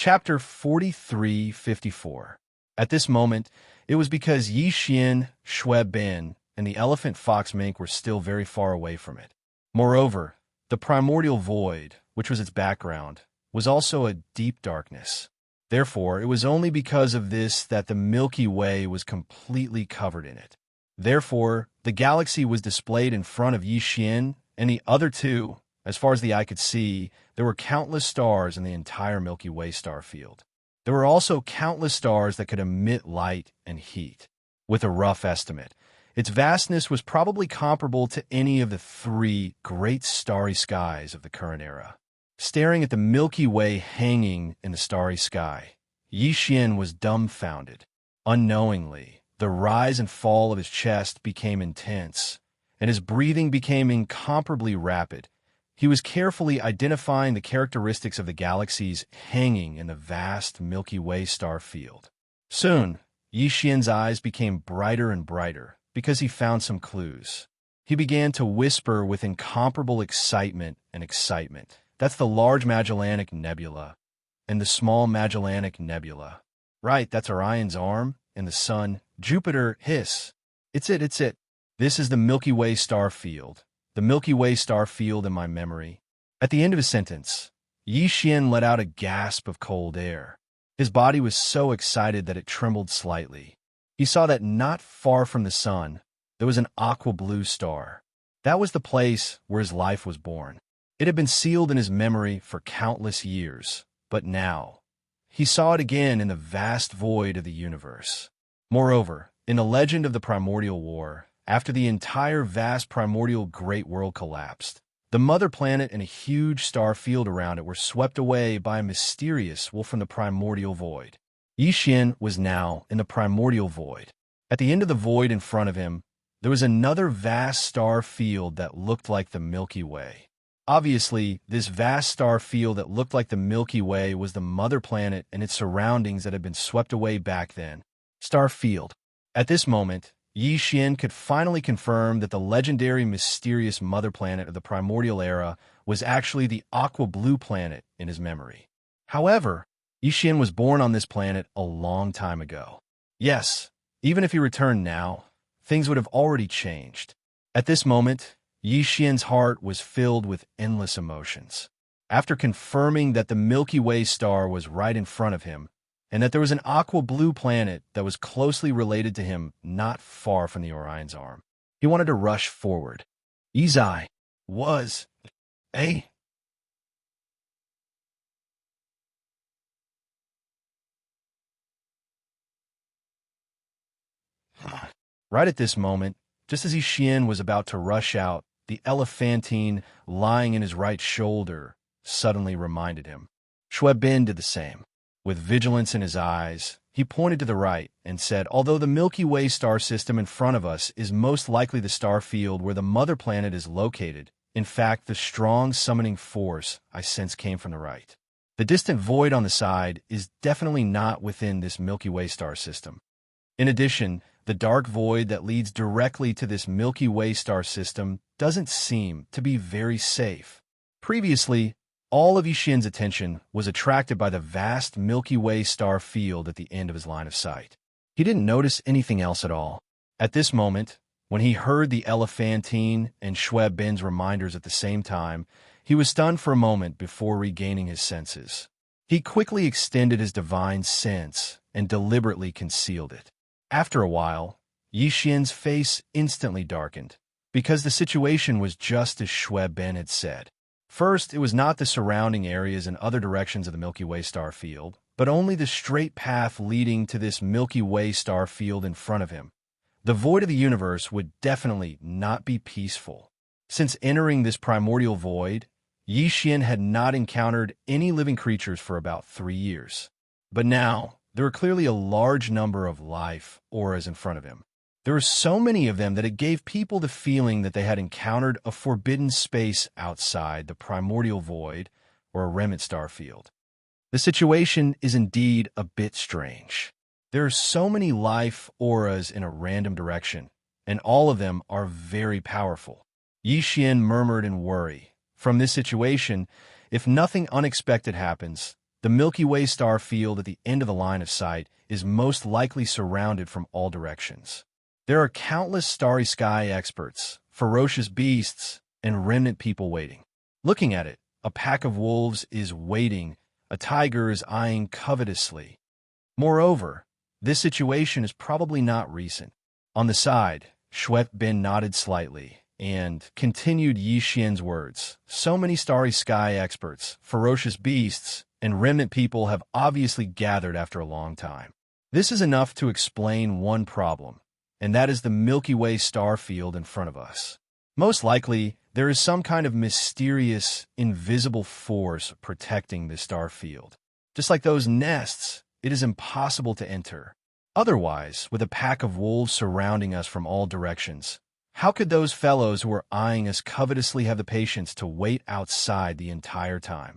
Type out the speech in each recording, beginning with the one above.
Chapter 4354. At this moment, it was because Xian, Shui Bin, and the elephant fox mink were still very far away from it. Moreover, the primordial void, which was its background, was also a deep darkness. Therefore, it was only because of this that the Milky Way was completely covered in it. Therefore, the galaxy was displayed in front of Xian and the other two. As far as the eye could see, there were countless stars in the entire Milky Way star field. There were also countless stars that could emit light and heat. With a rough estimate, its vastness was probably comparable to any of the three great starry skies of the current era. Staring at the Milky Way hanging in the starry sky, Xian was dumbfounded. Unknowingly, the rise and fall of his chest became intense, and his breathing became incomparably rapid. He was carefully identifying the characteristics of the galaxies hanging in the vast Milky Way star field. Soon, Xian's eyes became brighter and brighter because he found some clues. He began to whisper with incomparable excitement. That's the Large Magellanic Nebula and the Small Magellanic Nebula. Right, that's Orion's arm and the Sun, Jupiter, Hiss. It's it. This is the Milky Way star field. The Milky Way star field in my memory. At the end of his sentence, Xian let out a gasp of cold air. His body was so excited that it trembled slightly. He saw that not far from the sun, there was an aqua blue star. That was the place where his life was born. It had been sealed in his memory for countless years, but now, he saw it again in the vast void of the universe. Moreover, in the legend of the Primordial War, after the entire vast primordial great world collapsed, the mother planet and a huge star field around it were swept away by a mysterious wolf from the primordial void. Xian was now in the primordial void. At the end of the void in front of him, there was another vast star field that looked like the Milky Way. Obviously, this vast star field that looked like the Milky Way was the mother planet and its surroundings that had been swept away back then. Star field. At this moment, Xian could finally confirm that the legendary mysterious mother planet of the primordial era was actually the aqua blue planet in his memory. However, Xian was born on this planet a long time ago. Yes, even if he returned now, things would have already changed. At this moment, Xian's heart was filled with endless emotions. After confirming that the Milky Way star was right in front of him, and that there was an aqua blue planet that was closely related to him not far from the Orion's arm, he wanted to rush forward. Izai was a... Right at this moment, just as Xian was about to rush out, the elephantine lying in his right shoulder suddenly reminded him. Shui Bin did the same. With vigilance in his eyes, he pointed to the right and said, although the Milky Way star system in front of us is most likely the star field where the mother planet is located, in fact, the strong summoning force I sense came from the right. The distant void on the side is definitely not within this Milky Way star system. In addition, the dark void that leads directly to this Milky Way star system doesn't seem to be very safe. Previously, all of Xian's attention was attracted by the vast Milky Way star field at the end of his line of sight. He didn't notice anything else at all. At this moment, when he heard the elephantine and Shui Bin's reminders at the same time, he was stunned for a moment before regaining his senses. He quickly extended his divine sense and deliberately concealed it. After a while, Xian's face instantly darkened, because the situation was just as Shui Bin had said. First, it was not the surrounding areas and other directions of the Milky Way star field, but only the straight path leading to this Milky Way star field in front of him. The void of the universe would definitely not be peaceful. Since entering this primordial void, Xian had not encountered any living creatures for about 3 years. But now, there were clearly a large number of life auras in front of him. There were so many of them that it gave people the feeling that they had encountered a forbidden space outside the primordial void or a remnant star field. The situation is indeed a bit strange. There are so many life auras in a random direction, and all of them are very powerful. Xian murmured in worry. From this situation, if nothing unexpected happens, The Milky Way star field at the end of the line of sight is most likely surrounded from all directions. There are countless starry sky experts, ferocious beasts, and remnant people waiting. Looking at it, a pack of wolves is waiting, a tiger is eyeing covetously. Moreover, this situation is probably not recent. On the side, Shuai Bin nodded slightly and continued Yi Xian's words. So many starry sky experts, ferocious beasts, and remnant people have obviously gathered after a long time. This is enough to explain one problem, and that is the Milky Way star field in front of us. Most likely, there is some kind of mysterious, invisible force protecting this star field. Just like those nests, it is impossible to enter. Otherwise, with a pack of wolves surrounding us from all directions, how could those fellows who are eyeing us covetously have the patience to wait outside the entire time?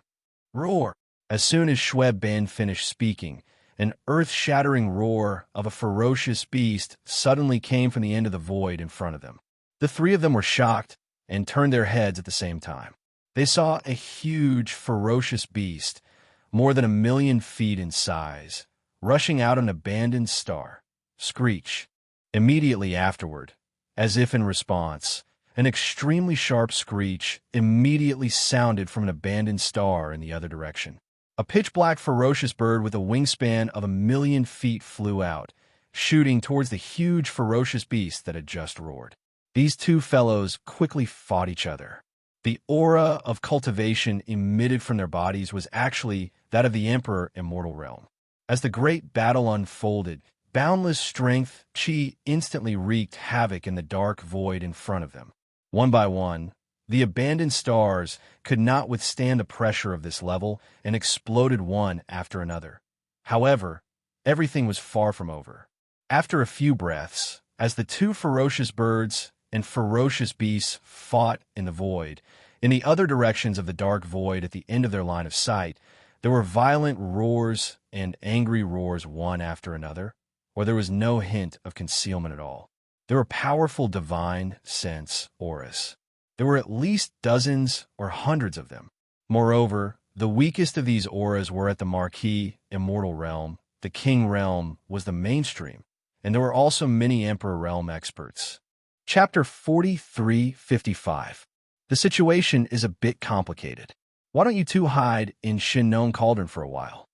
Roar! As soon as Shuai Bin finished speaking, an earth-shattering roar of a ferocious beast suddenly came from the end of the void in front of them. The three of them were shocked and turned their heads at the same time. They saw a huge, ferocious beast, more than 1,000,000 feet in size, rushing out an abandoned star. Screech. Immediately afterward, as if in response, an extremely sharp screech immediately sounded from an abandoned star in the other direction. A pitch-black ferocious bird with a wingspan of 1,000,000 feet flew out, shooting towards the huge ferocious beast that had just roared. These two fellows quickly fought each other. The aura of cultivation emitted from their bodies was actually that of the Emperor Immortal Realm. As the great battle unfolded, boundless strength, qi instantly wreaked havoc in the dark void in front of them. One by one, the abandoned stars could not withstand the pressure of this level and exploded one after another. However, everything was far from over. After a few breaths, as the two ferocious birds and ferocious beasts fought in the void, in the other directions of the dark void at the end of their line of sight, there were violent roars and angry roars one after another, or there was no hint of concealment at all. There were powerful divine sense auras. There were at least dozens or hundreds of them. Moreover, the weakest of these auras were at the Marquis Immortal Realm. The King Realm was the mainstream, and there were also many Emperor Realm experts. Chapter 4355. The situation is a bit complicated. Why don't you two hide in Shinnon Cauldron for a while?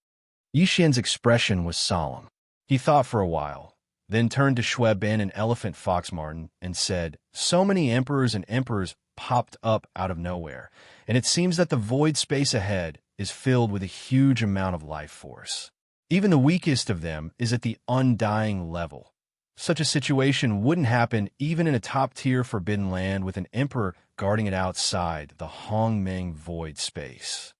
Yi Xian's expression was solemn. He thought for a while, then turned to Shuai Bin and Elephant Fox Martin and said, so many emperors and emperors popped up out of nowhere, and it seems that the void space ahead is filled with a huge amount of life force. Even the weakest of them is at the undying level. Such a situation wouldn't happen even in a top-tier forbidden land with an emperor guarding it outside the Hongmeng void space.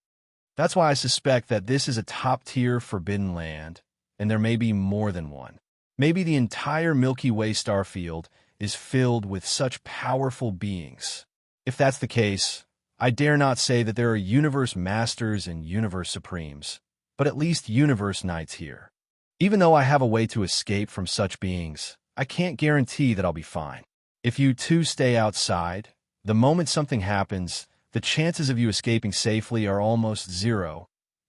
That's why I suspect that this is a top-tier forbidden land, and there may be more than one. Maybe the entire Milky Way star field is filled with such powerful beings. If that's the case, I dare not say that there are universe masters and universe supremes, but at least universe knights here. Even though I have a way to escape from such beings, I can't guarantee that I'll be fine. If you two stay outside, the moment something happens, the chances of you escaping safely are almost zero.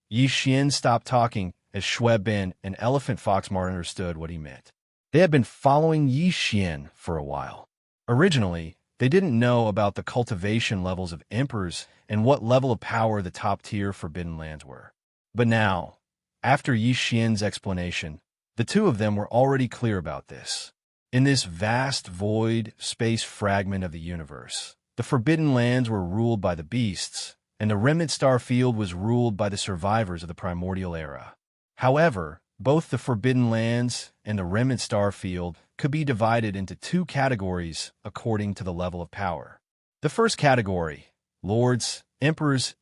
Yi Xian stopped talking as Shuai Bin and Elephant Fox Martin understood what he meant. They had been following Yi Xian for a while. Originally, they didn't know about the cultivation levels of emperors and what level of power the top-tier forbidden lands were. But now, after Yi Xian's explanation, the two of them were already clear about this. In this vast void space fragment of the universe, the forbidden lands were ruled by the beasts, and the remnant star field was ruled by the survivors of the primordial era. However, both the forbidden lands and the remnant star field could be divided into two categories according to the level of power. The first category, lords, emperors,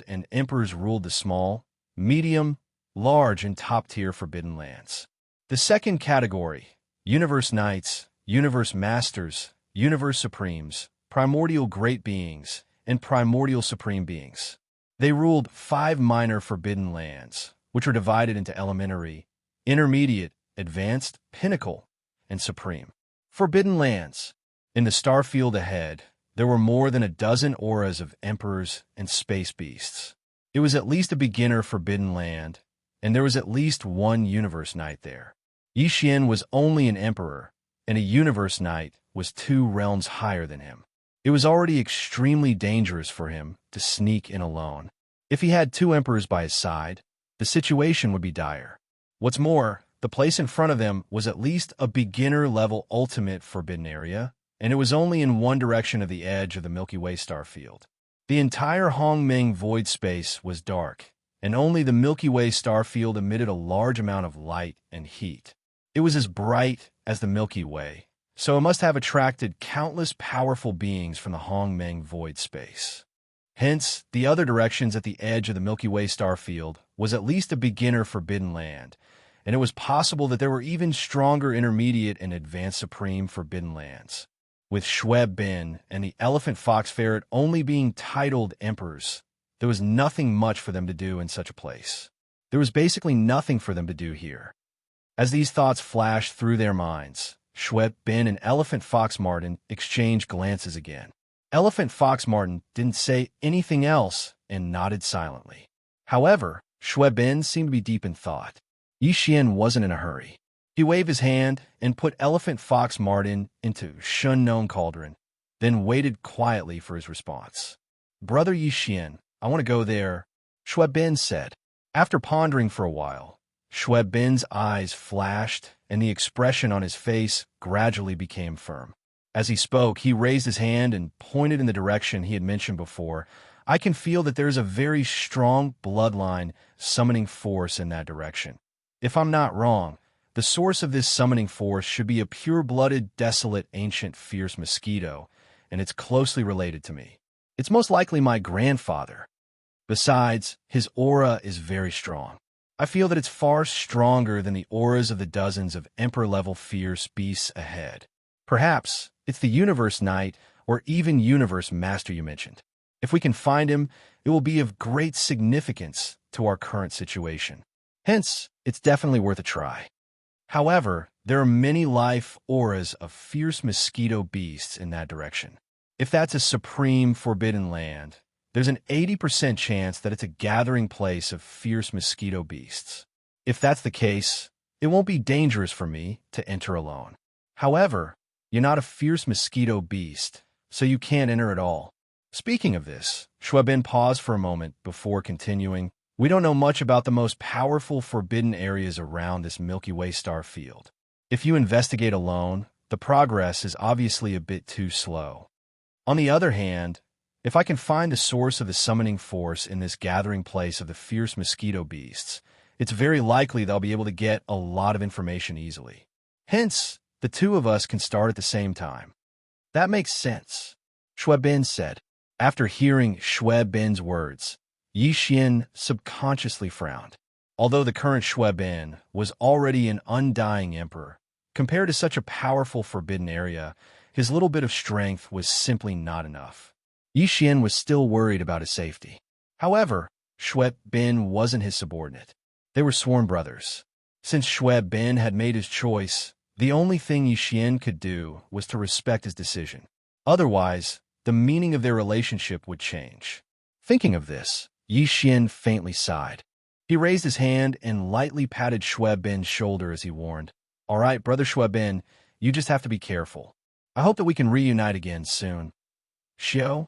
and emperors ruled the small, medium, large, and top-tier forbidden lands. The second category, universe knights, universe masters, universe supremes, primordial great beings, and primordial supreme beings. They ruled 5 minor forbidden lands, which are divided into elementary, intermediate, advanced, pinnacle, and supreme. Forbidden lands. In the star field ahead, there were more than a dozen auras of emperors and space beasts. It was at least a beginner forbidden land, and there was at least one universe knight there. Yixian was only an emperor, and a universe knight was 2 realms higher than him. It was already extremely dangerous for him to sneak in alone. If he had 2 emperors by his side, the situation would be dire. What's more, the place in front of them was at least a beginner-level ultimate forbidden area, and it was only in one direction of the edge of the Milky Way star field. The entire Hongmeng void space was dark, and only the Milky Way star field emitted a large amount of light and heat. It was as bright as the Milky Way, so it must have attracted countless powerful beings from the Hongmeng void space. Hence, the other directions at the edge of the Milky Way star field was at least a beginner forbidden land, and it was possible that there were even stronger intermediate and advanced supreme forbidden lands. With Xue Bin and the elephant fox ferret only being titled emperors, there was nothing much for them to do in such a place. There was basically nothing for them to do here. As these thoughts flashed through their minds, Xue Bin and Elephant Fox Martin exchanged glances again. Elephant Fox Martin didn't say anything else and nodded silently. However, Xue Bin seemed to be deep in thought. Yixian wasn't in a hurry. He waved his hand and put Elephant Fox Martin into Shunnong Cauldron, then waited quietly for his response. "Brother Yixian, I want to go there," Xue Bin said. After pondering for a while, Xue Bin's eyes flashed and the expression on his face gradually became firm. As he spoke, he raised his hand and pointed in the direction he had mentioned before. "I can feel that there is a very strong bloodline summoning force in that direction. If I'm not wrong, the source of this summoning force should be a pure-blooded, desolate, ancient, fierce mosquito, and it's closely related to me. It's most likely my grandfather. Besides, his aura is very strong. I feel that it's far stronger than the auras of the dozens of emperor-level fierce beasts ahead. Perhaps it's the Universe Knight or even Universe Master you mentioned. If we can find him, it will be of great significance to our current situation. Hence, it's definitely worth a try. However, there are many life auras of fierce mosquito beasts in that direction. If that's a supreme forbidden land, there's an 80% chance that it's a gathering place of fierce mosquito beasts. If that's the case, it won't be dangerous for me to enter alone. However, you're not a fierce mosquito beast, so you can't enter at all." Speaking of this, Xue Bin paused for a moment before continuing. "We don't know much about the most powerful forbidden areas around this Milky Way star field. If you investigate alone, the progress is obviously a bit too slow. On the other hand, if I can find the source of the summoning force in this gathering place of the fierce mosquito beasts, it's very likely they'll be able to get a lot of information easily. Hence, the 2 of us can start at the same time." "That makes sense," Xue Bin said. After hearing Xue Bin's words, Yixian subconsciously frowned. Although the current Xue Bin was already an undying emperor, compared to such a powerful forbidden area, his little bit of strength was simply not enough. Yixian was still worried about his safety. However, Xue Bin wasn't his subordinate. They were sworn brothers. Since Xue Bin had made his choice, the only thing Yixian could do was to respect his decision. Otherwise, the meaning of their relationship would change. Thinking of this, Yixian faintly sighed. He raised his hand and lightly patted Xue Bin's shoulder as he warned, "All right, Brother Xue Bin, you just have to be careful. I hope that we can reunite again soon." "Xiao?"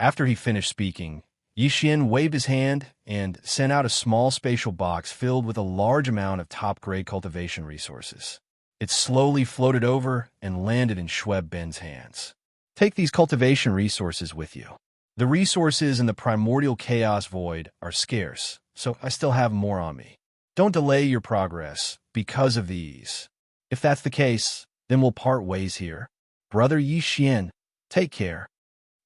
After he finished speaking, Yixian waved his hand and sent out a small spatial box filled with a large amount of top-grade cultivation resources. It slowly floated over and landed in Xue Bin's hands. "Take these cultivation resources with you. The resources in the primordial chaos void are scarce, so I still have more on me. Don't delay your progress because of these. If that's the case, then we'll part ways here. Brother Yixian, take care."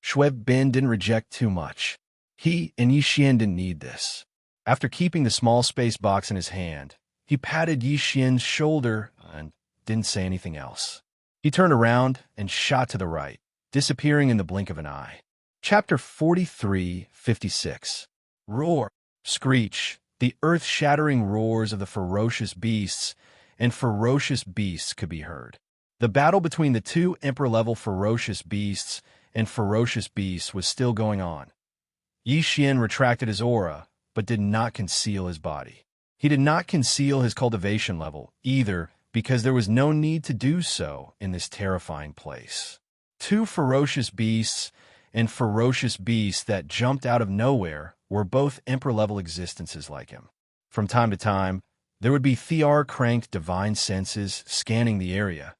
Xue Bin didn't reject too much. He and Yixian didn't need this. After keeping the small space box in his hand, he patted Yixian's shoulder and didn't say anything else. He turned around and shot to the right, disappearing in the blink of an eye. Chapter 43:56. Roar, screech, the earth-shattering roars of the ferocious beasts and ferocious beasts could be heard. The battle between the 2 emperor-level ferocious beasts and ferocious beasts was still going on. Yixian retracted his aura, but did not conceal his body. He did not conceal his cultivation level, either, because there was no need to do so in this terrifying place. Two ferocious beasts that jumped out of nowhere were both Emperor-level existences like him. From time to time, there would be Thear-cranked divine senses scanning the area.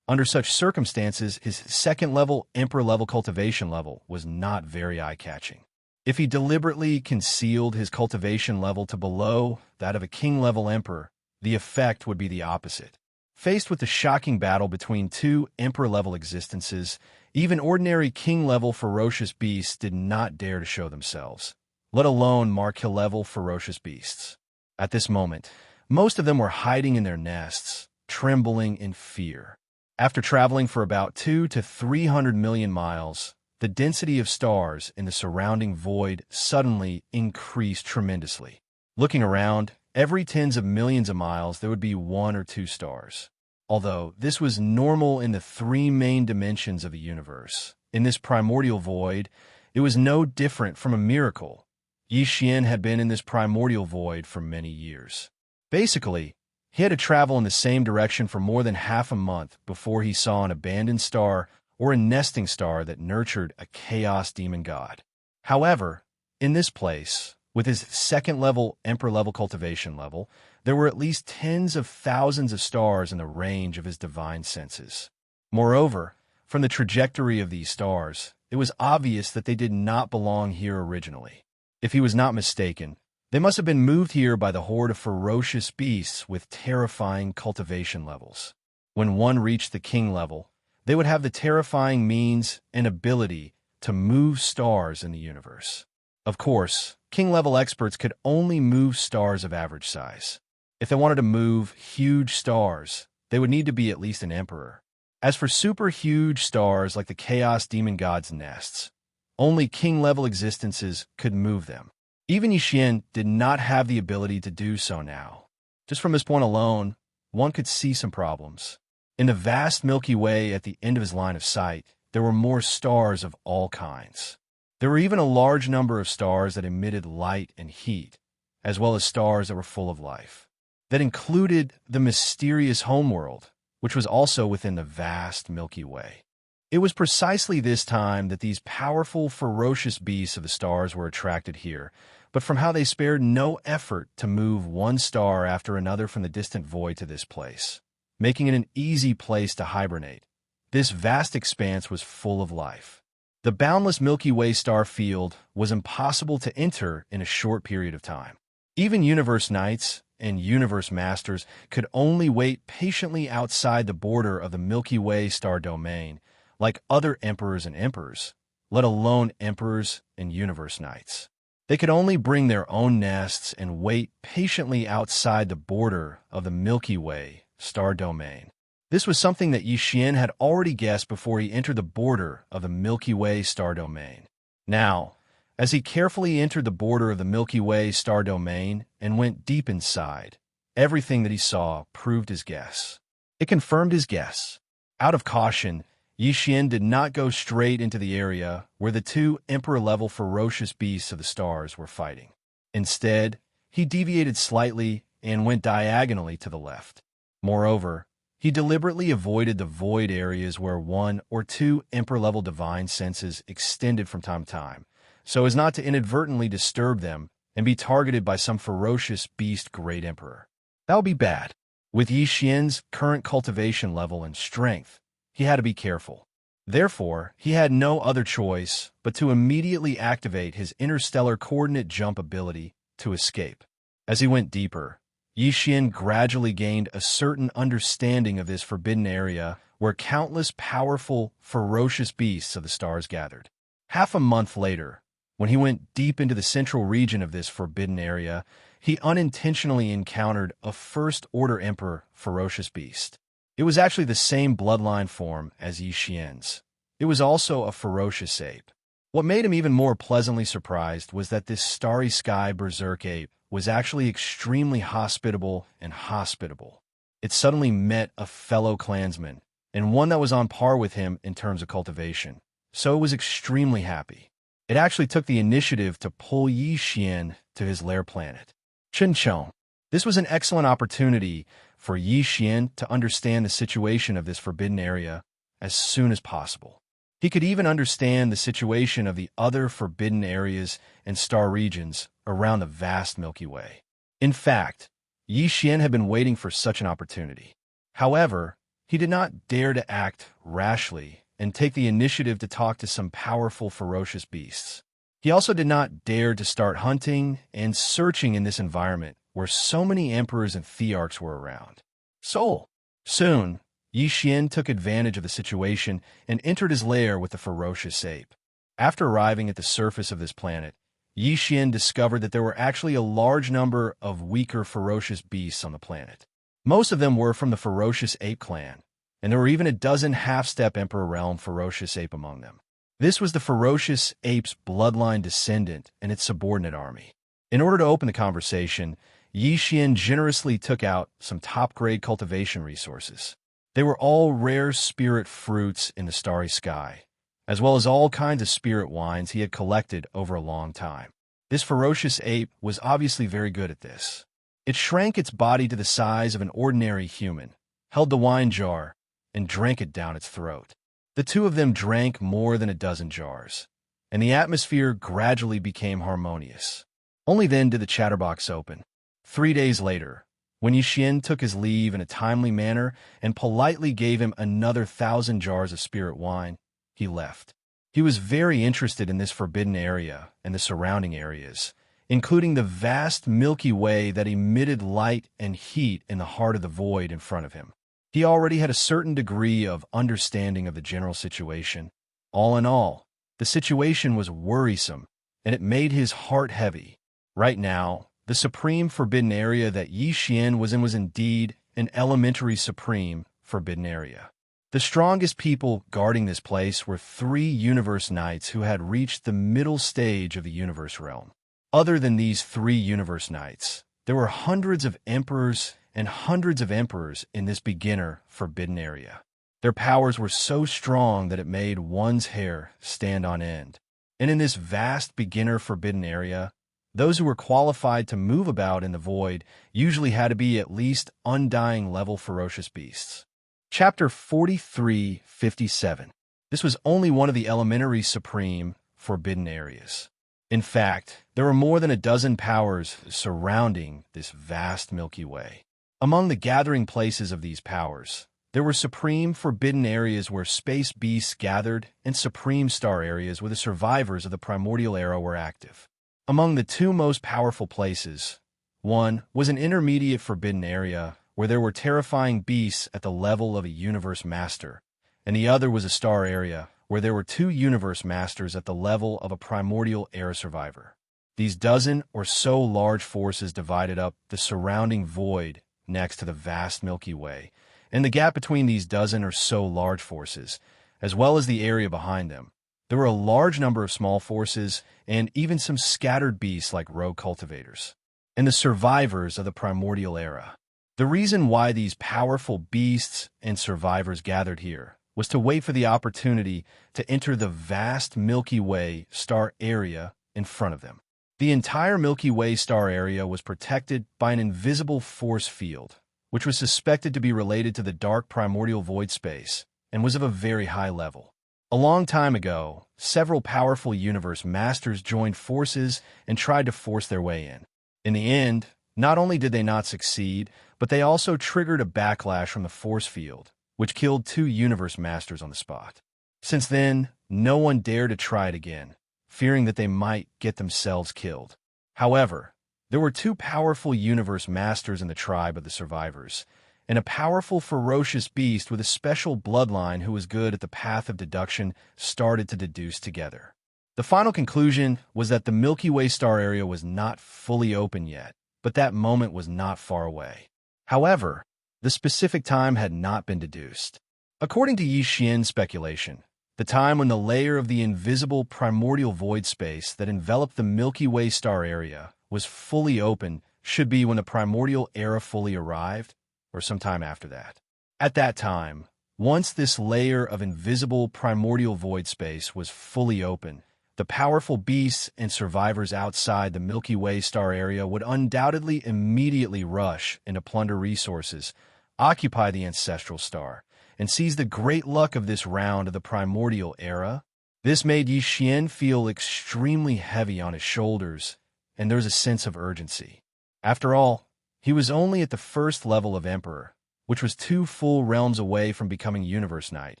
Under such circumstances, his second-level, Emperor-level cultivation level was not very eye-catching. If he deliberately concealed his cultivation level to below that of a king-level Emperor, the effect would be the opposite. Faced with the shocking battle between two Emperor-level existences, even ordinary king-level ferocious beasts did not dare to show themselves, let alone Marquis-level ferocious beasts. At this moment, most of them were hiding in their nests, trembling in fear. After traveling for about 200 to 300 million miles, the density of stars in the surrounding void suddenly increased tremendously. Looking around, every tens of millions of miles there would be 1 or 2 stars. Although this was normal in the 3 main dimensions of the universe, in this primordial void, it was no different from a miracle. Xianxia had been in this primordial void for many years. Basically, he had to travel in the same direction for more than half a month before he saw an abandoned star or a nesting star that nurtured a chaos demon god. However, in this place, with his second-level, Emperor-level cultivation level, there were at least tens of thousands of stars in the range of his divine senses. Moreover, from the trajectory of these stars, it was obvious that they did not belong here originally. If he was not mistaken, they must have been moved here by the horde of ferocious beasts with terrifying cultivation levels. When one reached the king level, they would have the terrifying means and ability to move stars in the universe. Of course, king-level experts could only move stars of average size. If they wanted to move huge stars, they would need to be at least an emperor. As for super huge stars like the Chaos Demon God's nests, only king-level existences could move them. Even Xianxia did not have the ability to do so now. Just from this point alone, one could see some problems. In the vast Milky Way at the end of his line of sight, there were more stars of all kinds. There were even a large number of stars that emitted light and heat, as well as stars that were full of life. That included the mysterious homeworld, which was also within the vast Milky Way. It was precisely this time that these powerful, ferocious beasts of the stars were attracted here, but from how they spared no effort to move one star after another from the distant void to this place, making it an easy place to hibernate. This vast expanse was full of life. The boundless Milky Way star field was impossible to enter in a short period of time. Even universe knights and universe masters could only wait patiently outside the border of the Milky Way star domain, like other emperors and emperors, let alone emperors and universe knights. They could only bring their own nests and wait patiently outside the border of the Milky Way star domain. This was something that Xianxia had already guessed before he entered the border of the Milky Way star domain. Now, as he carefully entered the border of the Milky Way star domain and went deep inside, everything that he saw proved his guess. It confirmed his guess. Out of caution, Xianxia did not go straight into the area where the two Emperor-level ferocious beasts of the stars were fighting. Instead, he deviated slightly and went diagonally to the left. Moreover, he deliberately avoided the void areas where 1 or 2 Emperor-level divine senses extended from time to time, so as not to inadvertently disturb them and be targeted by some ferocious beast great emperor. That would be bad. With Xianxia's current cultivation level and strength, he had to be careful. Therefore, he had no other choice but to immediately activate his interstellar coordinate jump ability to escape. As he went deeper, Xianxia gradually gained a certain understanding of this forbidden area where countless powerful, ferocious beasts of the stars gathered. Half a month later, when he went deep into the central region of this forbidden area, he unintentionally encountered a first-order emperor ferocious beast. It was actually the same bloodline form as Xianxia's. It was also a ferocious ape. What made him even more pleasantly surprised was that this starry sky berserk ape was actually extremely hospitable and hospitable. It suddenly met a fellow clansman, and one that was on par with him in terms of cultivation, so it was extremely happy. It actually took the initiative to pull Xian to his lair planet, Chengcheng. This was an excellent opportunity for Xian to understand the situation of this forbidden area as soon as possible. He could even understand the situation of the other forbidden areas and star regions around the vast Milky Way. In fact, Xian had been waiting for such an opportunity. However, he did not dare to act rashly and take the initiative to talk to some powerful, ferocious beasts. He also did not dare to start hunting and searching in this environment where so many emperors and thearchs were around. Soon, Xian took advantage of the situation and entered his lair with the ferocious ape. After arriving at the surface of this planet, Xian discovered that there were actually a large number of weaker, ferocious beasts on the planet. Most of them were from the ferocious ape clan, and there were even a dozen half-step Emperor Realm ferocious ape among them. This was the ferocious ape's bloodline descendant and its subordinate army. In order to open the conversation, Xian generously took out some top-grade cultivation resources. They were all rare spirit fruits in the starry sky, as well as all kinds of spirit wines he had collected over a long time. This ferocious ape was obviously very good at this. It shrank its body to the size of an ordinary human, held the wine jar, and drank it down its throat. The two of them drank more than a dozen jars, and the atmosphere gradually became harmonious. Only then did the chatterbox open. 3 days later, when Xian took his leave in a timely manner and politely gave him another 1,000 jars of spirit wine, he left. He was very interested in this forbidden area and the surrounding areas, including the vast Milky Way that emitted light and heat in the heart of the void in front of him. He already had a certain degree of understanding of the general situation. All in all, the situation was worrisome, and it made his heart heavy. Right now, the supreme forbidden area that Xian was in was indeed an elementary supreme forbidden area. The strongest people guarding this place were 3 universe knights who had reached the middle stage of the universe realm. Other than these 3 universe knights, there were hundreds of emperors and hundreds of emperors in this beginner forbidden area. Their powers were so strong that it made one's hair stand on end. And in this vast beginner forbidden area, those who were qualified to move about in the void usually had to be at least undying level ferocious beasts. Chapter 4357. This was only one of the elementary supreme forbidden areas. In fact, there were more than a dozen powers surrounding this vast Milky Way. Among the gathering places of these powers, there were supreme forbidden areas where space beasts gathered and supreme star areas where the survivors of the primordial era were active. Among the 2 most powerful places, one was an intermediate forbidden area where there were terrifying beasts at the level of a universe master, and the other was a star area where there were 2 universe masters at the level of a primordial era survivor. These dozen or so large forces divided up the surrounding void next to the vast Milky Way, and the gap between these dozen or so large forces, as well as the area behind them. There were a large number of small forces and even some scattered beasts like rogue cultivators, and the survivors of the primordial era. The reason why these powerful beasts and survivors gathered here was to wait for the opportunity to enter the vast Milky Way star area in front of them. The entire Milky Way star area was protected by an invisible force field, which was suspected to be related to the dark primordial void space and was of a very high level. A long time ago, several powerful universe masters joined forces and tried to force their way in. In the end, not only did they not succeed, but they also triggered a backlash from the force field, which killed 2 universe masters on the spot. Since then, no one dared to try it again, fearing that they might get themselves killed. However, there were 2 powerful universe masters in the tribe of the survivors, and a powerful ferocious beast with a special bloodline who was good at the path of deduction started to deduce together. The final conclusion was that the Milky Way star area was not fully open yet, but that moment was not far away. However, the specific time had not been deduced. According to Xian's speculation, the time when the layer of the invisible primordial void space that enveloped the Milky Way star area was fully open should be when the primordial era fully arrived, or sometime after that. At that time, once this layer of invisible primordial void space was fully open, The powerful beasts and survivors outside the Milky Way star area would undoubtedly immediately rush in to plunder resources, occupy the ancestral star, and seize the great luck of this round of the primordial era. This made Xian feel extremely heavy on his shoulders, and there was a sense of urgency. After all, he was only at the first level of Emperor, which was 2 full realms away from becoming Universe Knight,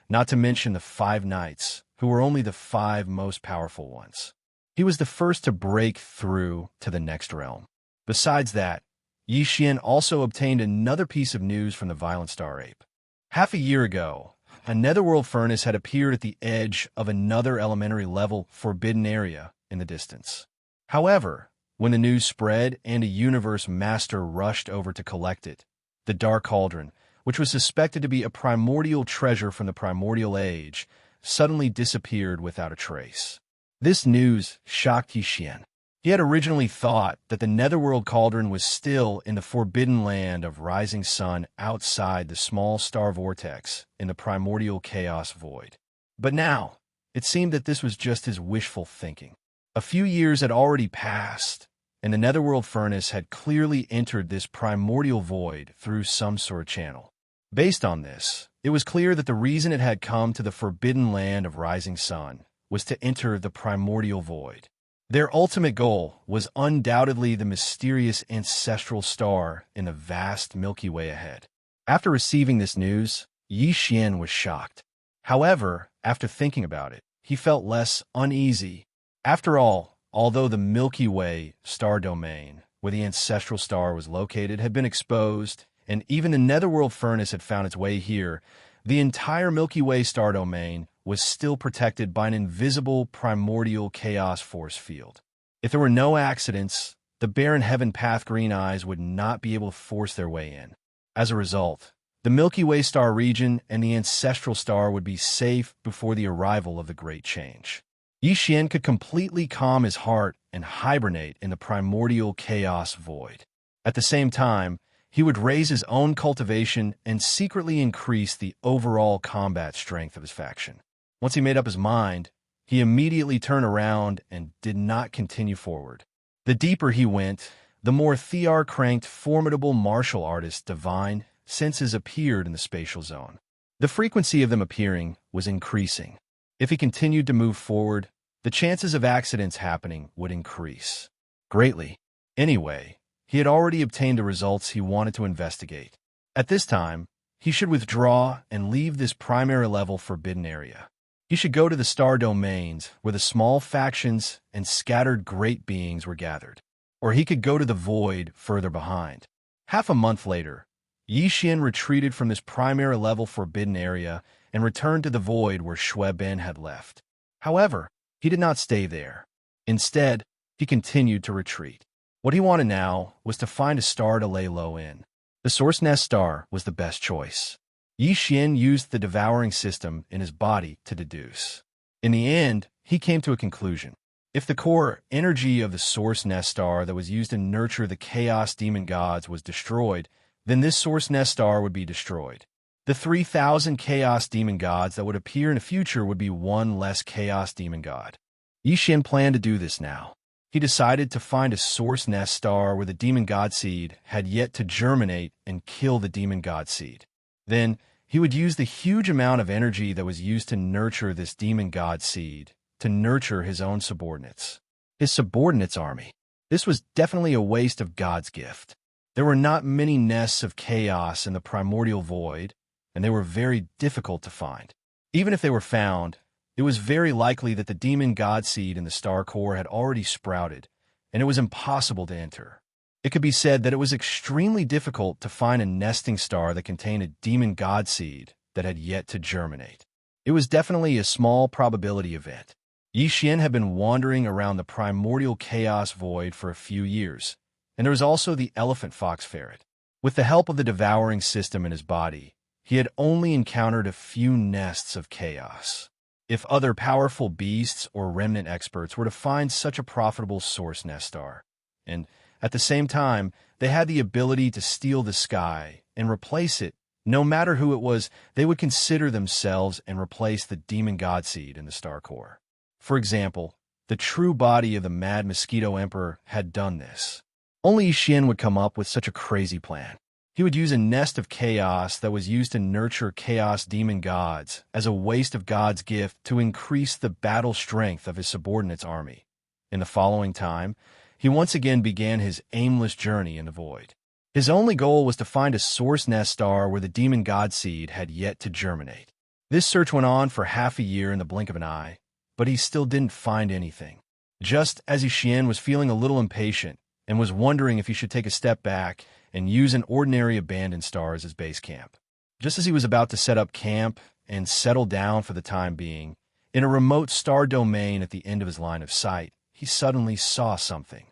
not to mention the 5 knights, who were only the 5 most powerful ones. He was the first to break through to the next realm. Besides that, Yi Xian also obtained another piece of news from the Violent Star Ape. Half a year ago, a netherworld furnace had appeared at the edge of another elementary level forbidden area in the distance. However, when the news spread and a universe master rushed over to collect it, the Dark Cauldron, which was suspected to be a primordial treasure from the primordial age, suddenly disappeared without a trace. This news shocked Yi Xian. He had originally thought that the Netherworld Cauldron was still in the forbidden land of Rising Sun outside the small star vortex in the primordial chaos void. But now, it seemed that this was just his wishful thinking. A few years had already passed, and the Netherworld Furnace had clearly entered this primordial void through some sort of channel. Based on this, it was clear that the reason it had come to the forbidden land of Rising Sun was to enter the primordial void. Their ultimate goal was undoubtedly the mysterious ancestral star in the vast Milky Way ahead. After receiving this news, Yi Xian was shocked. However, after thinking about it, he felt less uneasy. After all, although the Milky Way star domain, where the ancestral star was located, had been exposed, and even the Netherworld Furnace had found its way here, the entire Milky Way star domain was still protected by an invisible primordial chaos force field. If there were no accidents, the barren heaven path green eyes would not be able to force their way in. As a result, the Milky Way star region and the ancestral star would be safe before the arrival of the Great Change. Yi Xian could completely calm his heart and hibernate in the primordial chaos void. At the same time, he would raise his own cultivation and secretly increase the overall combat strength of his faction. Once he made up his mind, he immediately turned around and did not continue forward. The deeper he went, the more Thear-cranked, formidable martial artist divine senses appeared in the spatial zone. The frequency of them appearing was increasing. If he continued to move forward, the chances of accidents happening would increase greatly. Anyway, he had already obtained the results he wanted to investigate. At this time, he should withdraw and leave this primary level forbidden area. He should go to the star domains where the small factions and scattered great beings were gathered. Or he could go to the void further behind. Half a month later, Yi Xian retreated from this primary level forbidden area and returned to the void where Shui Ben had left. However, he did not stay there. Instead, he continued to retreat. What he wanted now was to find a star to lay low in. The Source Nest star was the best choice. Yi Xian used the devouring system in his body to deduce. In the end, he came to a conclusion. If the core energy of the Source Nest star that was used to nurture the Chaos Demon Gods was destroyed, then this Source Nest star would be destroyed. The 3,000 Chaos Demon Gods that would appear in the future would be one less Chaos Demon God. Yi Xian planned to do this now. He decided to find a Source Nest star where the Demon God Seed had yet to germinate and kill the Demon God Seed. Then, he would use the huge amount of energy that was used to nurture this Demon God Seed to nurture his own subordinates. His subordinates' army. This was definitely a waste of God's gift. There were not many nests of chaos in the primordial void, and they were very difficult to find. Even if they were found, it was very likely that the Demon God Seed in the star core had already sprouted, and it was impossible to enter. It could be said that it was extremely difficult to find a nesting star that contained a Demon God Seed that had yet to germinate. It was definitely a small probability event. Yi Xian had been wandering around the primordial chaos void for a few years, and there was also the elephant fox ferret. With the help of the devouring system in his body, he had only encountered a few nests of chaos. If other powerful beasts or remnant experts were to find such a profitable Source Nest star, and at the same time, they had the ability to steal the sky and replace it, no matter who it was, they would consider themselves and replace the Demon God Seed in the star core. For example, the true body of the Mad Mosquito Emperor had done this. Only Xian would come up with such a crazy plan. He would use a nest of chaos that was used to nurture chaos demon gods as a waste of God's gift to increase the battle strength of his subordinates' army. In the following time, he once again began his aimless journey in the void. His only goal was to find a source nest star where the demon god seed had yet to germinate. This search went on for half a year in the blink of an eye, but he still didn't find anything. Just as Xian was feeling a little impatient and was wondering if he should take a step back and use an ordinary abandoned star as his base camp. Just as he was about to set up camp and settle down for the time being, in a remote star domain at the end of his line of sight, he suddenly saw something.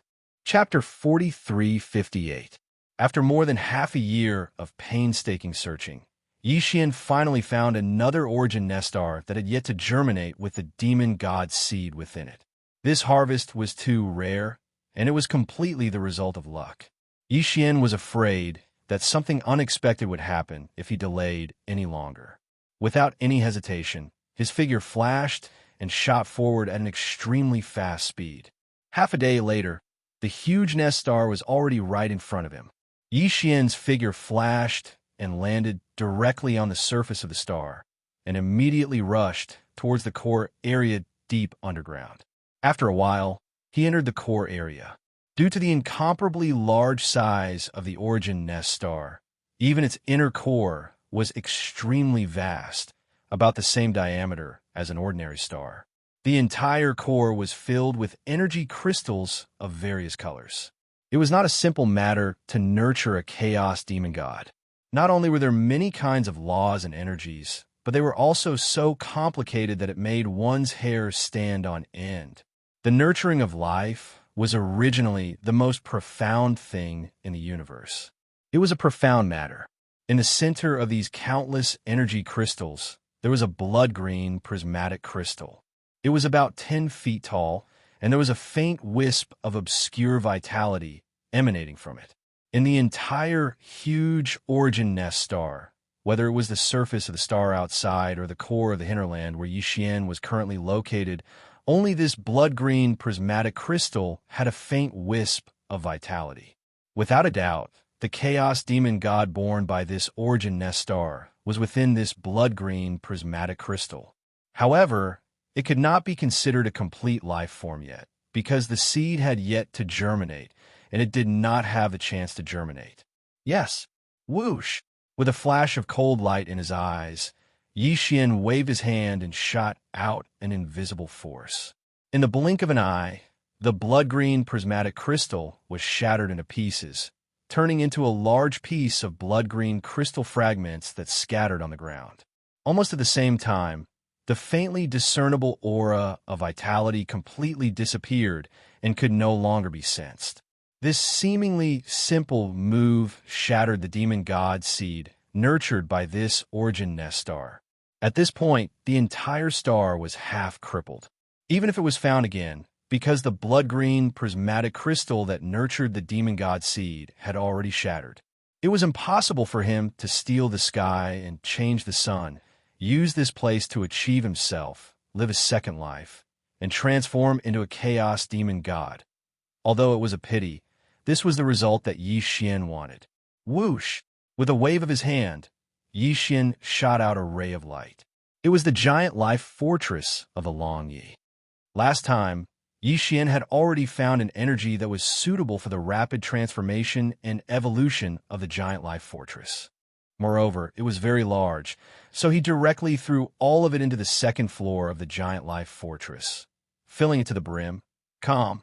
Chapter 4358. After more than half a year of painstaking searching, Xian finally found another origin nest star that had yet to germinate with the demon god seed within it. This harvest was too rare, and it was completely the result of luck. Xian was afraid that something unexpected would happen if he delayed any longer. Without any hesitation, his figure flashed and shot forward at an extremely fast speed. Half a day later, the huge nest star was already right in front of him. Xian's figure flashed and landed directly on the surface of the star, and immediately rushed towards the core area deep underground. After a while, he entered the core area. Due to the incomparably large size of the origin nest star, even its inner core was extremely vast, about the same diameter as an ordinary star. The entire core was filled with energy crystals of various colors. It was not a simple matter to nurture a chaos demon god. Not only were there many kinds of laws and energies, but they were also so complicated that it made one's hair stand on end. The nurturing of life was originally the most profound thing in the universe. It was a profound matter. In the center of these countless energy crystals, there was a blood-green prismatic crystal. It was about 10 feet tall, and there was a faint wisp of obscure vitality emanating from it. In the entire huge origin nest star, whether it was the surface of the star outside or the core of the hinterland where Xian was currently located, only this blood-green prismatic crystal had a faint wisp of vitality. Without a doubt, the chaos demon god born by this origin nest star was within this blood-green prismatic crystal. However, it could not be considered a complete life form yet, because the seed had yet to germinate, and it did not have the chance to germinate. Yes, whoosh! With a flash of cold light in his eyes, Xian waved his hand and shot out an invisible force. In the blink of an eye, the blood-green prismatic crystal was shattered into pieces, turning into a large piece of blood-green crystal fragments that scattered on the ground. Almost at the same time, the faintly discernible aura of vitality completely disappeared and could no longer be sensed. This seemingly simple move shattered the demon god seed nurtured by this origin nest star. At this point, the entire star was half crippled. Even if it was found again, because the blood-green prismatic crystal that nurtured the demon god seed had already shattered, it was impossible for him to steal the sky and change the sun, use this place to achieve himself, live a second life, and transform into a chaos demon god. Although it was a pity, this was the result that Xian wanted. Whoosh! With a wave of his hand, Xian shot out a ray of light. It was the giant life fortress of the Long Yi. Last time, Xian had already found an energy that was suitable for the rapid transformation and evolution of the giant life fortress. Moreover, it was very large, so he directly threw all of it into the second floor of the giant life fortress, filling it to the brim. Calm.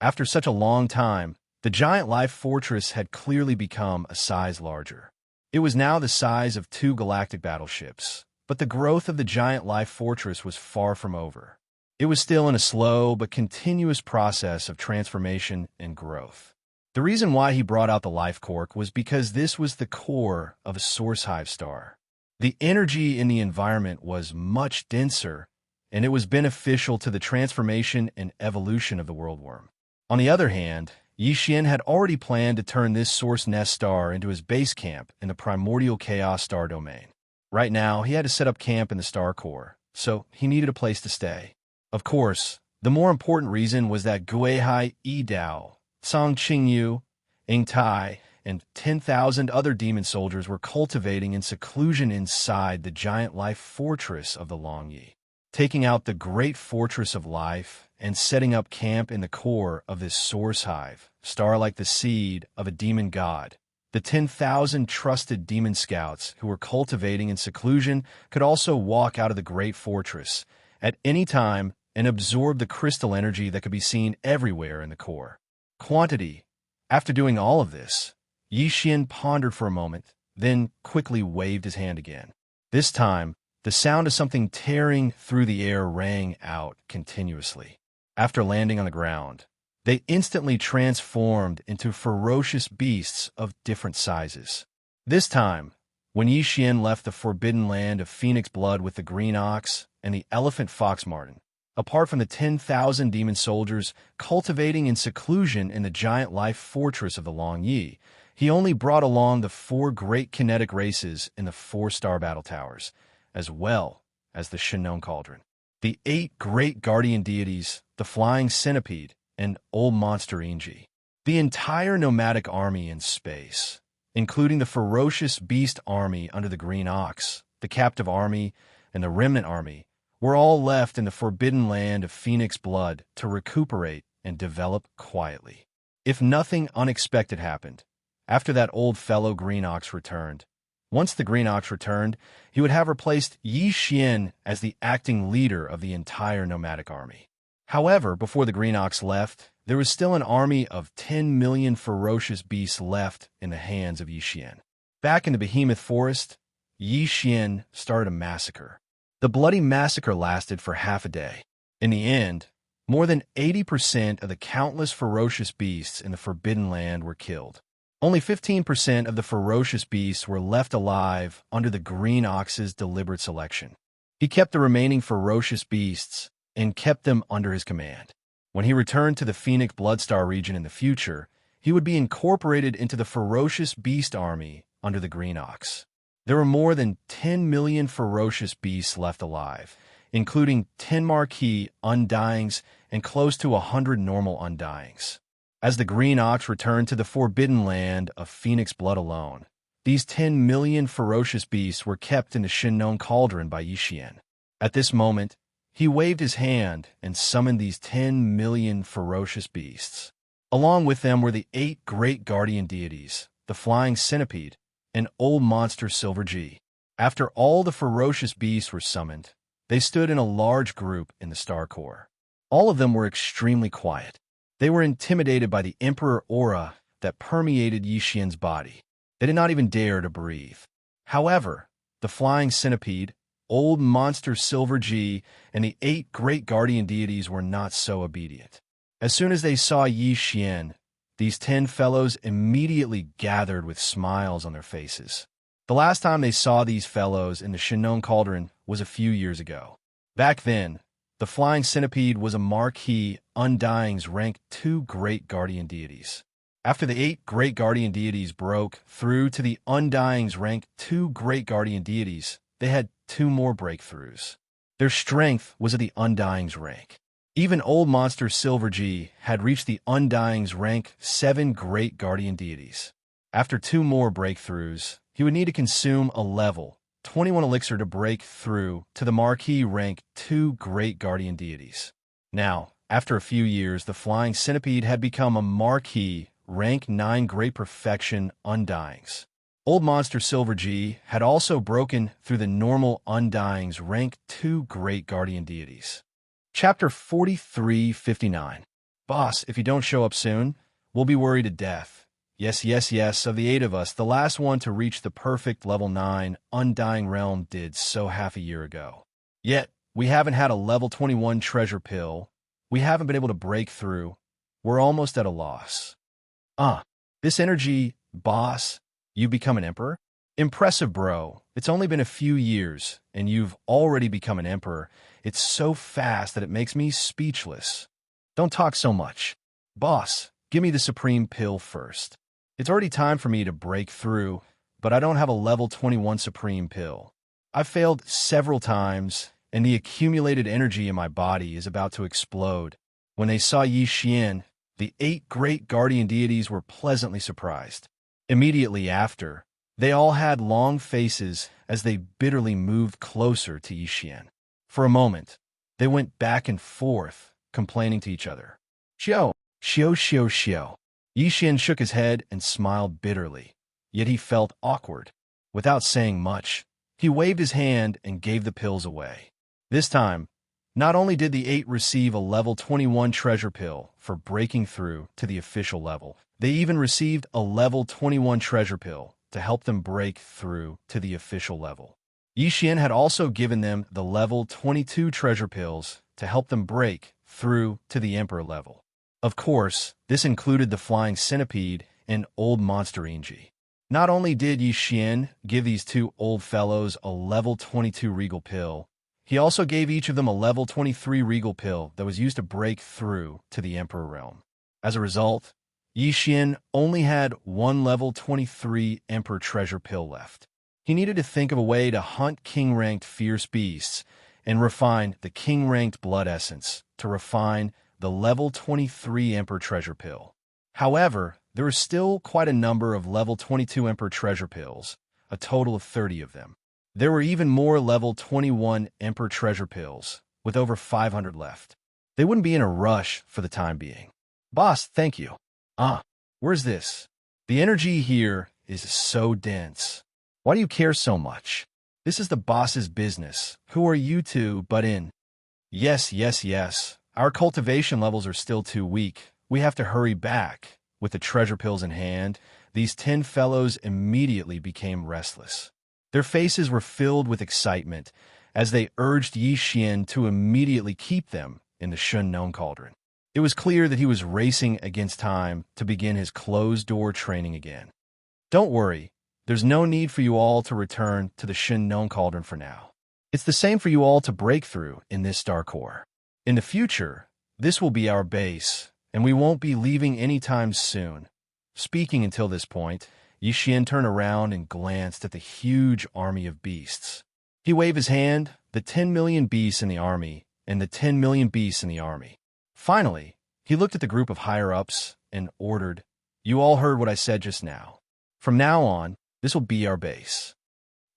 After such a long time, the giant life fortress had clearly become a size larger. It was now the size of 2 galactic battleships, but the growth of the giant life fortress was far from over. It was still in a slow but continuous process of transformation and growth. The reason why he brought out the life cork was because this was the core of a source hive star. The energy in the environment was much denser, and it was beneficial to the transformation and evolution of the worldworm. On the other hand, Xian had already planned to turn this source nest star into his base camp in the primordial chaos star domain. Right now, he had to set up camp in the star core, so he needed a place to stay. Of course, the more important reason was that Guihai Yidao, Song Qingyu, Ing Tai, and 10,000 other demon soldiers were cultivating in seclusion inside the giant life fortress of the Longyi, taking out the great fortress of life and setting up camp in the core of this source hive, star like the seed of a demon god. The 10,000 trusted demon scouts who were cultivating in seclusion could also walk out of the great fortress at any time and absorb the crystal energy that could be seen everywhere in the core. Quantity. After doing all of this, Yixian pondered for a moment, then quickly waved his hand again. This time, the sound of something tearing through the air rang out continuously. After landing on the ground, they instantly transformed into ferocious beasts of different sizes. This time, when Yixian left the forbidden land of phoenix blood with the green ox and the elephant fox marten, apart from the 10,000 demon soldiers cultivating in seclusion in the giant life fortress of the Longyi, he only brought along the 4 great kinetic races in the 4-star battle towers, as well as the Shinon Cauldron. The 8 great guardian deities, the flying centipede, and old monster Inji. The entire nomadic army in space, including the ferocious beast army under the green ox, the captive army, and the remnant army, were all left in the forbidden land of phoenix blood to recuperate and develop quietly. If nothing unexpected happened, after that old fellow green ox returned, once the green ox returned, he would have replaced Yixian as the acting leader of the entire nomadic army. However, before the green ox left, there was still an army of 10 million ferocious beasts left in the hands of Yixian. Back in the behemoth forest, Yixian started a massacre. The bloody massacre lasted for half a day. In the end, more than 80% of the countless ferocious beasts in the Forbidden Land were killed. Only 15% of the ferocious beasts were left alive under the green ox's deliberate selection. He kept the remaining ferocious beasts and kept them under his command. When he returned to the Phoenix Bloodstar region in the future, he would be incorporated into the ferocious beast army under the green ox. There were more than 10 million ferocious beasts left alive, including 10 marquee undyings and close to 100 normal undyings. As the green ox returned to the forbidden land of Phoenix blood alone, these 10 million ferocious beasts were kept in the Shinon Cauldron by Yixian. At this moment, he waved his hand and summoned these 10 million ferocious beasts. Along with them were the 8 great guardian deities, the flying centipede, and old monster Silver G. After all the ferocious beasts were summoned, they stood in a large group in the star core. All of them were extremely quiet. They were intimidated by the emperor aura that permeated Yixian's body. They did not even dare to breathe. However, the flying centipede, old monster Silver G, and the 8 great guardian deities were not so obedient. As soon as they saw Yixian, these 10 fellows immediately gathered with smiles on their faces. The last time they saw these fellows in the Shinon Cauldron was a few years ago. Back then, the flying centipede was a marquee undyings rank 2 great guardian deities. After the 8 great guardian deities broke through to the undyings rank 2 great guardian deities, they had 2 more breakthroughs. Their strength was at the undyings rank. Even old monster Silver G had reached the undyings rank 7 great guardian deities. After 2 more breakthroughs, he would need to consume a level 21 elixir to break through to the marquee rank 2 great guardian deities. Now, after a few years, the flying centipede had become a marquee rank 9 great perfection undyings. Old monster Silver G had also broken through the normal undyings rank 2 great guardian deities. Chapter 4359. Boss, if you don't show up soon, we'll be worried to death. Yes, yes, yes, of the 8 of us, the last one to reach the perfect level 9 undying realm did so half a year ago. Yet, we haven't had a level 21 treasure pill. We haven't been able to break through. We're almost at a loss. This energy, boss, you've become an emperor? Impressive, bro. It's only been a few years, and you've already become an emperor. It's so fast that it makes me speechless. Don't talk so much. Boss, give me the supreme pill first. It's already time for me to break through, but I don't have a level 21 supreme pill. I've failed several times, and the accumulated energy in my body is about to explode. When they saw Yi Xian, the 8 great guardian deities were pleasantly surprised. Immediately after, they all had long faces as they bitterly moved closer to Yi Xian. For a moment, they went back and forth, complaining to each other. Xiao, Xiao, Xiao, Xiao. Yi Xian shook his head and smiled bitterly, yet he felt awkward. Without saying much, he waved his hand and gave the pills away. This time, not only did the 8 receive a level 21 treasure pill for breaking through to the official level, they even received a level 21 treasure pill to help them break through to the official level. Yi Xian had also given them the level 22 treasure pills to help them break through to the emperor level. Of course, this included the flying centipede and old monster Inji. Not only did Yi Xian give these 2 old fellows a level 22 regal pill, he also gave each of them a level 23 regal pill that was used to break through to the emperor realm. As a result, Yi Xian only had 1 level 23 emperor treasure pill left. He needed to think of a way to hunt king-ranked fierce beasts and refine the king-ranked blood essence to refine the level 23 emperor treasure pill. However, there were still quite a number of level 22 emperor treasure pills, a total of 30 of them. There were even more level 21 emperor treasure pills, with over 500 left. They wouldn't be in a rush for the time being. Boss, thank you. Where's this? The energy here is so dense. Why do you care so much? This is the boss's business. Who are you two but in? Yes. Our cultivation levels are still too weak. We have to hurry back. With the treasure pills in hand, these 10 fellows immediately became restless. Their faces were filled with excitement as they urged Yi Xian to immediately keep them in the Shun Known Cauldron. It was clear that he was racing against time to begin his closed-door training again. Don't worry, there's no need for you all to return to the Shun Known Cauldron for now. It's the same for you all to break through in this star core. In the future, this will be our base, and we won't be leaving anytime soon. Speaking until this point, Yi Xian turned around and glanced at the huge army of beasts. He waved his hand, the 10 million beasts in the army, and the 10 million beasts in the army. Finally, he looked at the group of higher-ups and ordered, "You all heard what I said just now. From now on, this will be our base.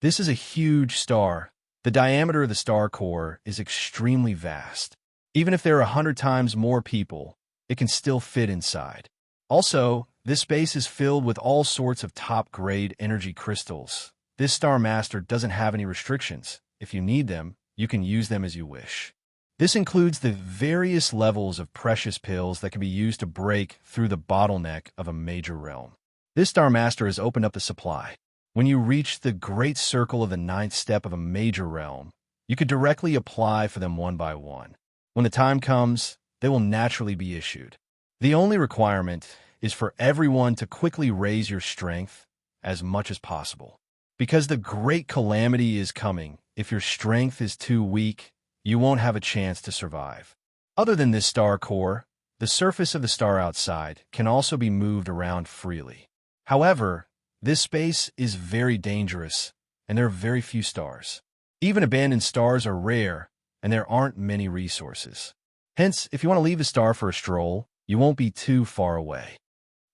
This is a huge star. The diameter of the star core is extremely vast. Even if there are 100 times more people, it can still fit inside. Also, this space is filled with all sorts of top-grade energy crystals. This Star Master doesn't have any restrictions. If you need them, you can use them as you wish. This includes the various levels of precious pills that can be used to break through the bottleneck of a major realm. This Star Master has opened up the supply. When you reach the great circle of the 9th step of a major realm, you could directly apply for them one by one. When the time comes, they will naturally be issued. The only requirement is for everyone to quickly raise your strength as much as possible. Because the great calamity is coming, if your strength is too weak, you won't have a chance to survive. Other than this star core, the surface of the star outside can also be moved around freely. However, this space is very dangerous, and there are very few stars. Even abandoned stars are rare, and there aren't many resources. Hence, if you want to leave the star for a stroll, you won't be too far away.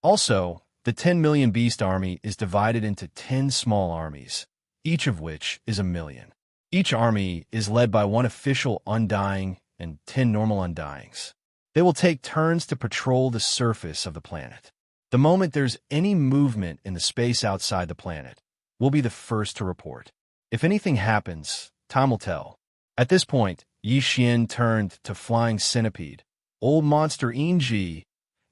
Also, the 10 million beast army is divided into 10 small armies, each of which is 1 million. Each army is led by 1 official undying and 10 normal undyings. They will take turns to patrol the surface of the planet. The moment there's any movement in the space outside the planet, we'll be the first to report. If anything happens, time will tell. At this point, Yi Xian turned to Flying Centipede, Old Monster Inji,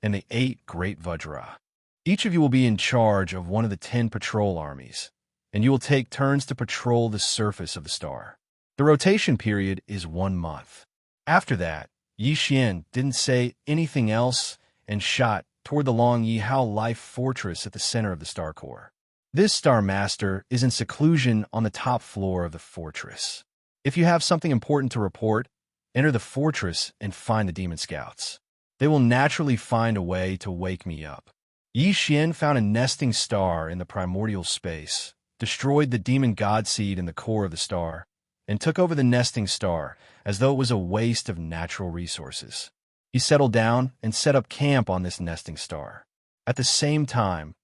and the 8 Great Vajra. Each of you will be in charge of one of the 10 patrol armies, and you will take turns to patrol the surface of the star. The rotation period is 1 month. After that, Yi Xian didn't say anything else and shot toward the Long Yihao Life Fortress at the center of the star core. This Star Master is in seclusion on the top floor of the fortress. If you have something important to report, enter the fortress and find the Demon Scouts. They will naturally find a way to wake me up. Yi Xian found a nesting star in the primordial space, destroyed the demon god seed in the core of the star, and took over the nesting star as though it was a waste of natural resources. He settled down and set up camp on this nesting star. At the same time,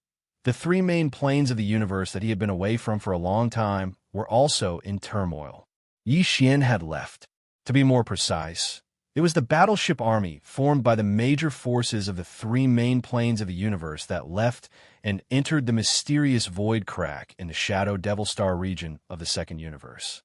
the three main planes of the universe that he had been away from for a long time were also in turmoil. Xianxia had left. To be more precise, it was the battleship army formed by the major forces of the three main planes of the universe that left and entered the mysterious void crack in the Shadow Devil Star region of the second universe.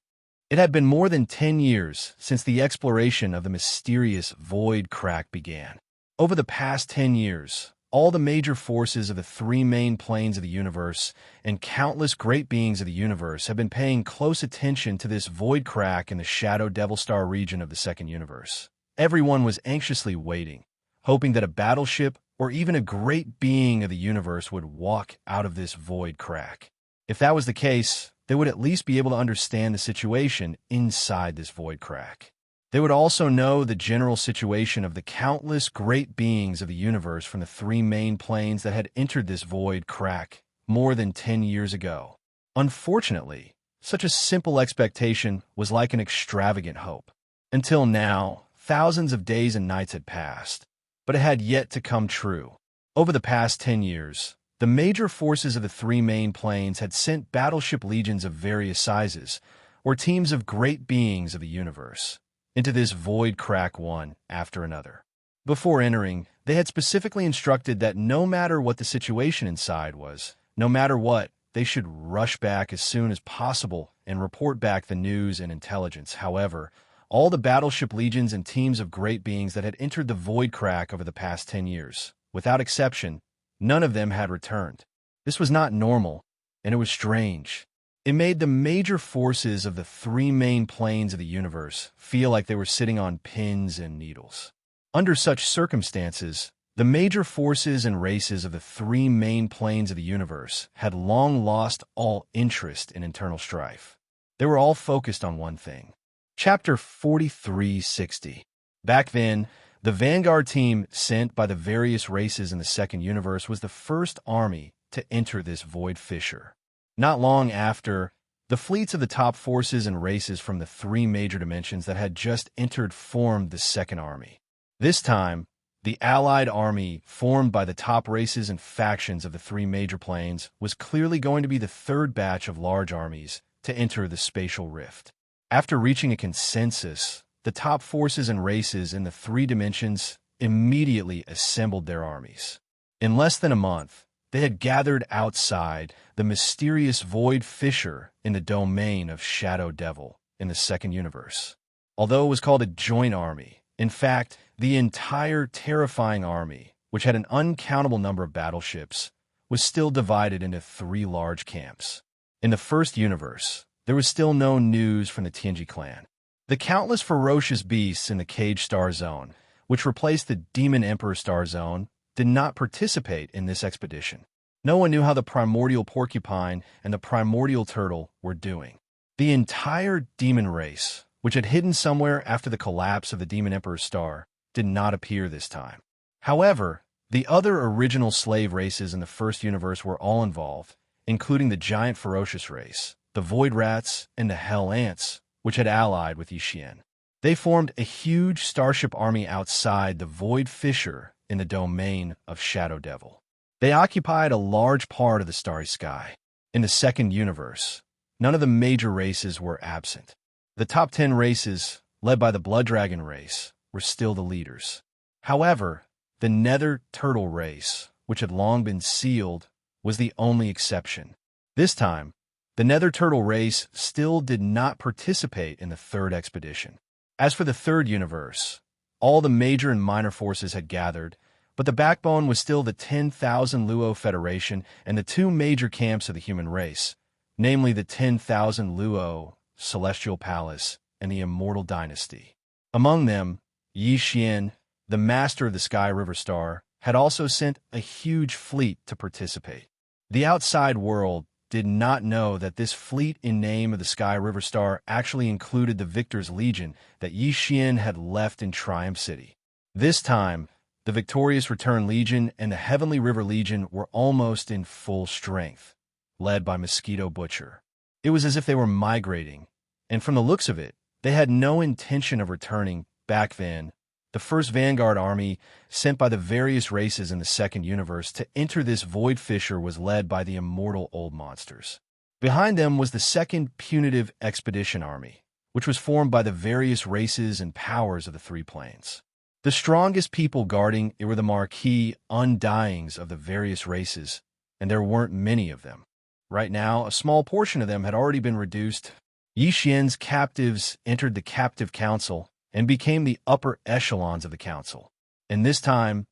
It had been more than 10 years since the exploration of the mysterious void crack began. Over the past 10 years, all the major forces of the three main planes of the universe and countless great beings of the universe have been paying close attention to this void crack in the Shadow Devil Star region of the second universe. Everyone was anxiously waiting, hoping that a battleship or even a great being of the universe would walk out of this void crack. If that was the case, they would at least be able to understand the situation inside this void crack. They would also know the general situation of the countless great beings of the universe from the three main planes that had entered this void crack more than 10 years ago. Unfortunately, such a simple expectation was like an extravagant hope. Until now, thousands of days and nights had passed, but it had yet to come true. Over the past 10 years, the major forces of the three main planes had sent battleship legions of various sizes, or teams of great beings of the universe, into this void crack one after another. Before entering, they had specifically instructed that no matter what the situation inside was, no matter what, they should rush back as soon as possible and report back the news and intelligence. However, all the battleship legions and teams of great beings that had entered the void crack over the past 10 years, without exception, none of them had returned. This was not normal, and it was strange. It made the major forces of the three main planes of the universe feel like they were sitting on pins and needles. Under such circumstances, the major forces and races of the three main planes of the universe had long lost all interest in internal strife. They were all focused on one thing. Chapter 4360. Back then, the Vanguard team sent by the various races in the second universe was the first army to enter this void fissure. Not long after, the fleets of the top forces and races from the three major dimensions that had just entered formed the second army. This time, the Allied army, formed by the top races and factions of the three major planes, was clearly going to be the third batch of large armies to enter the spatial rift. After reaching a consensus, the top forces and races in the three dimensions immediately assembled their armies. In less than a month, they had gathered outside the mysterious void fissure in the domain of Shadow Devil in the second universe. Although it was called a joint army, in fact, the entire terrifying army, which had an uncountable number of battleships, was still divided into three large camps. In the first universe, there was still no news from the Tianji clan. The countless ferocious beasts in the Cage Star Zone, which replaced the Demon Emperor Star Zone, did not participate in this expedition. No one knew how the primordial porcupine and the primordial turtle were doing. The entire demon race, which had hidden somewhere after the collapse of the Demon Emperor's star, did not appear this time. However, the other original slave races in the first universe were all involved, including the giant ferocious race, the void rats, and the hell ants, which had allied with Yixian. They formed a huge starship army outside the void fissure in the domain of Shadow Devil. They occupied a large part of the starry sky. In the second universe, none of the major races were absent. The top 10 races, led by the Blood Dragon race, were still the leaders. However, the Nether Turtle race, which had long been sealed, was the only exception. This time, the Nether Turtle race still did not participate in the third expedition. As for the third universe, all the major and minor forces had gathered, but the backbone was still the 10,000 Luo Federation and the two major camps of the human race, namely the 10,000 Luo Celestial Palace and the Immortal Dynasty. Among them, Yixian, the master of the Sky River Star, had also sent a huge fleet to participate. The outside world did not know that this fleet in name of the Sky River Star actually included the Victor's Legion that Yixian had left in Triumph City. This time, the Victorious Return Legion and the Heavenly River Legion were almost in full strength, led by Mosquito Butcher. It was as if they were migrating And from the looks of it, they had no intention of returning back then. The first vanguard army sent by the various races in the second universe to enter this void fissure was led by the immortal old monsters. Behind them was the second punitive expedition army, which was formed by the various races and powers of the three planes. The strongest people guarding it were the marquee undyings of the various races, and there weren't many of them. Right now, a small portion of them had already been reduced. Yixian's captives entered the captive council and became the upper echelons of the council. And this time,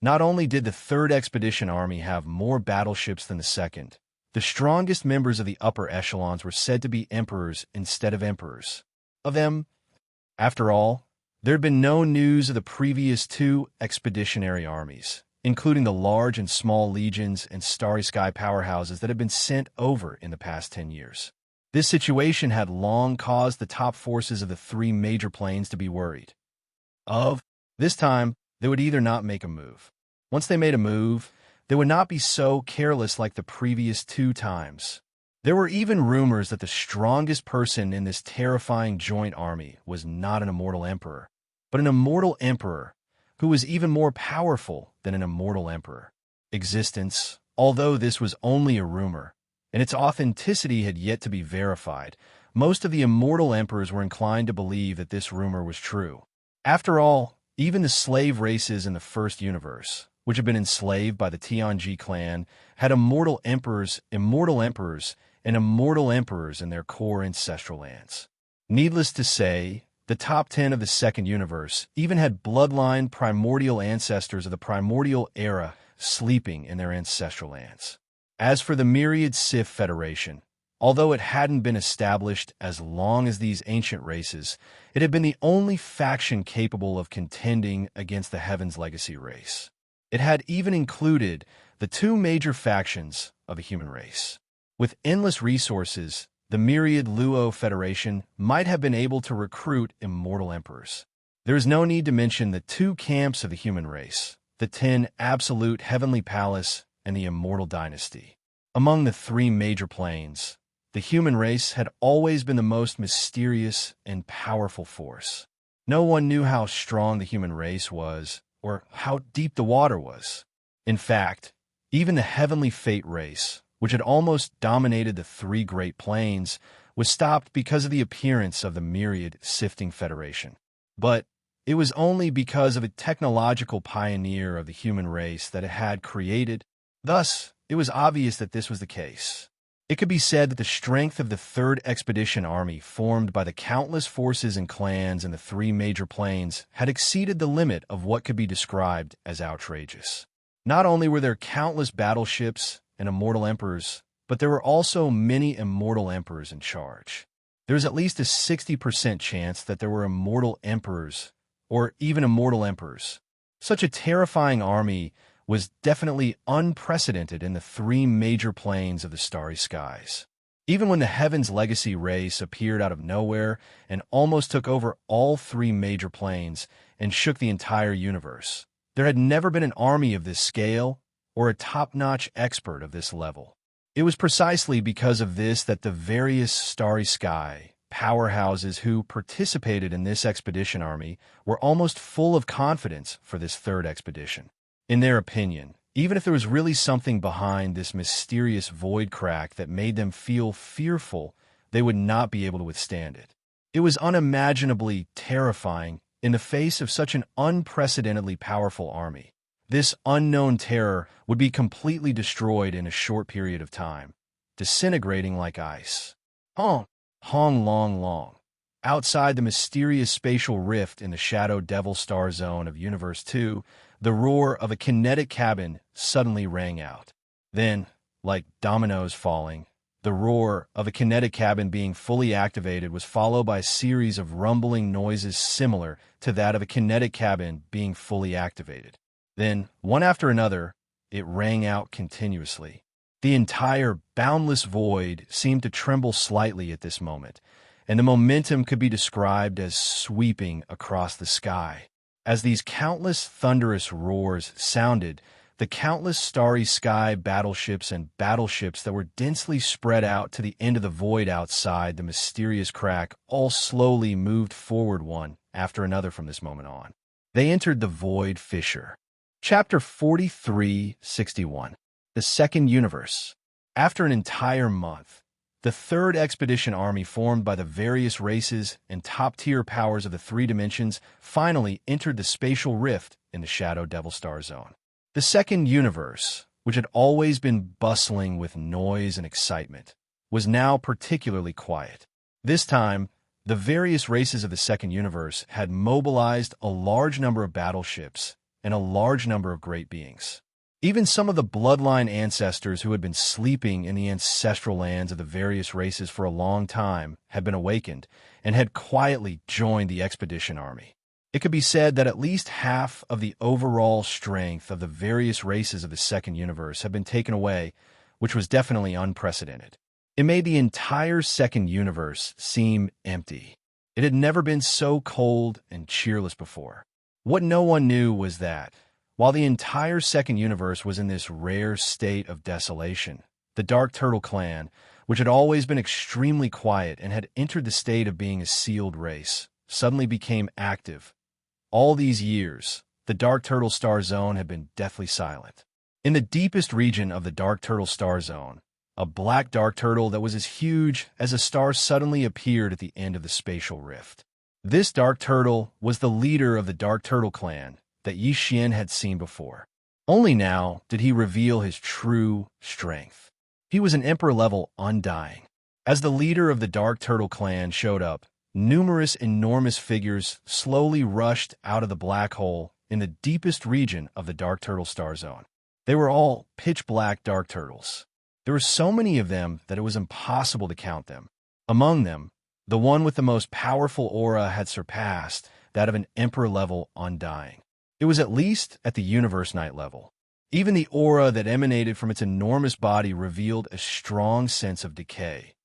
not only did the third expedition army have more battleships than the second, the strongest members of the upper echelons were said to be emperors instead of emperors. Of them, after all, there had been no news of the previous two expeditionary armies, including the large and small legions and starry sky powerhouses that had been sent over in the past 10 years. This situation had long caused the top forces of the three major planes to be worried. This time, they would either not make a move. Once they made a move, they would not be so careless like the previous two times. There were even rumors that the strongest person in this terrifying joint army was not an immortal emperor, but an immortal emperor who was even more powerful than an immortal emperor. Existence, although this was only a rumor, and its authenticity had yet to be verified, most of the immortal emperors were inclined to believe that this rumor was true. After all, even the slave races in the first universe, which had been enslaved by the Tianji clan, had immortal emperors, and immortal emperors in their core ancestral lands. Needless to say, the top 10 of the second universe even had bloodline primordial ancestors of the primordial era sleeping in their ancestral lands. As for the myriad Sith Federation, although it hadn't been established as long as these ancient races, it had been the only faction capable of contending against the Heaven's Legacy race. It had even included the two major factions of the human race. With endless resources, the myriad Luo Federation might have been able to recruit immortal emperors. There is no need to mention the two camps of the human race, the 10 Absolute Heavenly Palace and the Immortal Dynasty. Among the three major planes, the human race had always been the most mysterious and powerful force. No one knew how strong the human race was or how deep the water was. In fact, even the Heavenly Fate race, which had almost dominated the three great planes, was stopped because of the appearance of the myriad Sifting Federation. But it was only because of a technological pioneer of the human race that it had created. Thus, it was obvious that this was the case. It could be said that the strength of the third expedition army formed by the countless forces and clans in the three major planes had exceeded the limit of what could be described as outrageous. Not only were there countless battleships and immortal emperors, but there were also many immortal emperors in charge. There was at least a 60% chance that there were immortal emperors, or even immortal emperors. Such a terrifying army was definitely unprecedented in the three major planes of the starry skies. Even when the Heaven's Legacy race appeared out of nowhere and almost took over all three major planes and shook the entire universe, there had never been an army of this scale or a top-notch expert of this level. It was precisely because of this that the various starry sky powerhouses who participated in this expedition army were almost full of confidence for this third expedition. In their opinion, even if there was really something behind this mysterious void crack that made them feel fearful, they would not be able to withstand it. It was unimaginably terrifying in the face of such an unprecedentedly powerful army. This unknown terror would be completely destroyed in a short period of time, disintegrating like ice. Hong long. Outside the mysterious spatial rift in the Shadow Devil Star Zone of Universe 2, the roar of a kinetic cabin suddenly rang out. Then, like dominoes falling, the roar of a kinetic cabin being fully activated was followed by a series of rumbling noises similar to that of a kinetic cabin being fully activated. Then, one after another, it rang out continuously. The entire boundless void seemed to tremble slightly at this moment, and the momentum could be described as sweeping across the sky. As these countless thunderous roars sounded, The countless starry sky battleships and battleships that were densely spread out to the end of the void outside the mysterious crack all slowly moved forward one after another from this moment on. They entered the void fissure. Chapter 4361. The Second Universe. After an entire month, the Third Expedition Army, formed by the various races and top-tier powers of the three dimensions, finally entered the spatial rift in the Shadow Devil Star Zone. The Second Universe, which had always been bustling with noise and excitement, was now particularly quiet. This time, the various races of the Second Universe had mobilized a large number of battleships and a large number of great beings. Even some of the bloodline ancestors who had been sleeping in the ancestral lands of the various races for a long time had been awakened and had quietly joined the expedition army. It could be said that at least half of the overall strength of the various races of the Second Universe had been taken away, which was definitely unprecedented. It made the entire Second Universe seem empty. It had never been so cold and cheerless before. What no one knew was that, while the entire Second Universe was in this rare state of desolation, the Dark Turtle clan, which had always been extremely quiet and had entered the state of being a sealed race, suddenly became active. All these years, the Dark Turtle Star Zone had been deathly silent. In the deepest region of the Dark Turtle Star Zone, a black dark turtle that was as huge as a star suddenly appeared at the end of the spatial rift. This dark turtle was the leader of the Dark Turtle clan that Xianxia had seen before. Only now did he reveal his true strength. He was an emperor-level undying. As the leader of the Dark Turtle clan showed up, numerous enormous figures slowly rushed out of the black hole in the deepest region of the Dark Turtle Star Zone. They were all pitch-black dark turtles. There were so many of them that it was impossible to count them. Among them, the one with the most powerful aura had surpassed that of an emperor-level undying. It was at least at the Universe Knight level. Even the aura that emanated from its enormous body revealed a strong sense of decay.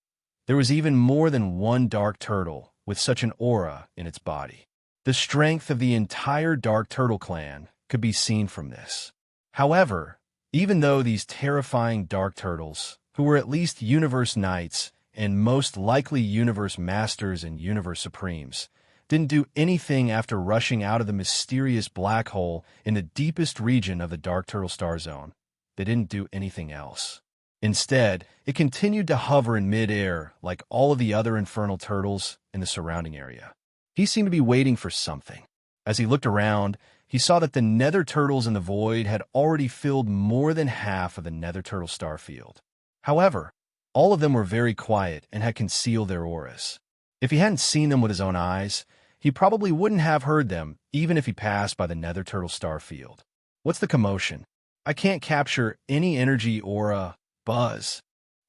There was even more than one dark turtle with such an aura in its body. The strength of the entire Dark Turtle clan could be seen from this. However, even though these terrifying dark turtles, who were at least Universe Knights and most likely Universe Masters and Universe Supremes, didn't do anything after rushing out of the mysterious black hole in the deepest region of the Dark Turtle Star Zone, they didn't do anything else. Instead, it continued to hover in mid-air like all of the other infernal turtles in the surrounding area. He seemed to be waiting for something. As he looked around, he saw that the nether turtles in the void had already filled more than half of the nether turtle star field. However, all of them were very quiet and had concealed their auras. If he hadn't seen them with his own eyes, he probably wouldn't have heard them even if he passed by the nether turtle star field. What's the commotion? I can't capture any energy, aura, buzz.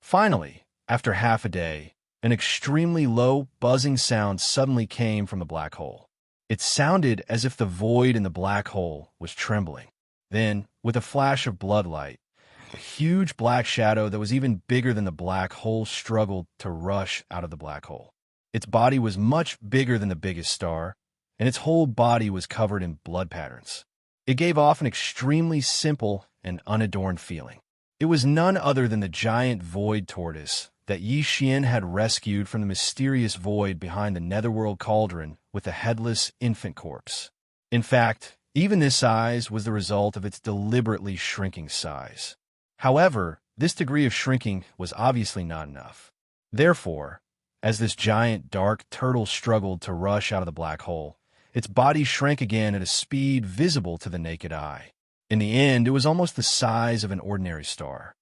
Finally, after half a day, an extremely low, buzzing sound suddenly came from the black hole. It sounded as if the void in the black hole was trembling. Then, with a flash of bloodlight, a huge black shadow that was even bigger than the black hole struggled to rush out of the black hole. Its body was much bigger than the biggest star, and its whole body was covered in blood patterns. It gave off an extremely simple and unadorned feeling. It was none other than the giant void tortoise that Xianxia had rescued from the mysterious void behind the netherworld cauldron with the headless infant corpse. In fact, even this size was the result of its deliberately shrinking size. However, this degree of shrinking was obviously not enough. Therefore, as this giant dark turtle struggled to rush out of the black hole, its body shrank again at a speed visible to the naked eye. In the end, it was almost the size of an ordinary star.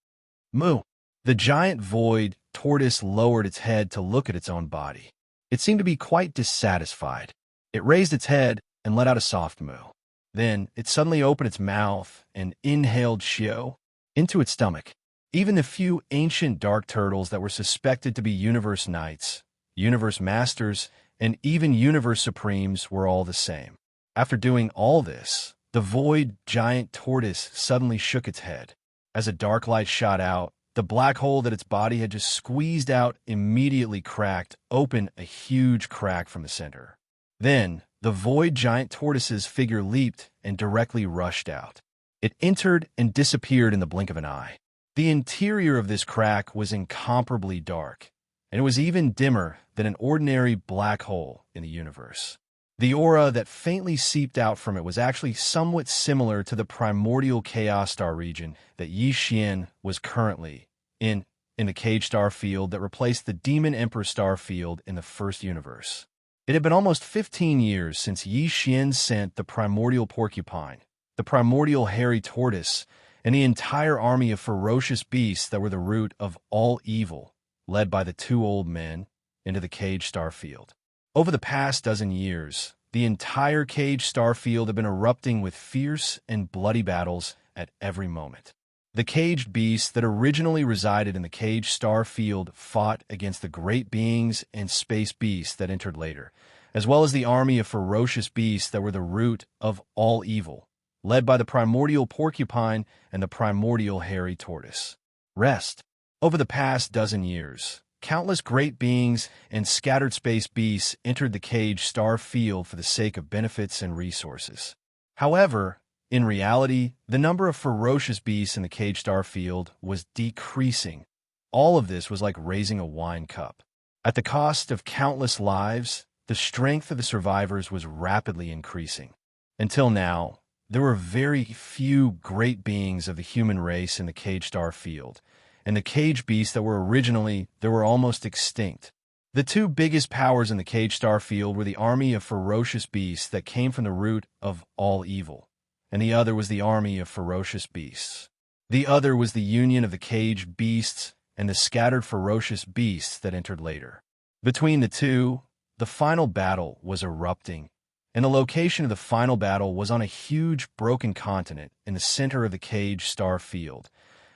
Moo! The giant void tortoise lowered its head to look at its own body. It seemed to be quite dissatisfied. It raised its head and let out a soft moo. Then it suddenly opened its mouth and inhaled Xiao into its stomach. Even the few ancient dark turtles that were suspected to be Universe Knights, Universe Masters, and even Universe Supremes were all the same. After doing all this, the void giant tortoise suddenly shook its head. As a dark light shot out, the black hole that its body had just squeezed out immediately cracked open a huge crack from the center. Then, the void giant tortoise's figure leaped and directly rushed out. It entered and disappeared in the blink of an eye. The interior of this crack was incomparably dark, and it was even dimmer than an ordinary black hole in the universe. The aura that faintly seeped out from it was actually somewhat similar to the primordial chaos star region that Xianxia was currently in the cage star field that replaced the Demon Emperor star field in the first universe. It had been almost 15 years since Xianxia sent the primordial porcupine, the primordial hairy tortoise, and the entire army of ferocious beasts that were the root of all evil, led by the two old men, into the cage star field. Over the past dozen years, the entire cage star field had been erupting with fierce and bloody battles at every moment. The caged beasts that originally resided in the cage star field fought against the great beings and space beasts that entered later, as well as the army of ferocious beasts that were the root of all evil, led by the primordial porcupine and the primordial hairy tortoise. Rest. Over the past dozen years, countless great beings and scattered space beasts entered the cage star field for the sake of benefits and resources. However, in reality, the number of ferocious beasts in the cage star field was decreasing. All of this was like raising a wine cup. At the cost of countless lives, the strength of the survivors was rapidly increasing. Until now, there were very few great beings of the human race in the cage star field, and the cage beasts that were almost extinct. The two biggest powers in the cage star field were the army of ferocious beasts that came from the root of all evil, and the other was the army of ferocious beasts. The other was the union of the caged beasts and the scattered ferocious beasts that entered later. Between the two, the final battle was erupting, and the location of the final battle was on a huge broken continent in the center of the cage star field.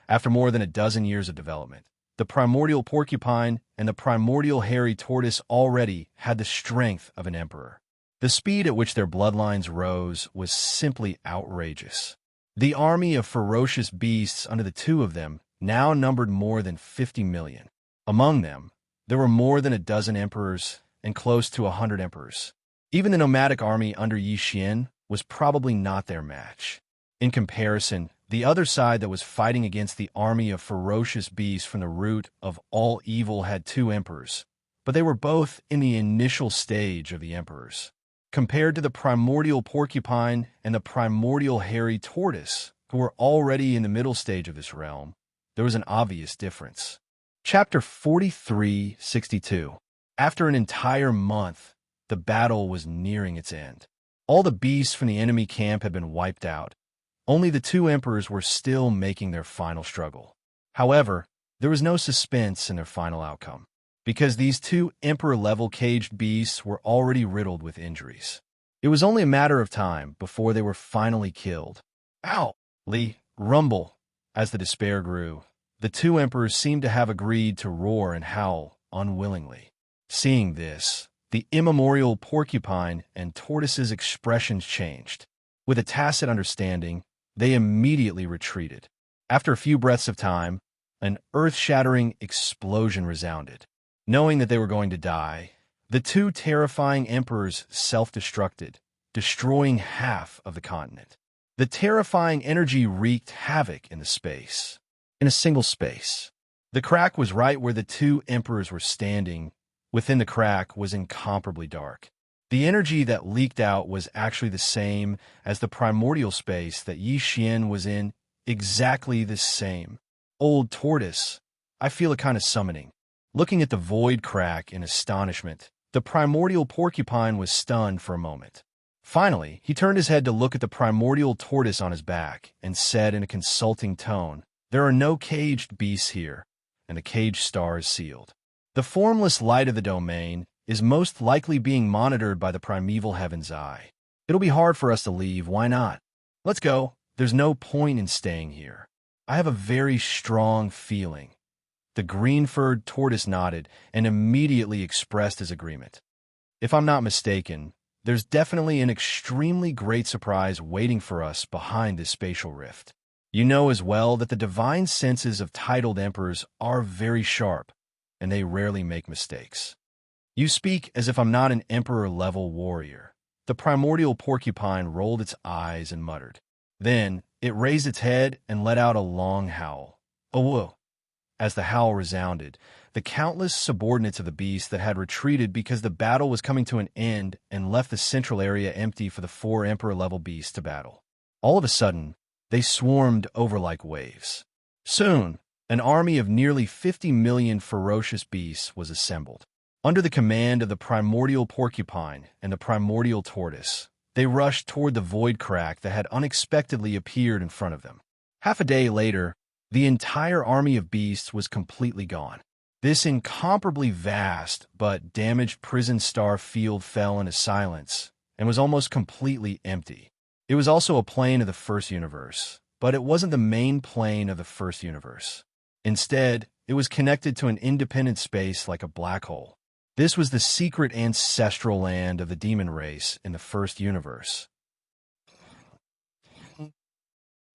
After more than a dozen years of development, the primordial porcupine and the primordial hairy tortoise already had the strength of an emperor. The speed at which their bloodlines rose was simply outrageous. The army of ferocious beasts under the two of them now numbered more than 50 million. Among them, there were more than a dozen emperors and close to 100 emperors. Even the nomadic army under Xianxia was probably not their match. In comparison, the other side that was fighting against the army of ferocious beasts from the root of all evil had two emperors, but they were both in the initial stage of the emperors. Compared to the primordial porcupine and the primordial hairy tortoise, who were already in the middle stage of this realm, there was an obvious difference. Chapter 43:62. After an entire month, the battle was nearing its end. All the beasts from the enemy camp had been wiped out. Only the two emperors were still making their final struggle. However, there was no suspense in their final outcome, because these two emperor-level caged beasts were already riddled with injuries. It was only a matter of time before they were finally killed. Ow! Li, rumble. As the despair grew, the two emperors seemed to have agreed to roar and howl unwillingly. Seeing this, the immemorial porcupine and tortoise's expressions changed. With a tacit understanding, they immediately retreated. After a few breaths of time, an earth-shattering explosion resounded. Knowing that they were going to die, the two terrifying emperors self-destructed, destroying half of the continent. The terrifying energy wreaked havoc in a single space. The crack was right where the two emperors were standing. Within the crack was incomparably dark. The energy that leaked out was actually the same as the primordial space that Xianxia was in, exactly the same. Old tortoise, I feel a kind of summoning. Looking at the void crack in astonishment, the primordial porcupine was stunned for a moment. Finally, he turned his head to look at the primordial tortoise on his back and said in a consulting tone, "There are no caged beasts here, and the cage star is sealed. The formless light of the domain is most likely being monitored by the primeval heaven's eye. It'll be hard for us to leave, why not? Let's go. There's no point in staying here. I have a very strong feeling." The green-furred tortoise nodded and immediately expressed his agreement. If I'm not mistaken, there's definitely an extremely great surprise waiting for us behind this spatial rift. You know as well that the divine senses of titled emperors are very sharp, and they rarely make mistakes. You speak as if I'm not an emperor-level warrior. The primordial porcupine rolled its eyes and muttered. Then, It raised its head and let out a long howl. "Awoo!" As the howl resounded, the countless subordinates of the beast that had retreated because the battle was coming to an end and left the central area empty for the 4 Emperor-level beasts to battle. All of a sudden, they swarmed over like waves. Soon, an army of nearly 50 million ferocious beasts was assembled. Under the command of the primordial porcupine and the primordial tortoise, they rushed toward the void crack that had unexpectedly appeared in front of them. Half a day later, the entire army of beasts was completely gone. This incomparably vast but damaged prison star field fell into silence and was almost completely empty. It was also a plane of the first universe, but it wasn't the main plane of the first universe. Instead, it was connected to an independent space like a black hole. This was the secret ancestral land of the demon race in the first universe.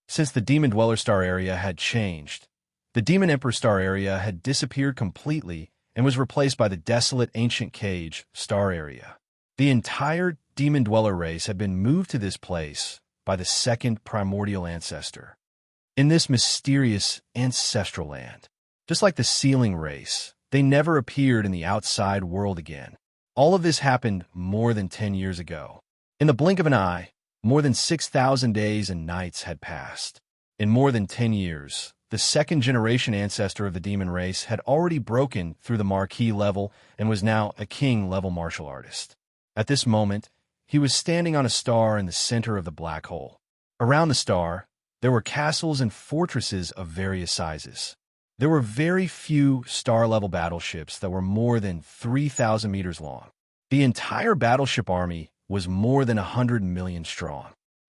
Since the Demon Dweller Star area had changed, the Demon Emperor Star area had disappeared completely and was replaced by the desolate Ancient Cage Star area. The entire Demon Dweller race had been moved to this place by the second primordial ancestor. In this mysterious ancestral land, just like the Sealing race, they never appeared in the outside world again. All of this happened more than 10 years ago. In the blink of an eye, more than 6,000 days and nights had passed. In more than 10 years, the second-generation ancestor of the demon race had already broken through the Marquis level and was now a king-level martial artist. At this moment, he was standing on a star in the center of the black hole. Around the star, there were castles and fortresses of various sizes. There were very few star-level battleships that were more than 3,000 meters long. The entire battleship army was more than 100 million strong.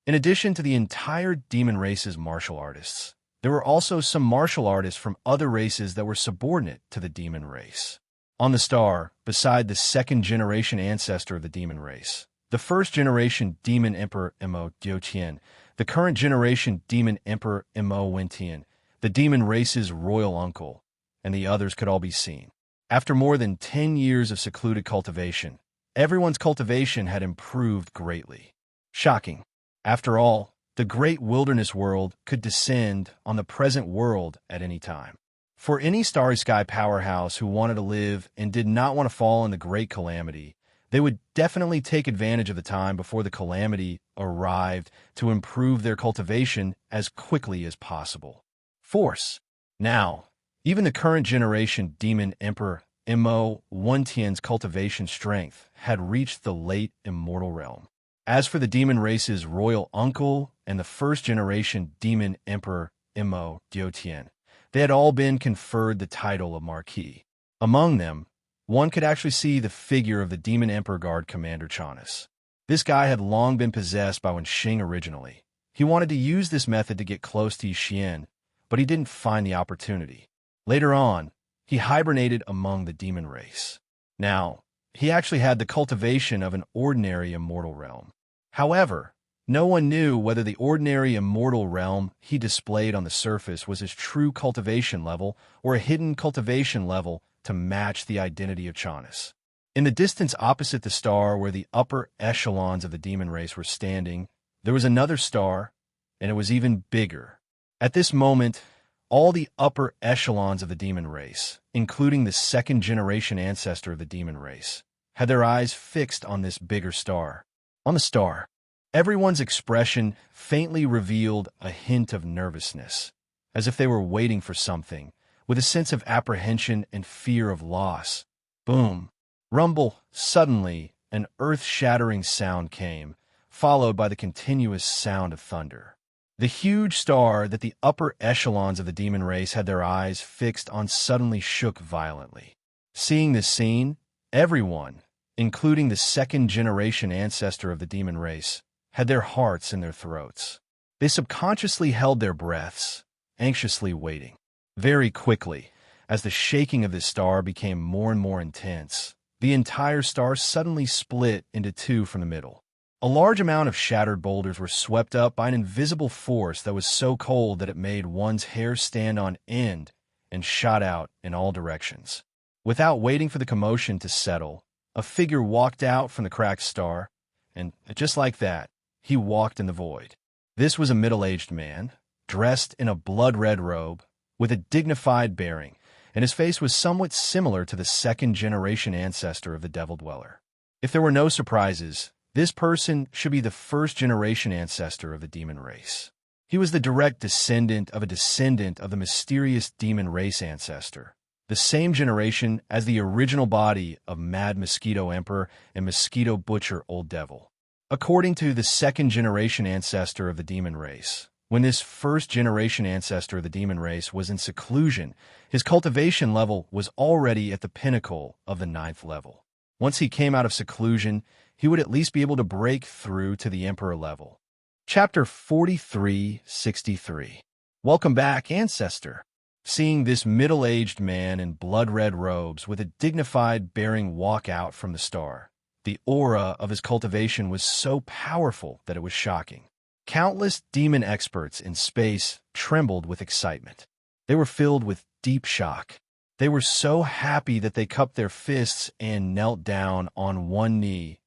In addition to the entire demon race's martial artists, there were also some martial artists from other races that were subordinate to the demon race. On the star, beside the second-generation ancestor of the demon race, the first-generation demon emperor Mo Diutian, the current-generation demon emperor Mo Wentian, the demon race's royal uncle, and the others could all be seen. After more than 10 years of secluded cultivation, everyone's cultivation had improved greatly. Shocking. After all, the great wilderness world could descend on the present world at any time. For any starry sky powerhouse who wanted to live and did not want to fall in the great calamity, they would definitely take advantage of the time before the calamity arrived to improve their cultivation as quickly as possible. Force. Now, even the current generation demon emperor Mo Wentian's cultivation strength had reached the late immortal realm. As for the demon race's royal uncle and the first-generation demon emperor Mo Diutian, they had all been conferred the title of Marquis. Among them, one could actually see the figure of the demon emperor guard commander Chanus. This guy had long been possessed by Wenxing originally. He wanted to use this method to get close to Xian, but he didn't find the opportunity. Later on, he hibernated among the demon race. Now, he actually had the cultivation of an ordinary immortal realm. However, no one knew whether the ordinary immortal realm he displayed on the surface was his true cultivation level or a hidden cultivation level to match the identity of Chanus. In the distance opposite the star where the upper echelons of the demon race were standing, there was another star, and it was even bigger. At this moment, all the upper echelons of the demon race, including the second-generation ancestor of the demon race, had their eyes fixed on this bigger star. On the star, everyone's expression faintly revealed a hint of nervousness, as if they were waiting for something, with a sense of apprehension and fear of loss. Boom! Rumble! Suddenly, an earth-shattering sound came, followed by the continuous sound of thunder. The huge star that the upper echelons of the demon race had their eyes fixed on suddenly shook violently. Seeing this scene, everyone, including the second-generation ancestor of the demon race, had their hearts in their throats. They subconsciously held their breaths, anxiously waiting. Very quickly, as the shaking of this star became more and more intense, the entire star suddenly split into two from the middle. A large amount of shattered boulders were swept up by an invisible force that was so cold that it made one's hair stand on end and shot out in all directions. Without waiting for the commotion to settle, a figure walked out from the cracked star, and just like that, he walked in the void. This was a middle-aged man, dressed in a blood-red robe, with a dignified bearing, and his face was somewhat similar to the second-generation ancestor of the Devil Dweller. If there were no surprises, this person should be the first-generation ancestor of the demon race. He was the direct descendant of the mysterious demon race ancestor, the same generation as the original body of Mad Mosquito Emperor and Mosquito Butcher Old Devil. According to the second-generation ancestor of the demon race, when this first-generation ancestor of the demon race was in seclusion, his cultivation level was already at the pinnacle of the 9th level. Once he came out of seclusion, he would at least be able to break through to the Emperor level. Chapter 4363. Welcome back, Ancestor. Seeing this middle-aged man in blood-red robes with a dignified bearing walk out from the star, the aura of his cultivation was so powerful that it was shocking. Countless demon experts in space trembled with excitement. They were filled with deep shock. They were so happy that they cupped their fists and knelt down on one knee.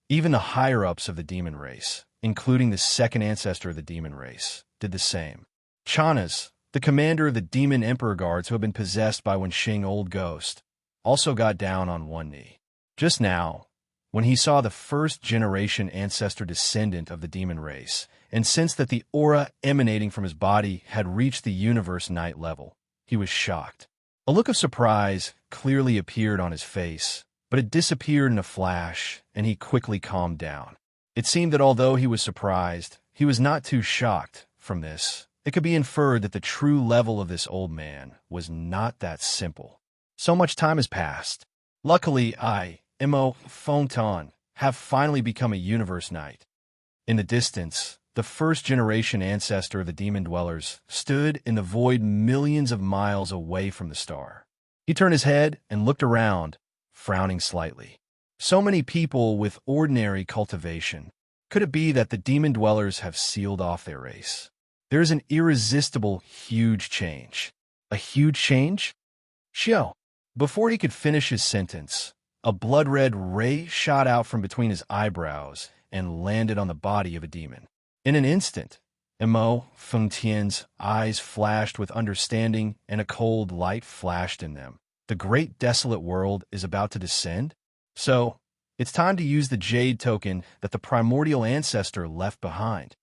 Even the higher-ups of the demon race, including the second ancestor of the demon race, did the same. Xianxia, the commander of the demon emperor guards who had been possessed by Wenxing Old Ghost, also got down on one knee. Just now, when he saw the first-generation ancestor descendant of the demon race, and sensed that the aura emanating from his body had reached the universe night level, he was shocked. A look of surprise clearly appeared on his face, but it disappeared in a flash, and he quickly calmed down. It seemed that although he was surprised, he was not too shocked. From this, it could be inferred that the true level of this old man was not that simple. So much time has passed. Luckily, I, Immortal, have finally become a universe knight. In the distance, the first-generation ancestor of the demon dwellers stood in the void millions of miles away from the star. He turned his head and looked around, frowning slightly. So many people with ordinary cultivation. Could it be that the demon dwellers have sealed off their race? There is an irresistible, huge change. A huge change? Xiao. Before he could finish his sentence, a blood-red ray shot out from between his eyebrows and landed on the body of a demon. In an instant, Immortal's eyes flashed with understanding and a cold light flashed in them. The great desolate world is about to descend? So, it's time to use the jade token that the primordial ancestor left behind.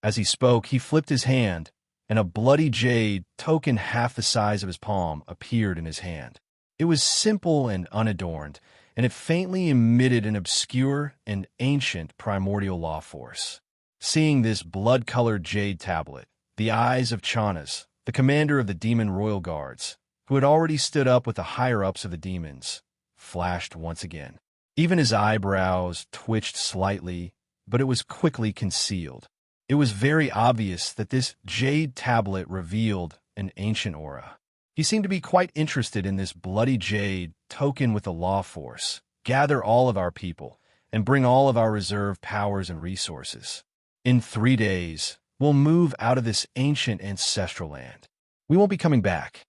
As he spoke, he flipped his hand, and a bloody jade token half the size of his palm appeared in his hand. It was simple and unadorned, and it faintly emitted an obscure and ancient primordial law force. Seeing this blood-colored jade tablet, the eyes of Xianxia, the commander of the demon royal guards, who had already stood up with the higher-ups of the demons, flashed once again. Even his eyebrows twitched slightly, but it was quickly concealed. It was very obvious that this jade tablet revealed an ancient aura. He seemed to be quite interested in this bloody jade token with the law force. Gather all of our people and bring all of our reserve powers and resources. In 3 days, we'll move out of this ancient ancestral land. We won't be coming back.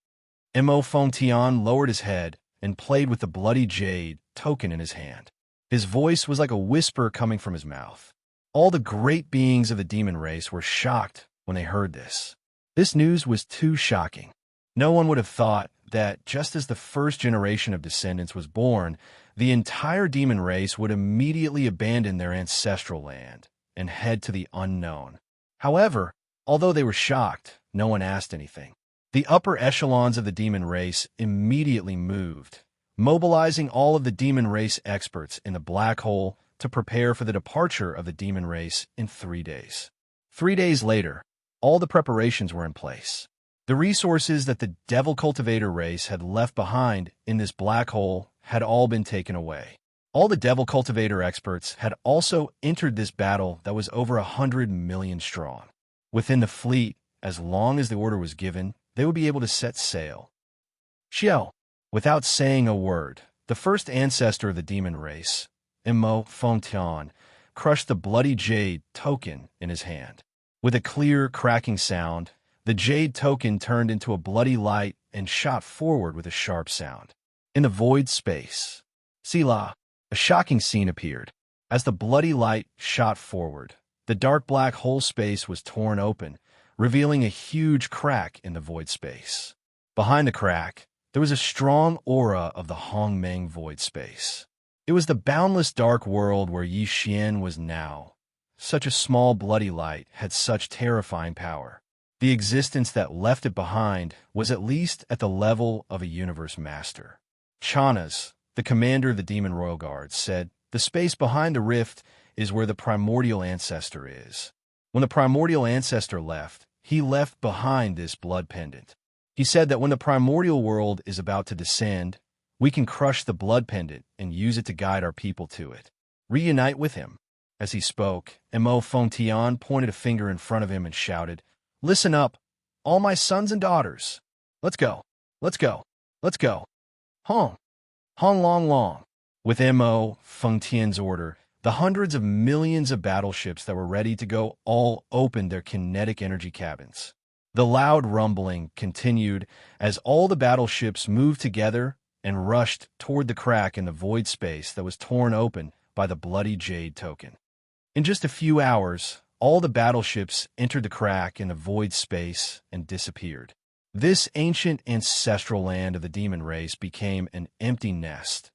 Immortal lowered his head and played with the bloody jade token in his hand. His voice was like a whisper coming from his mouth. All the great beings of the demon race were shocked when they heard this. This news was too shocking. No one would have thought that just as the first generation of descendants was born, the entire demon race would immediately abandon their ancestral land and head to the unknown. However, although they were shocked, no one asked anything. The upper echelons of the demon race immediately moved, mobilizing all of the demon race experts in the black hole to prepare for the departure of the demon race in 3 days. 3 days later, all the preparations were in place. The resources that the devil cultivator race had left behind in this black hole had all been taken away. All the devil cultivator experts had also entered this battle that was over 100 million strong. Within the fleet, as long as the order was given, they would be able to set sail. Xiao, without saying a word, the first ancestor of the demon race, Immortal, crushed the bloody jade token in his hand. With a clear, cracking sound, the jade token turned into a bloody light and shot forward with a sharp sound. In the void space, Sila, a shocking scene appeared. As the bloody light shot forward, The dark black hole space was torn open, revealing a huge crack in the void space. Behind the crack, there was a strong aura of the Hongmeng void space. It was the boundless dark world where Yi Xian was now. Such a small bloody light had such terrifying power. The existence that left it behind was at least at the level of a universe master. Chanas, the commander of the Demon Royal Guards, said, "The space behind the rift is where the primordial ancestor is. When the primordial ancestor left, he left behind this blood pendant. He said that when the primordial world is about to descend, we can crush the blood pendant and use it to guide our people to it. Reunite with him." As he spoke, Mo Fengtian pointed a finger in front of him and shouted, "Listen up, all my sons and daughters. Let's go, let's go, let's go. Hong, Hong Long Long." With Mo Fengtian's order, the hundreds of millions of battleships that were ready to go all opened their kinetic energy cabins. The loud rumbling continued as all the battleships moved together and rushed toward the crack in the void space that was torn open by the bloody jade token. In just a few hours, all the battleships entered the crack in the void space and disappeared. This ancient ancestral land of the demon race became an empty nest,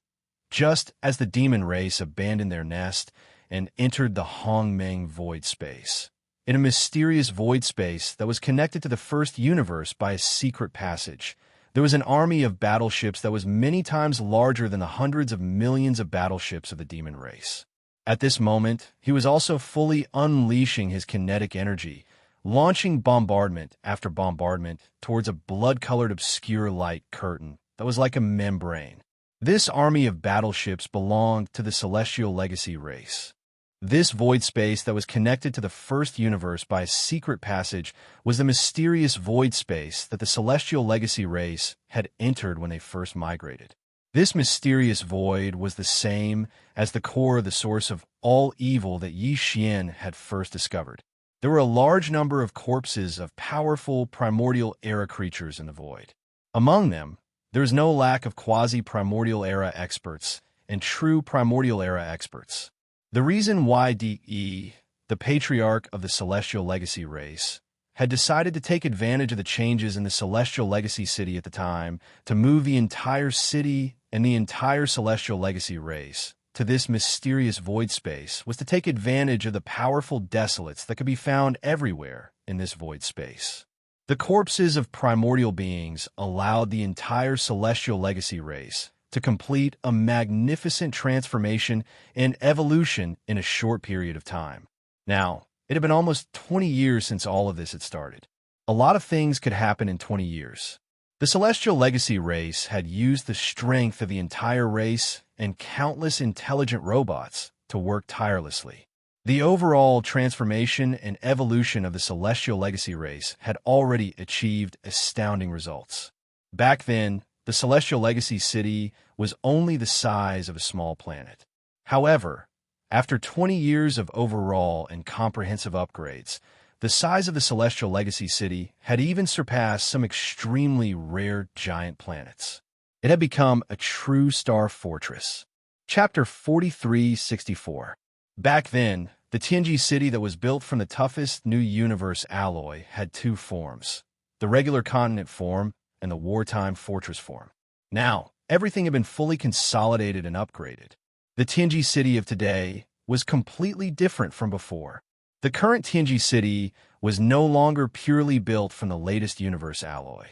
just as the demon race abandoned their nest and entered the Hongmeng void space. In a mysterious void space that was connected to the first universe by a secret passage, there was an army of battleships that was many times larger than the hundreds of millions of battleships of the demon race. At this moment, he was also fully unleashing his kinetic energy, launching bombardment after bombardment towards a blood-colored obscure light curtain that was like a membrane. This army of battleships belonged to the Celestial Legacy race. This void space that was connected to the first universe by a secret passage was the mysterious void space that the Celestial Legacy race had entered when they first migrated. This mysterious void was the same as the core of the source of all evil that Yi Xian had first discovered. There were a large number of corpses of powerful primordial era creatures in the void. Among them, there is no lack of quasi-primordial era experts and true primordial era experts. The reason why De, the patriarch of the Celestial Legacy race, had decided to take advantage of the changes in the Celestial Legacy city at the time to move the entire city and the entire Celestial Legacy race to this mysterious void space was to take advantage of the powerful desolates that could be found everywhere in this void space. The corpses of primordial beings allowed the entire Celestial Legacy race to complete a magnificent transformation and evolution in a short period of time. Now, it had been almost 20 years since all of this had started. A lot of things could happen in 20 years. The Celestial Legacy race had used the strength of the entire race and countless intelligent robots to work tirelessly. The overall transformation and evolution of the Celestial Legacy race had already achieved astounding results. Back then, the Celestial Legacy city was only the size of a small planet. However, after 20 years of overall and comprehensive upgrades, the size of the Celestial Legacy city had even surpassed some extremely rare giant planets. It had become a true star fortress. Chapter 4364. Back then, the Tianji city that was built from the toughest new universe alloy had two forms, the regular continent form and the wartime fortress form. Now, everything had been fully consolidated and upgraded. The Tianji city of today was completely different from before. The current Tianji city was no longer purely built from the latest universe alloy.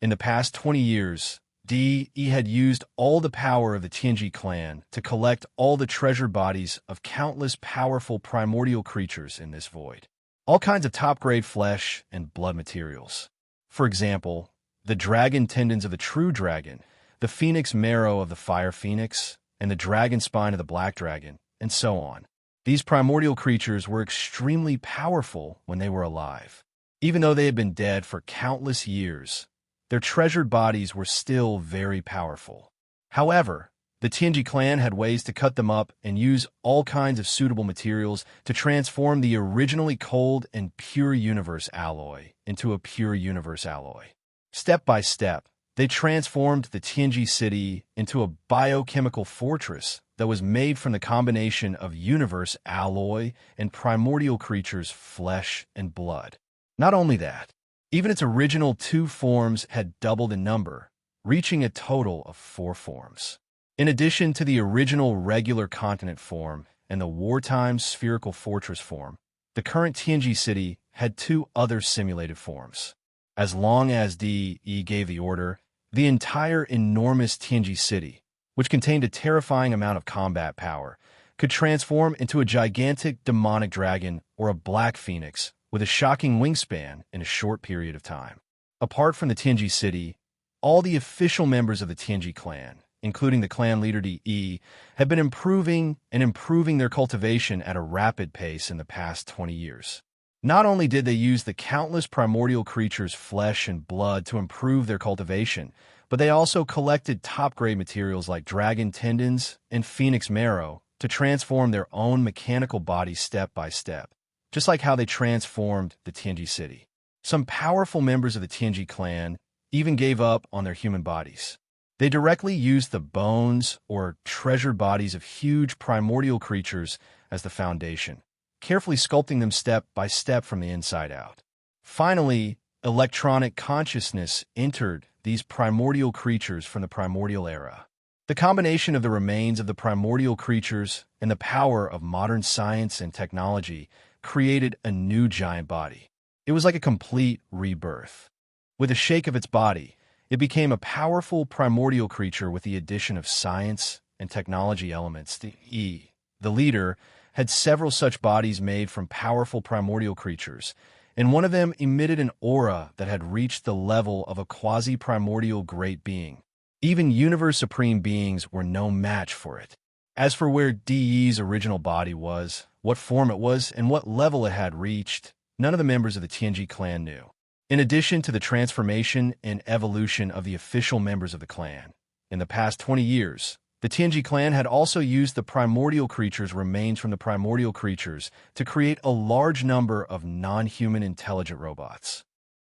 In the past 20 years, De had used all the power of the Tianji clan to collect all the treasured bodies of countless powerful primordial creatures in this void. All kinds of top-grade flesh and blood materials. For example, the dragon tendons of the true dragon, the phoenix marrow of the fire phoenix, and the dragon spine of the black dragon, and so on. These primordial creatures were extremely powerful when they were alive. Even though they had been dead for countless years, their treasured bodies were still very powerful. However, the Tianji clan had ways to cut them up and use all kinds of suitable materials to transform the originally cold and pure universe alloy into a pure universe alloy. Step by step, They transformed the Tianji city into a biochemical fortress that was made from the combination of universe alloy and primordial creatures' flesh and blood. Not only that, even its original 2 forms had doubled in number, reaching a total of 4 forms. In addition to the original regular continent form and the wartime spherical fortress form, the current Tianji city had 2 other simulated forms. As long as DE gave the order, the entire enormous Tianji city, which contained a terrifying amount of combat power, could transform into a gigantic demonic dragon or a black phoenix with a shocking wingspan in a short period of time. Apart from the Tianji city, all the official members of the Tianji clan, including the clan leader DE, have been improving their cultivation at a rapid pace in the past 20 years. Not only did they use the countless primordial creatures' flesh and blood to improve their cultivation, but they also collected top-grade materials like dragon tendons and phoenix marrow to transform their own mechanical bodies step by step, just like how they transformed the Tianji city. Some powerful members of the Tianji clan even gave up on their human bodies. They directly used the bones or treasured bodies of huge primordial creatures as the foundation, carefully sculpting them step by step from the inside out. Finally, electronic consciousness entered these primordial creatures from the primordial era. The combination of the remains of the primordial creatures and the power of modern science and technology created a new giant body. It was like a complete rebirth. With a shake of its body, it became a powerful primordial creature with the addition of science and technology elements. The leader, had several such bodies made from powerful primordial creatures, and one of them emitted an aura that had reached the level of a quasi-primordial great being. Even Universe Supreme beings were no match for it. As for where DE's original body was, what form it was, and what level it had reached, none of the members of the Tianji clan knew. In addition to the transformation and evolution of the official members of the clan, in the past 20 years, the Tianji clan had also used the primordial creatures' remains from the primordial creatures to create a large number of non-human intelligent robots.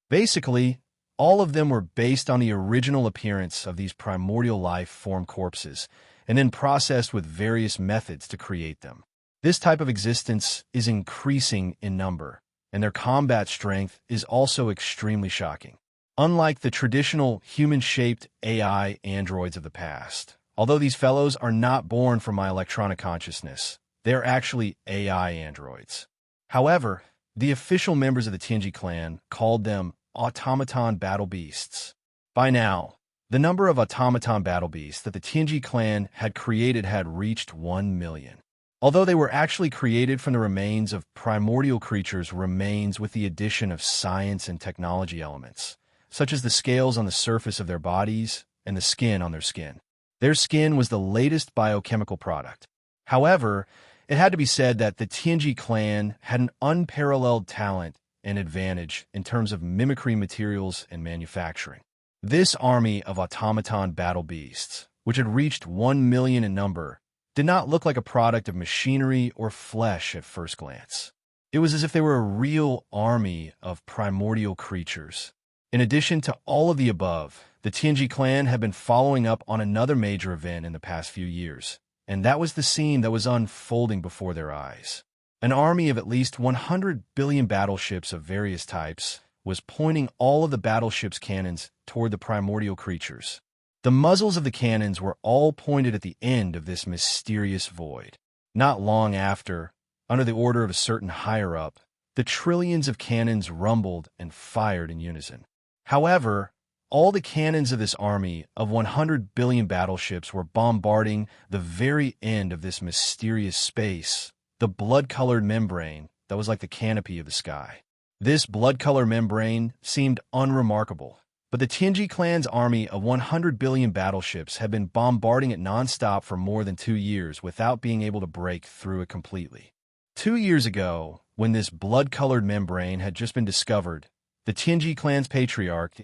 Basically, all of them were based on the original appearance of these primordial life form corpses, and then processed with various methods to create them. This type of existence is increasing in number, and their combat strength is also extremely shocking. Unlike the traditional human-shaped AI androids of the past, although these fellows are not born from my electronic consciousness, they are actually AI androids. However, the official members of the Tianji clan called them automaton battle beasts. By now, the number of automaton battle beasts that the Tianji clan had created had reached 1 million. Although they were actually created from the remains of primordial creatures' remains with the addition of science and technology elements, such as the scales on the surface of their bodies and the skin on their skin. Their skin was the latest biochemical product. However, it had to be said that the Tianji clan had an unparalleled talent and advantage in terms of mimicry materials and manufacturing. This army of automaton battle beasts, which had reached 1 million in number, did not look like a product of machinery or flesh at first glance. It was as if they were a real army of primordial creatures. In addition to all of the above, the Tianji clan had been following up on another major event in the past few years, and that was the scene that was unfolding before their eyes. An army of at least 100 billion battleships of various types was pointing all of the battleships' cannons toward the primordial creatures. The muzzles of the cannons were all pointed at the end of this mysterious void. Not long after, under the order of a certain higher-up, the trillions of cannons rumbled and fired in unison. However, all the cannons of this army of 100 billion battleships were bombarding the very end of this mysterious space, the blood-colored membrane that was like the canopy of the sky. This blood-colored membrane seemed unremarkable, but the Tianji clan's army of 100 billion battleships had been bombarding it non-stop for more than 2 years without being able to break through it completely. 2 years ago, when this blood-colored membrane had just been discovered, the Tianji clan's patriarch,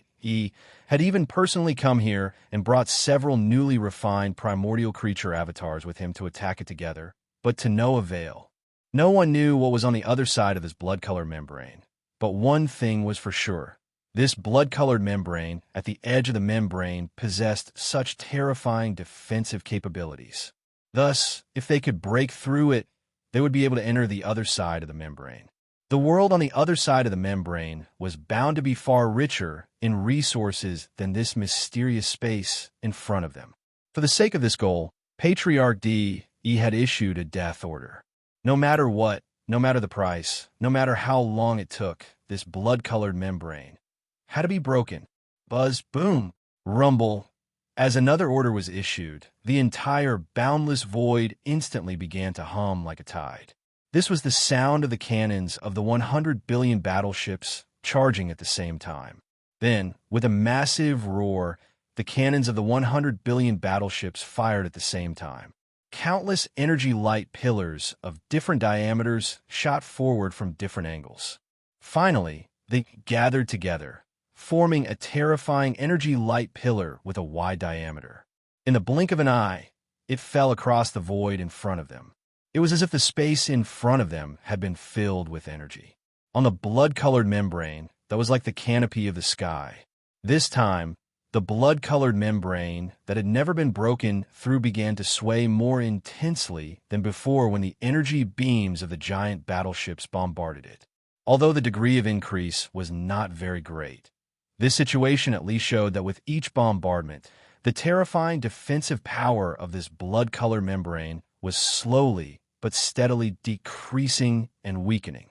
had even personally come here and brought several newly refined primordial creature avatars with him to attack it together, but to no avail. No one knew what was on the other side of this blood-colored membrane, but one thing was for sure. This blood-colored membrane at the edge of the membrane possessed such terrifying defensive capabilities. Thus, if they could break through it, they would be able to enter the other side of the membrane. The world on the other side of the membrane was bound to be far richer in resources than this mysterious space in front of them. For the sake of this goal, Patriarch D had issued a death order. No matter what, no matter the price, no matter how long it took, this blood-colored membrane had to be broken. Buzz, boom, rumble. As another order was issued, the entire boundless void instantly began to hum like a tide. This was the sound of the cannons of the 100 billion battleships charging at the same time. Then, with a massive roar, the cannons of the 100 billion battleships fired at the same time. Countless energy light pillars of different diameters shot forward from different angles. Finally, they gathered together, forming a terrifying energy light pillar with a wide diameter. In the blink of an eye, it fell across the void in front of them. It was as if the space in front of them had been filled with energy. On the blood-colored membrane that was like the canopy of the sky, this time, the blood-colored membrane that had never been broken through began to sway more intensely than before when the energy beams of the giant battleships bombarded it. Although the degree of increase was not very great, this situation at least showed that with each bombardment, the terrifying defensive power of this blood-colored membrane was slowly but steadily decreasing and weakening.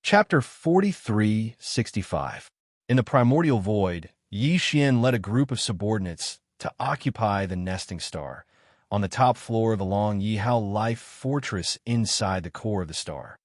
Chapter 4365. In the primordial void, Xianxia led a group of subordinates to occupy the nesting star on the top floor of the long Yihao life fortress inside the core of the star.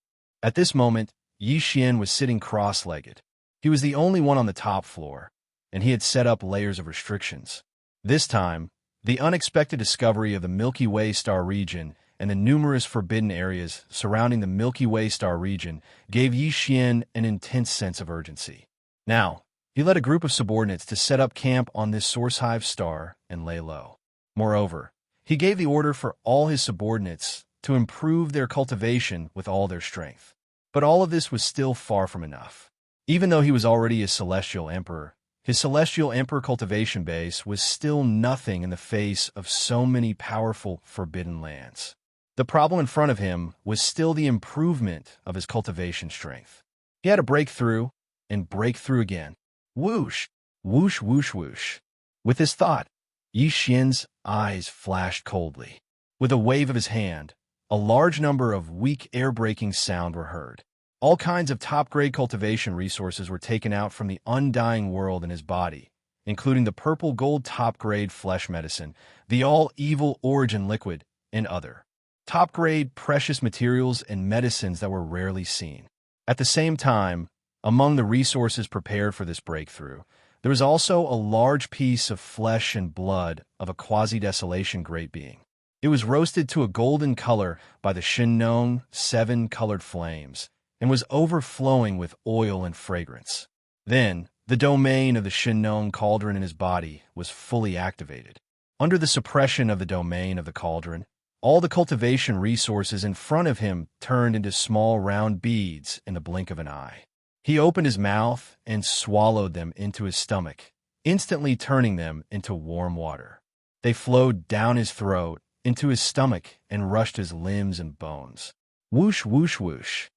At this moment, Xianxia was sitting cross-legged. He was the only one on the top floor, and he had set up layers of restrictions. This time, the unexpected discovery of the Milky Way star region and the numerous forbidden areas surrounding the Milky Way star region gave Xianxia an intense sense of urgency. Now, he led a group of subordinates to set up camp on this source hive star and lay low. Moreover, he gave the order for all his subordinates to improve their cultivation with all their strength. But all of this was still far from enough. Even though he was already a celestial emperor, his celestial emperor cultivation base was still nothing in the face of so many powerful forbidden lands. The problem in front of him was still the improvement of his cultivation strength. He had to break through and break through again. Whoosh, whoosh, whoosh, whoosh. With this thought, Xianxia's eyes flashed coldly. With a wave of his hand, a large number of weak air-breaking sounds were heard. All kinds of top-grade cultivation resources were taken out from the undying world in his body, including the purple gold top-grade flesh medicine, the all-evil origin liquid, and other top-grade precious materials and medicines that were rarely seen. At the same time, among the resources prepared for this breakthrough, there was also a large piece of flesh and blood of a quasi-desolation great being. It was roasted to a golden color by the Shinong 7 colored flames, and was overflowing with oil and fragrance. Then, the domain of the Shinong cauldron in his body was fully activated. Under the suppression of the domain of the cauldron, all the cultivation resources in front of him turned into small round beads in the blink of an eye. He opened his mouth and swallowed them into his stomach, instantly turning them into warm water. They flowed down his throat, into his stomach, and rushed his limbs and bones. Whoosh, whoosh, whoosh.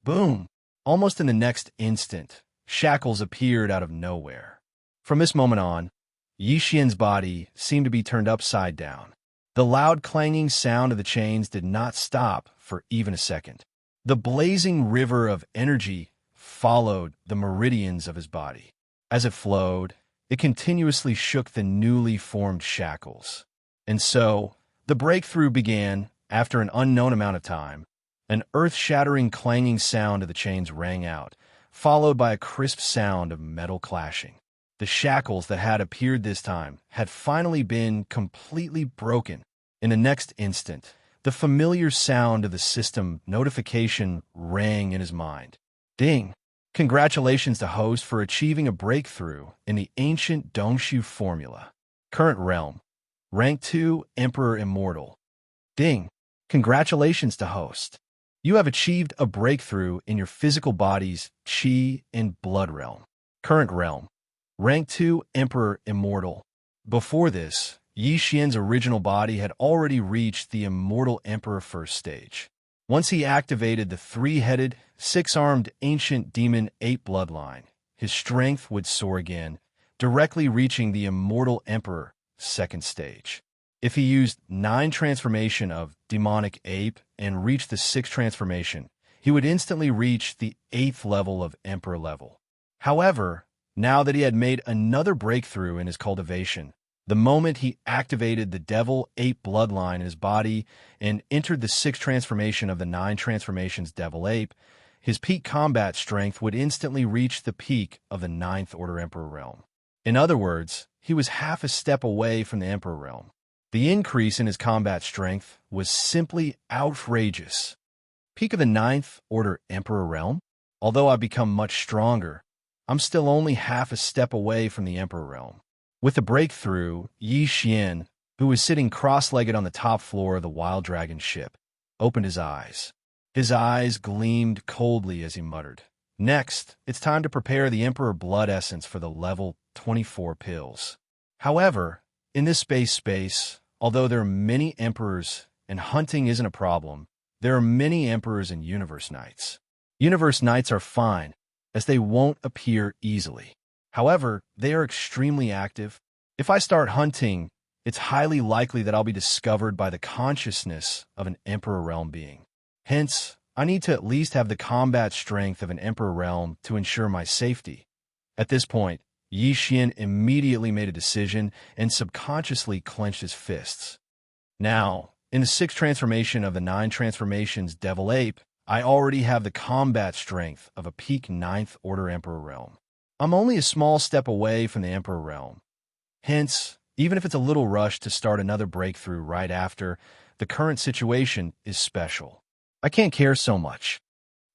Boom! Almost in the next instant, shackles appeared out of nowhere. From this moment on, Xianxia's body seemed to be turned upside down. The loud clanging sound of the chains did not stop for even a second. The blazing river of energy followed the meridians of his body. As it flowed, it continuously shook the newly formed shackles. And so, the breakthrough began after an unknown amount of time. An earth-shattering clanging sound of the chains rang out, followed by a crisp sound of metal clashing. The shackles that had appeared this time had finally been completely broken. In the next instant, the familiar sound of the system notification rang in his mind. Ding! Congratulations to host for achieving a breakthrough in the ancient Dongshu formula. Current realm. Rank 2, Emperor Immortal. Ding! Congratulations to host. You have achieved a breakthrough in your physical body's Qi and Blood realm. Current realm. Rank 2, Emperor Immortal. Before this, Yi Xian's original body had already reached the Immortal Emperor first stage. Once he activated the three-headed, six-armed ancient demon ape bloodline, his strength would soar again, directly reaching the Immortal Emperor second stage. If he used 9 transformation of demonic ape and reached the 6th transformation, he would instantly reach the 8th level of Emperor level. However, now that he had made another breakthrough in his cultivation, the moment he activated the devil ape bloodline in his body and entered the 6th transformation of the 9 transformations devil ape, his peak combat strength would instantly reach the peak of the 9th Order Emperor realm. In other words, he was half a step away from the Emperor realm. The increase in his combat strength was simply outrageous. Peak of the 9th Order Emperor realm? Although I've become much stronger, I'm still only half a step away from the Emperor realm. With the breakthrough, Yi Xian, who was sitting cross-legged on the top floor of the Wild Dragon ship, opened his eyes. His eyes gleamed coldly as he muttered, "Next, it's time to prepare the Emperor Blood Essence for the level 24 pills." However, in this space, although there are many Emperors and hunting isn't a problem, there are many Emperors and Universe Knights. Universe Knights are fine, as they won't appear easily. However, they are extremely active. If I start hunting, it's highly likely that I'll be discovered by the consciousness of an Emperor Realm being. Hence, I need to at least have the combat strength of an Emperor Realm to ensure my safety. At this point, Yi Xian immediately made a decision and subconsciously clenched his fists. Now, in the 6th transformation of the 9 transformations Devil Ape, I already have the combat strength of a peak 9th Order Emperor Realm. I'm only a small step away from the Emperor Realm. Hence, even if it's a little rushed to start another breakthrough right after, the current situation is special. I can't care so much.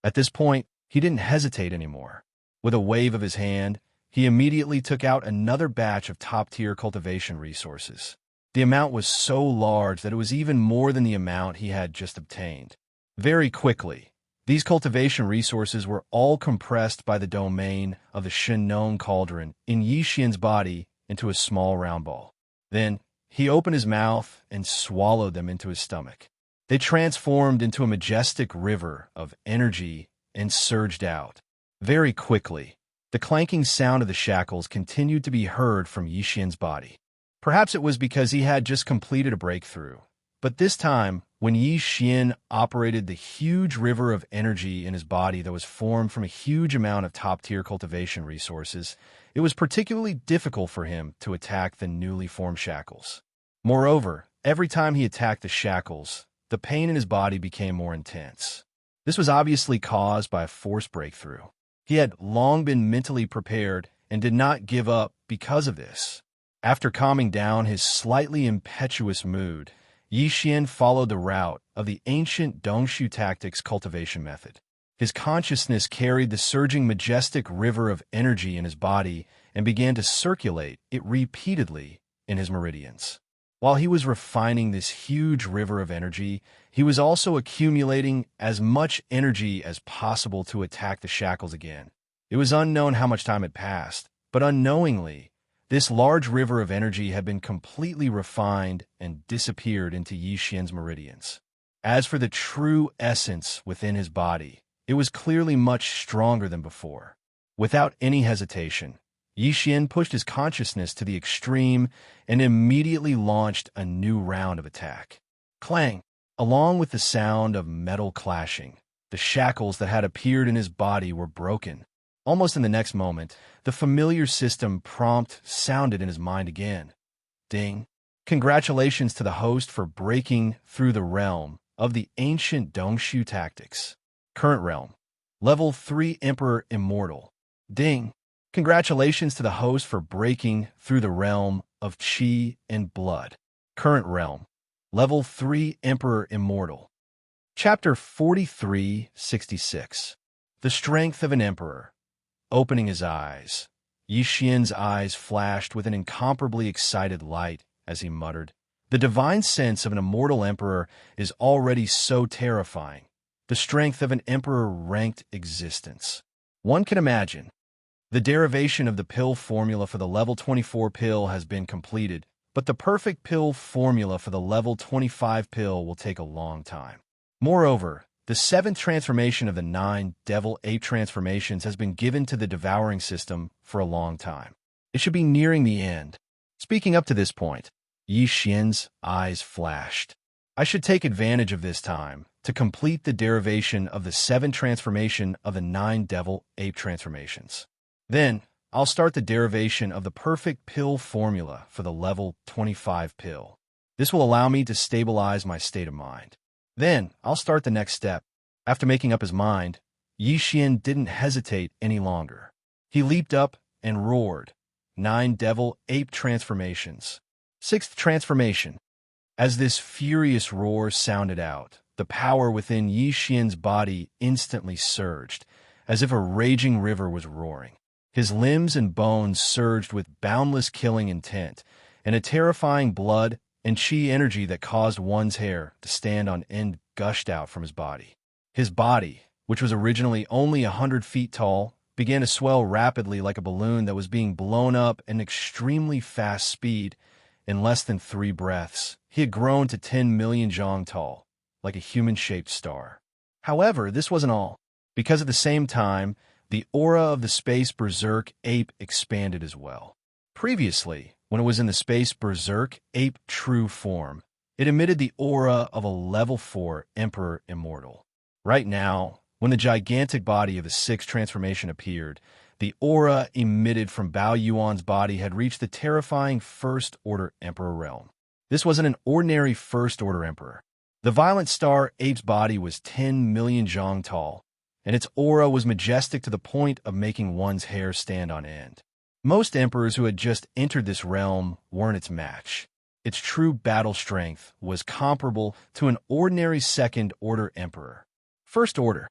At this point, he didn't hesitate anymore. With a wave of his hand, he immediately took out another batch of top-tier cultivation resources. The amount was so large that it was even more than the amount he had just obtained. Very quickly, these cultivation resources were all compressed by the domain of the Shenong Cauldron in Yi Xian's body into a small round ball. Then, he opened his mouth and swallowed them into his stomach. They transformed into a majestic river of energy and surged out. Very quickly, the clanking sound of the shackles continued to be heard from Yi Xian's body. Perhaps it was because he had just completed a breakthrough. But this time, when Yi Xian operated the huge river of energy in his body that was formed from a huge amount of top-tier cultivation resources, it was particularly difficult for him to attack the newly formed shackles. Moreover, every time he attacked the shackles, the pain in his body became more intense. This was obviously caused by a force breakthrough. He had long been mentally prepared and did not give up because of this. After calming down his slightly impetuous mood, Yi Xian followed the route of the ancient Dongshu tactics cultivation method. His consciousness carried the surging majestic river of energy in his body and began to circulate it repeatedly in his meridians. While he was refining this huge river of energy, he was also accumulating as much energy as possible to attack the shackles again. It was unknown how much time had passed, but unknowingly, this large river of energy had been completely refined and disappeared into Yi Xian's meridians. As for the true essence within his body, it was clearly much stronger than before. Without any hesitation, Yi Xian pushed his consciousness to the extreme and immediately launched a new round of attack. Clang! Along with the sound of metal clashing, the shackles that had appeared in his body were broken. Almost in the next moment, the familiar system prompt sounded in his mind again. Ding! Congratulations to the host for breaking through the realm of the ancient Dongshu tactics. Current realm. Level 3 Emperor Immortal. Ding! Congratulations to the host for breaking through the realm of Qi and Blood. Current realm. Level 3 Emperor Immortal. Chapter 43-66. The Strength of an Emperor. Opening his eyes, Yi Xian's eyes flashed with an incomparably excited light as he muttered, "The divine sense of an immortal emperor is already so terrifying. The strength of an emperor-ranked existence. One can imagine." The derivation of the pill formula for the level 24 pill has been completed, but the perfect pill formula for the level 25 pill will take a long time. Moreover, the 7th transformation of the 9 Devil Ape transformations has been given to the Devouring system for a long time. It should be nearing the end. Speaking up to this point, Yi Xian's eyes flashed. I should take advantage of this time to complete the derivation of the 7th transformation of the 9 Devil Ape transformations. Then, I'll start the derivation of the perfect pill formula for the level 25 pill. This will allow me to stabilize my state of mind. Then, I'll start the next step. After making up his mind, Yi Xian didn't hesitate any longer. He leaped up and roared. 9 Devil Ape transformations. 6th transformation. As this furious roar sounded out, the power within Yi Xian's body instantly surged, as if a raging river was roaring. His limbs and bones surged with boundless killing intent, and a terrifying blood and chi energy that caused one's hair to stand on end gushed out from his body. His body, which was originally only 100 feet tall, began to swell rapidly like a balloon that was being blown up at an extremely fast speed. In less than 3 breaths, he had grown to 10 million zhang tall, like a human-shaped star. However, this wasn't all, because at the same time, the aura of the Space Berserk Ape expanded as well. Previously, when it was in the Space Berserk Ape true form, it emitted the aura of a level 4 Emperor Immortal. Right now, when the gigantic body of the 6th transformation appeared, the aura emitted from Bao Yuan's body had reached the terrifying First Order Emperor realm. This wasn't an ordinary First Order Emperor. The Violent Star Ape's body was 10 million zhang tall, and its aura was majestic to the point of making one's hair stand on end. Most emperors who had just entered this realm weren't its match. Its true battle strength was comparable to an ordinary Second Order Emperor. First Order.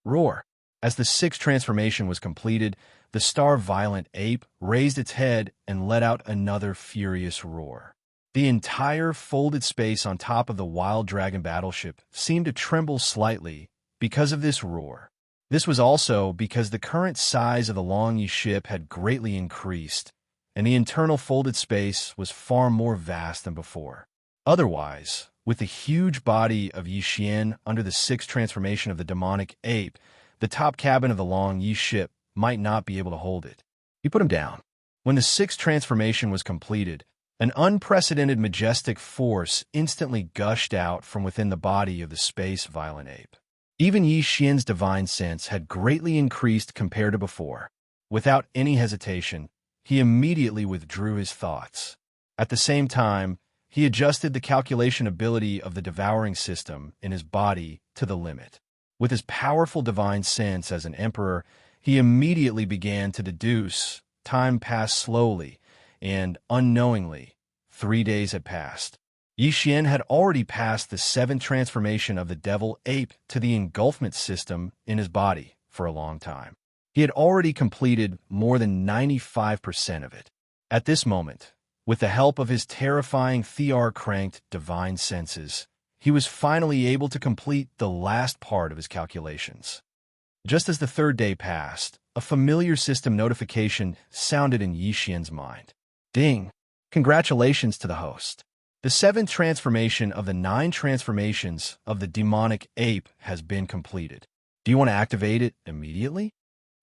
Roar. As the 6th transformation was completed, the Star Violent Ape raised its head and let out another furious roar. The entire folded space on top of the Wild Dragon battleship seemed to tremble slightly because of this roar. This was also because the current size of the Long Yi ship had greatly increased, and the internal folded space was far more vast than before. Otherwise, with the huge body of Yi Xian under the 6th transformation of the demonic ape, the top cabin of the Long Yi ship might not be able to hold it. He put him down. When the 6th transformation was completed, an unprecedented majestic force instantly gushed out from within the body of the Space Violent Ape. Even Yi Xian's divine sense had greatly increased compared to before. Without any hesitation, he immediately withdrew his thoughts. At the same time, he adjusted the calculation ability of the devouring system in his body to the limit. With his powerful divine sense as an emperor, he immediately began to deduce. Time passed slowly, and unknowingly, 3 days had passed. Yi Xian had already passed the 7th transformation of the Devil Ape to the engulfment system in his body for a long time. He had already completed more than 95% of it. At this moment, with the help of his terrifying Thear-cranked divine senses, he was finally able to complete the last part of his calculations. Just as the 3rd day passed, a familiar system notification sounded in Yi Xian's mind. Ding! Congratulations to the host. The 7th transformation of the 9 transformations of the demonic ape has been completed. Do you want to activate it immediately?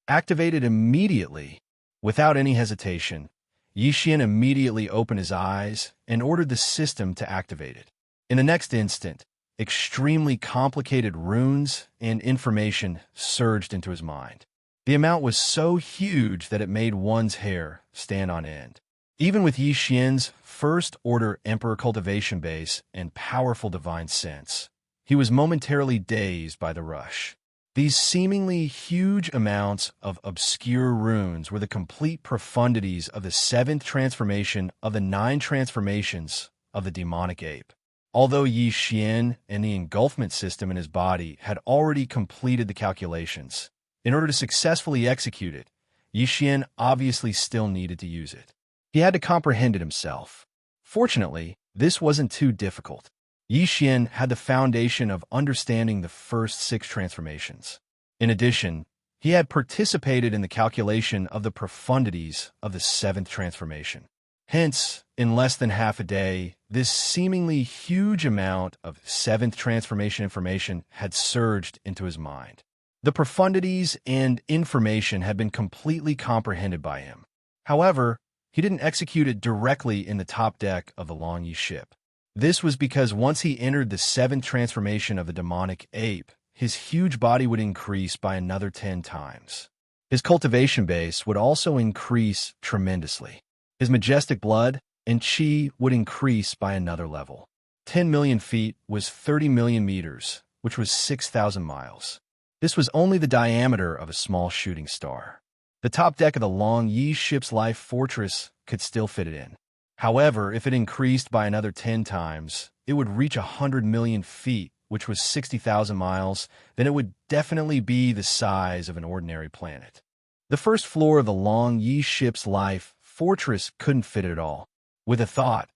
Activate it immediately. Without any hesitation, Yi Xian immediately opened his eyes and ordered the system to activate it. In the next instant, extremely complicated runes and information surged into his mind. The amount was so huge that it made one's hair stand on end. Even with Yi Xian's First Order Emperor cultivation base and powerful divine sense, he was momentarily dazed by the rush. These seemingly huge amounts of obscure runes were the complete profundities of the 7th transformation of the 9 transformations of the demonic ape. Although Yi Xian and the engulfment system in his body had already completed the calculations, in order to successfully execute it, Yi Xian obviously still needed to use it. He had to comprehend it himself. Fortunately, this wasn't too difficult. Yi Xian had the foundation of understanding the first 6 transformations. In addition, He had participated in the calculation of the profundities of the seventh transformation. Hence, in less than half a day, this seemingly huge amount of seventh transformation information had surged into his mind. The profundities and information had been completely comprehended by him. However, he didn't execute it directly in the top deck of the Long Yi ship. This was because once he entered the seventh transformation of the demonic ape, his huge body would increase by another 10 times. His cultivation base would also increase tremendously. His majestic blood and qi would increase by another level. 10 million feet was 30 million meters, which was 6,000 miles. This was only the diameter of a small shooting star. The top deck of the Long Yi ship's life fortress could still fit it in. However, if it increased by another 10 times, it would reach 100 million feet, which was 60,000 miles, then it would definitely be the size of an ordinary planet. The first floor of the Long Yi ship's life fortress couldn't fit it at all. With a thought,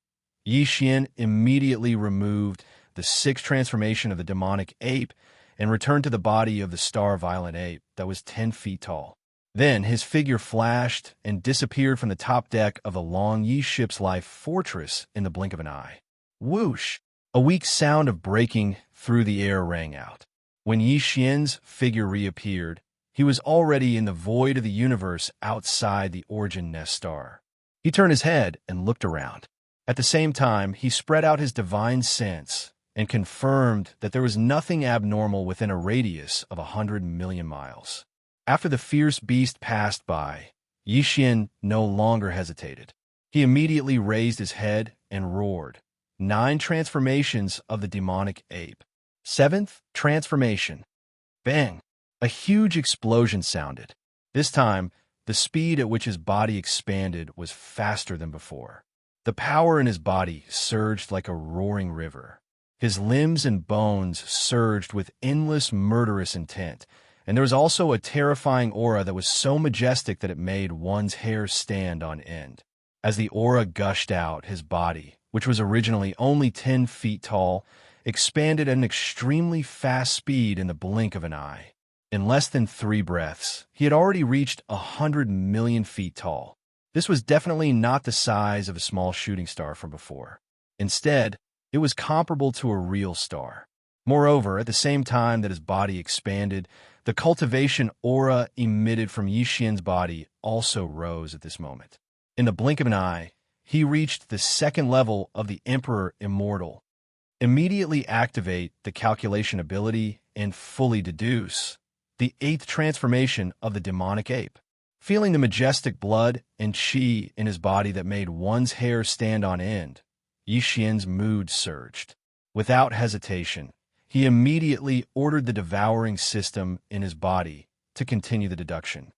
Yi Xian immediately removed the sixth transformation of the demonic ape and returned to the body of the star-violet ape that was 10 feet tall. Then his figure flashed and disappeared from the top deck of the Long Yi ship's life fortress in the blink of an eye. Whoosh! A weak sound of breaking through the air rang out. When Yi Xian's figure reappeared, he was already in the void of the universe outside the origin nest star. He turned his head and looked around. At the same time, he spread out his divine sense and confirmed that there was nothing abnormal within a radius of 100 million miles. After the fierce beast passed by, Yi Xian no longer hesitated. He immediately raised his head and roared. 9 transformations of the demonic ape. 7th transformation. Bang! A huge explosion sounded. This time, the speed at which his body expanded was faster than before. The power in his body surged like a roaring river. His limbs and bones surged with endless murderous intent, and there was also a terrifying aura that was so majestic that it made one's hair stand on end. As the aura gushed out, his body, which was originally only 10 feet tall, expanded at an extremely fast speed in the blink of an eye. In less than 3 breaths, he had already reached 100 million feet tall. This was definitely not the size of a small shooting star from before. Instead, it was comparable to a real star. Moreover, at the same time that his body expanded, the cultivation aura emitted from Yi Xian's body also rose at this moment. In the blink of an eye, he reached the 2nd level of the Emperor Immortal. Immediately activate the calculation ability and fully deduce the 8th transformation of the demonic ape. Feeling the majestic blood and qi in his body that made one's hair stand on end, Yi Xian's mood surged. Without hesitation, he immediately ordered the devouring system in his body to continue the deduction.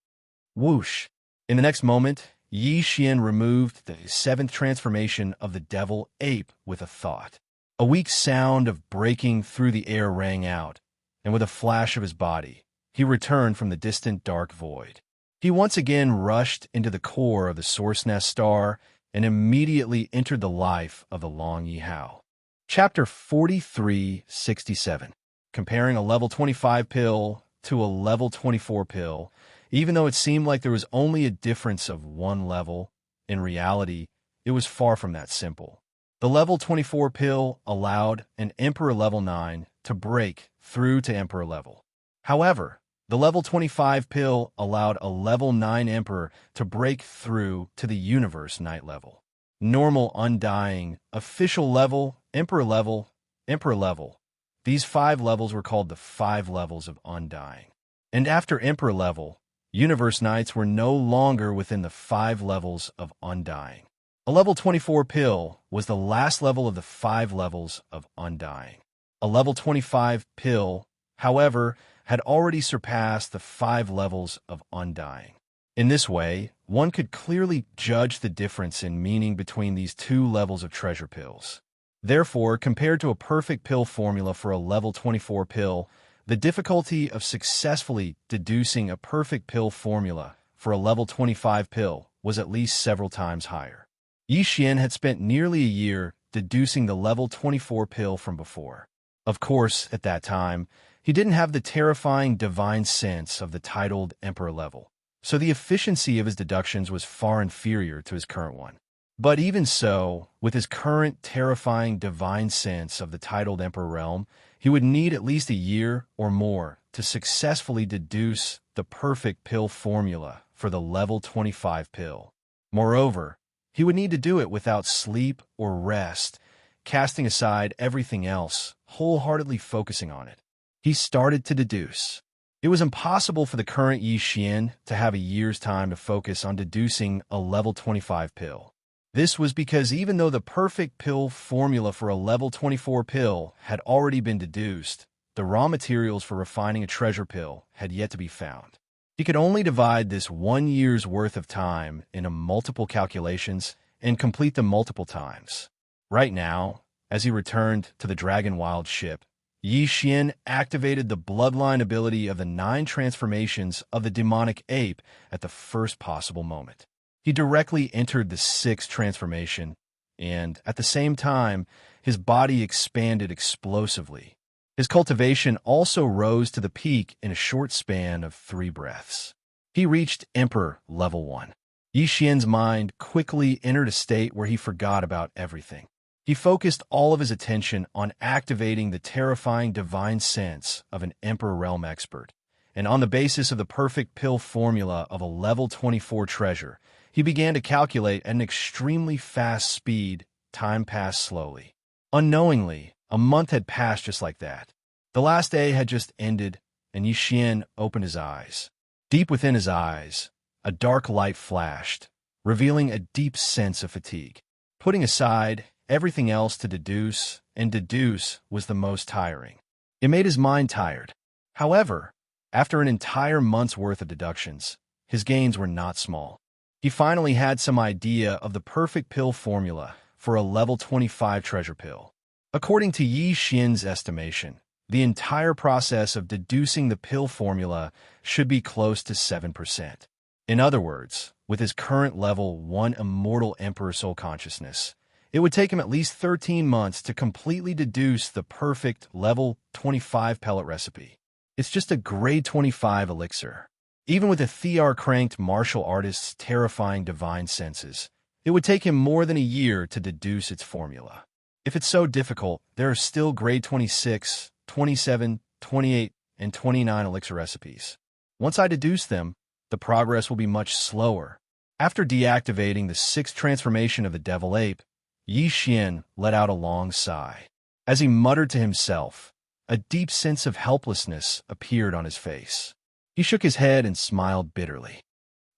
Whoosh! In the next moment, Yi Xian removed the 7th transformation of the devil ape with a thought. A weak sound of breaking through the air rang out, and with a flash of his body, he returned from the distant dark void. He once again rushed into the core of the Source Nest star and immediately entered the life of the Long Yi Hao. Chapter 4367. Comparing a level 25 pill to a level 24 pill, even though it seemed like there was only a difference of 1 level, in reality, it was far from that simple. The level 24 pill allowed an Emperor level 9 to break through to Emperor level. However, the level 25 pill allowed a level 9 Emperor to break through to the Universe Knight level. Normal, undying, official level, Emperor level, Emperor level. These 5 levels were called the 5 levels of undying. And after Emperor level, Universe Knights were no longer within the 5 levels of undying. A level 24 pill was the last level of the 5 levels of undying. A level 25 pill, however, had already surpassed the 5 levels of undying. In this way, one could clearly judge the difference in meaning between these 2 levels of treasure pills. Therefore, compared to a perfect pill formula for a level 24 pill, the difficulty of successfully deducing a perfect pill formula for a level 25 pill was at least several times higher. Yi Xian had spent nearly a year deducing the level 24 pill from before. Of course, at that time, he didn't have the terrifying divine sense of the titled Emperor level, so the efficiency of his deductions was far inferior to his current one. But even so, with his current terrifying divine sense of the titled Emperor realm, he would need at least a year or more to successfully deduce the perfect pill formula for the level 25 pill. Moreover, he would need to do it without sleep or rest, casting aside everything else, wholeheartedly focusing on it. He started to deduce. It was impossible for the current Yi Xian to have a year's time to focus on deducing a level 25 pill. This was because even though the perfect pill formula for a level 24 pill had already been deduced, the raw materials for refining a treasure pill had yet to be found. He could only divide this 1 year's worth of time into multiple calculations and complete them multiple times. Right now, as he returned to the Dragon Wild ship, Yi Xian activated the bloodline ability of the 9 transformations of the demonic ape at the first possible moment. He directly entered the 6th transformation, and at the same time, his body expanded explosively. His cultivation also rose to the peak in a short span of 3 breaths. He reached Emperor Level 1. Yi Xian's mind quickly entered a state where he forgot about everything. He focused all of his attention on activating the terrifying divine sense of an Emperor Realm expert, and on the basis of the perfect pill formula of a level 24 treasure, he began to calculate at an extremely fast speed. Time passed slowly. Unknowingly, a month had passed just like that. The last day had just ended, and Yi Xian opened his eyes. Deep within his eyes, a dark light flashed, revealing a deep sense of fatigue. Putting aside everything else to deduce, and deduce was the most tiring. It made his mind tired. However, after an entire month's worth of deductions, his gains were not small. He finally had some idea of the perfect pill formula for a level 25 treasure pill. According to Yi Xian's estimation, the entire process of deducing the pill formula should be close to 7%. In other words, with his current level 1 Immortal Emperor Soul Consciousness, it would take him at least 13 months to completely deduce the perfect level 25 pellet recipe. It's just a grade 25 elixir. Even with a Thear-cranked martial artist's terrifying divine senses, it would take him more than a year to deduce its formula. If it's so difficult, there are still grade 26, 27, 28, and 29 elixir recipes. Once I deduce them, the progress will be much slower. After deactivating the 6th transformation of the Devil Ape, Yi Xian let out a long sigh. As he muttered to himself, a deep sense of helplessness appeared on his face. He shook his head and smiled bitterly.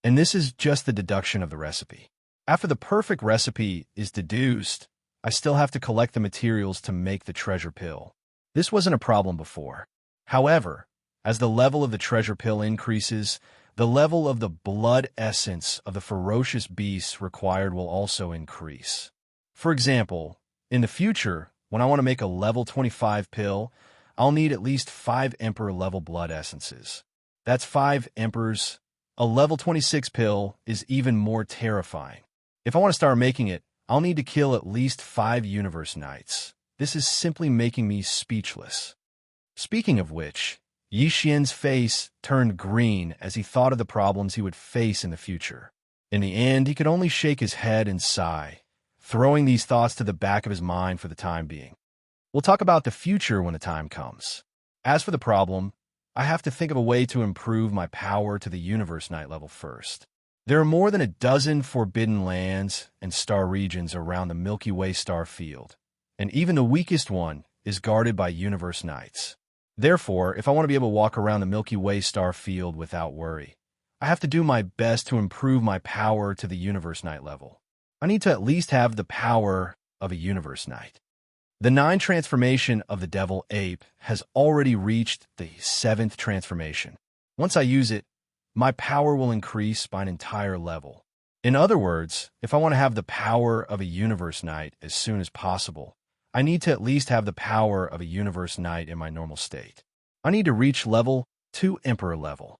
And this is just the deduction of the recipe. After the perfect recipe is deduced, I still have to collect the materials to make the treasure pill. This wasn't a problem before. However, as the level of the treasure pill increases, the level of the blood essence of the ferocious beasts required will also increase. For example, in the future, when I want to make a level 25 pill, I'll need at least 5 Emperor level blood essences. That's 5 Emperors. A level 26 pill is even more terrifying. If I want to start making it, I'll need to kill at least 5 Universe Knights. This is simply making me speechless. Speaking of which, Yi Xian's face turned green as he thought of the problems he would face in the future. In the end, he could only shake his head and sigh, throwing these thoughts to the back of his mind for the time being. We'll talk about the future when the time comes. As for the problem, I have to think of a way to improve my power to the Universe Knight level first. There are more than a dozen forbidden lands and star regions around the Milky Way star field, and even the weakest one is guarded by Universe Knights. Therefore, if I want to be able to walk around the Milky Way star field without worry, I have to do my best to improve my power to the Universe Knight level. I need to at least have the power of a Universe Knight. The 9th transformation of the Devil Ape has already reached the 7th transformation. Once I use it, my power will increase by an entire level. In other words, if I want to have the power of a Universe Knight as soon as possible, I need to at least have the power of a Universe Knight in my normal state. I need to reach level 2 Emperor level.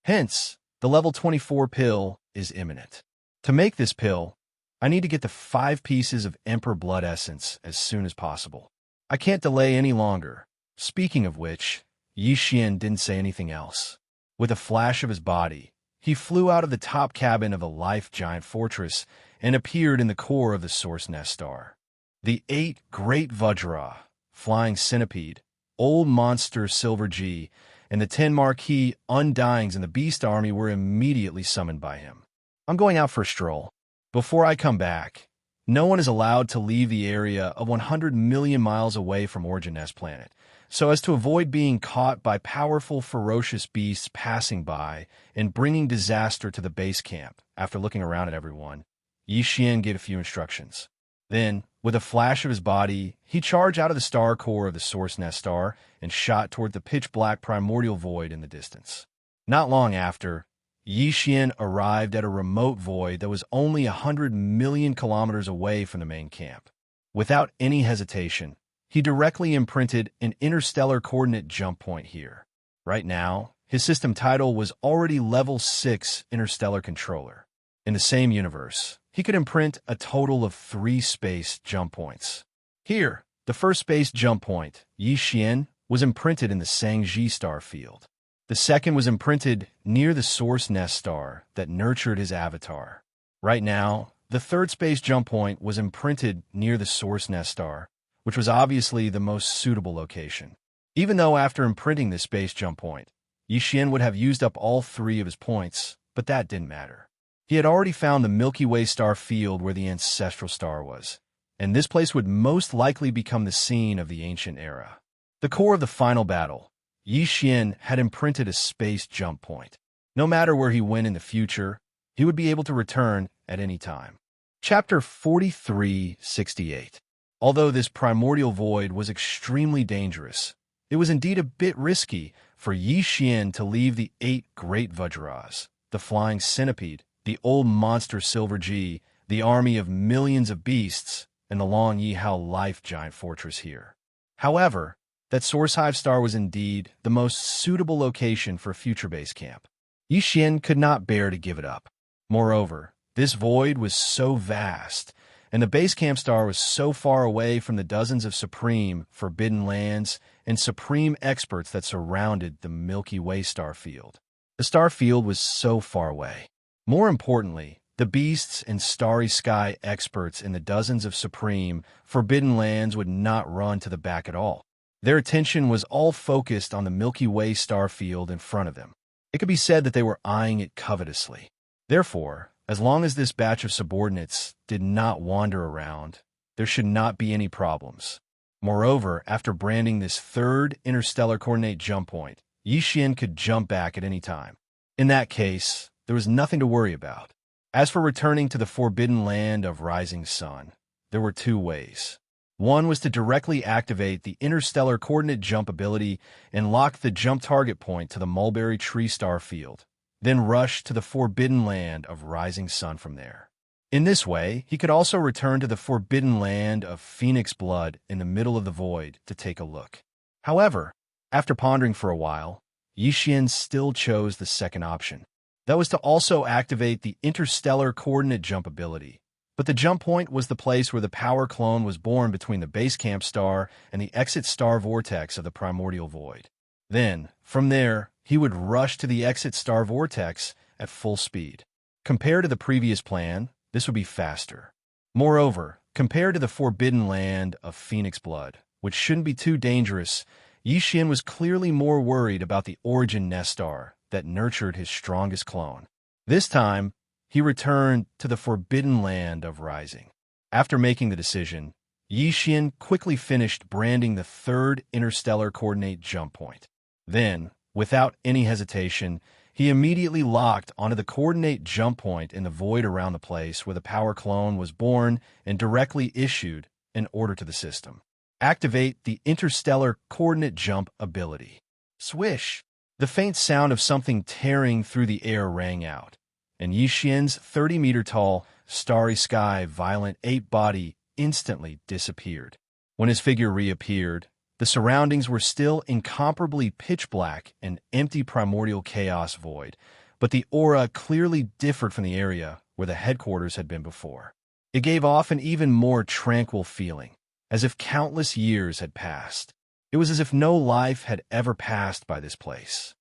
Hence, the level 24 pill is imminent. To make this pill, I need to get the 5 pieces of Emperor Blood Essence as soon as possible. I can't delay any longer. Speaking of which, Xian didn't say anything else. With a flash of his body, he flew out of the top cabin of the life giant fortress and appeared in the core of the Source Nest Star. The 8 Great Vajra, Flying Centipede, Old Monster Silver G, and the 10 Marquis Undyings in the Beast Army were immediately summoned by him. I'm going out for a stroll. Before I come back, no one is allowed to leave the area of 100 million miles away from Origin Nest Planet, so as to avoid being caught by powerful, ferocious beasts passing by and bringing disaster to the base camp. After looking around at everyone, Xian gave a few instructions. Then, with a flash of his body, he charged out of the star core of the Source Nest Star and shot toward the pitch-black primordial void in the distance. Not long after, Xian arrived at a remote void that was only 100 million kilometers away from the main camp. Without any hesitation, he directly imprinted an interstellar coordinate jump point here. Right now, his system title was already Level 6 Interstellar Controller. In the same universe, he could imprint a total of 3 space jump points. Here, the first space jump point, Xian, was imprinted in the Xianxia star field. The second was imprinted near the Source Nest Star that nurtured his avatar. Right now, the third space jump point was imprinted near the Source Nest Star, which was obviously the most suitable location. Even though after imprinting this space jump point, Xian would have used up all 3 of his points, but that didn't matter. He had already found the Milky Way star field where the ancestral star was, and this place would most likely become the scene of the ancient era. The core of the final battle, Xian had imprinted a space jump point. No matter where he went in the future, he would be able to return at any time. Chapter 4368. Although this primordial void was extremely dangerous, it was indeed a bit risky for Xian to leave the 8 Great Vajras, the Flying Centipede, the Old Monster Silver G, the army of millions of beasts, and the Long Yihao Life Giant Fortress here. However, that Source Hive Star was indeed the most suitable location for a future base camp. Xian could not bear to give it up. Moreover, this void was so vast, and the base camp star was so far away from the dozens of supreme, forbidden lands and supreme experts that surrounded the Milky Way star field. The star field was so far away. More importantly, the beasts and starry sky experts in the dozens of supreme, forbidden lands would not run to the back at all. Their attention was all focused on the Milky Way star field in front of them. It could be said that they were eyeing it covetously. Therefore, as long as this batch of subordinates did not wander around, there should not be any problems. Moreover, after branding this 3rd interstellar coordinate jump point, Xian could jump back at any time. In that case, there was nothing to worry about. As for returning to the forbidden land of Rising Sun, there were 2 ways. One was to directly activate the interstellar coordinate jump ability and lock the jump target point to the Mulberry Tree star field, then rush to the forbidden land of Rising Sun from there. In this way, he could also return to the forbidden land of Phoenix Blood in the middle of the void to take a look. However, after pondering for a while, Xian still chose the second option. That was to also activate the interstellar coordinate jump ability. But the jump point was the place where the power clone was born between the base camp star and the exit star vortex of the primordial void. Then, from there, he would rush to the exit star vortex at full speed. Compared to the previous plan, this would be faster. Moreover, compared to the forbidden land of Phoenix Blood, which shouldn't be too dangerous, Xian was clearly more worried about the Origin Nest Star that nurtured his strongest clone. This time, he returned to the forbidden land of Rising. After making the decision, Xian quickly finished branding the 3rd interstellar coordinate jump point. Then, without any hesitation, he immediately locked onto the coordinate jump point in the void around the place where the power clone was born and directly issued an order to the system. Activate the interstellar coordinate jump ability. Swish! The faint sound of something tearing through the air rang out, and Xian's 30-meter-tall, starry sky violent ape body instantly disappeared. When his figure reappeared, the surroundings were still incomparably pitch-black and empty primordial chaos void, but the aura clearly differed from the area where the headquarters had been before. It gave off an even more tranquil feeling, as if countless years had passed. It was as if no life had ever passed by this place.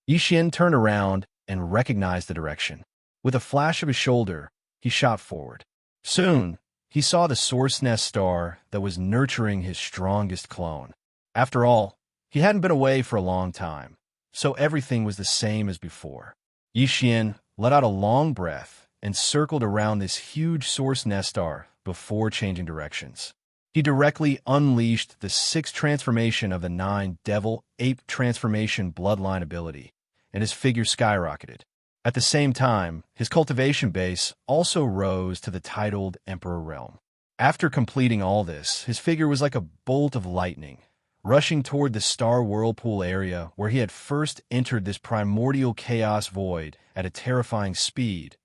Yixian turned around and recognized the direction. With a flash of his shoulder, he shot forward. Soon, he saw the Source Nest star that was nurturing his strongest clone. After all, he hadn't been away for a long time, so everything was the same as before. Yixian let out a long breath and circled around this huge Source Nest star before changing directions. He directly unleashed the 6th transformation of the 9 Devil-Ape transformation bloodline ability, and his figure skyrocketed. At the same time, his cultivation base also rose to the titled Emperor realm. After completing all this, his figure was like a bolt of lightning, rushing toward the star whirlpool area where he had first entered this primordial chaos void at a terrifying speed,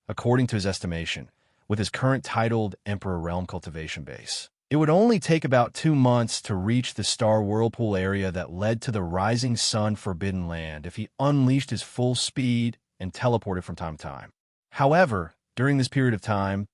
according to his estimation, with his current titled Emperor realm cultivation base. It would only take about 2 months to reach the star whirlpool area that led to the Rising Sun Forbidden Land if he unleashed his full speed and teleported from time to time. However, during this period of time,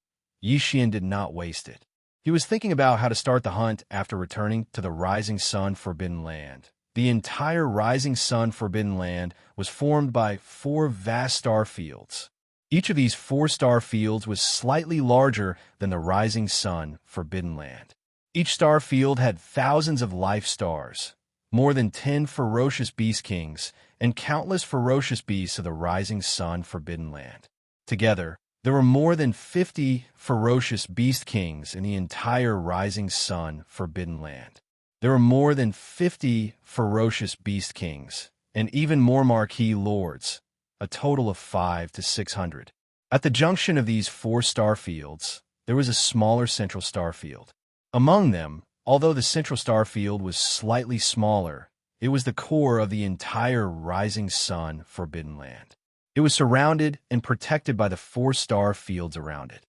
Yixian did not waste it. He was thinking about how to start the hunt after returning to the Rising Sun Forbidden Land. The entire Rising Sun Forbidden Land was formed by 4 vast star fields. Each of these 4 star fields was slightly larger than the Rising Sun Forbidden Land. Each star field had thousands of life stars, more than 10 ferocious beast kings, and countless ferocious beasts of the Rising Sun Forbidden Land. Together, there were more than 50 ferocious beast kings in the entire Rising Sun Forbidden Land. There were more than 50 ferocious beast kings, and even more marquee lords, a total of 500 to 600. At the junction of these 4 star fields, there was a smaller central star field. Among them, although the central star field was slightly smaller, it was the core of the entire Rising Sun Forbidden Land. It was surrounded and protected by the 4 star fields around it.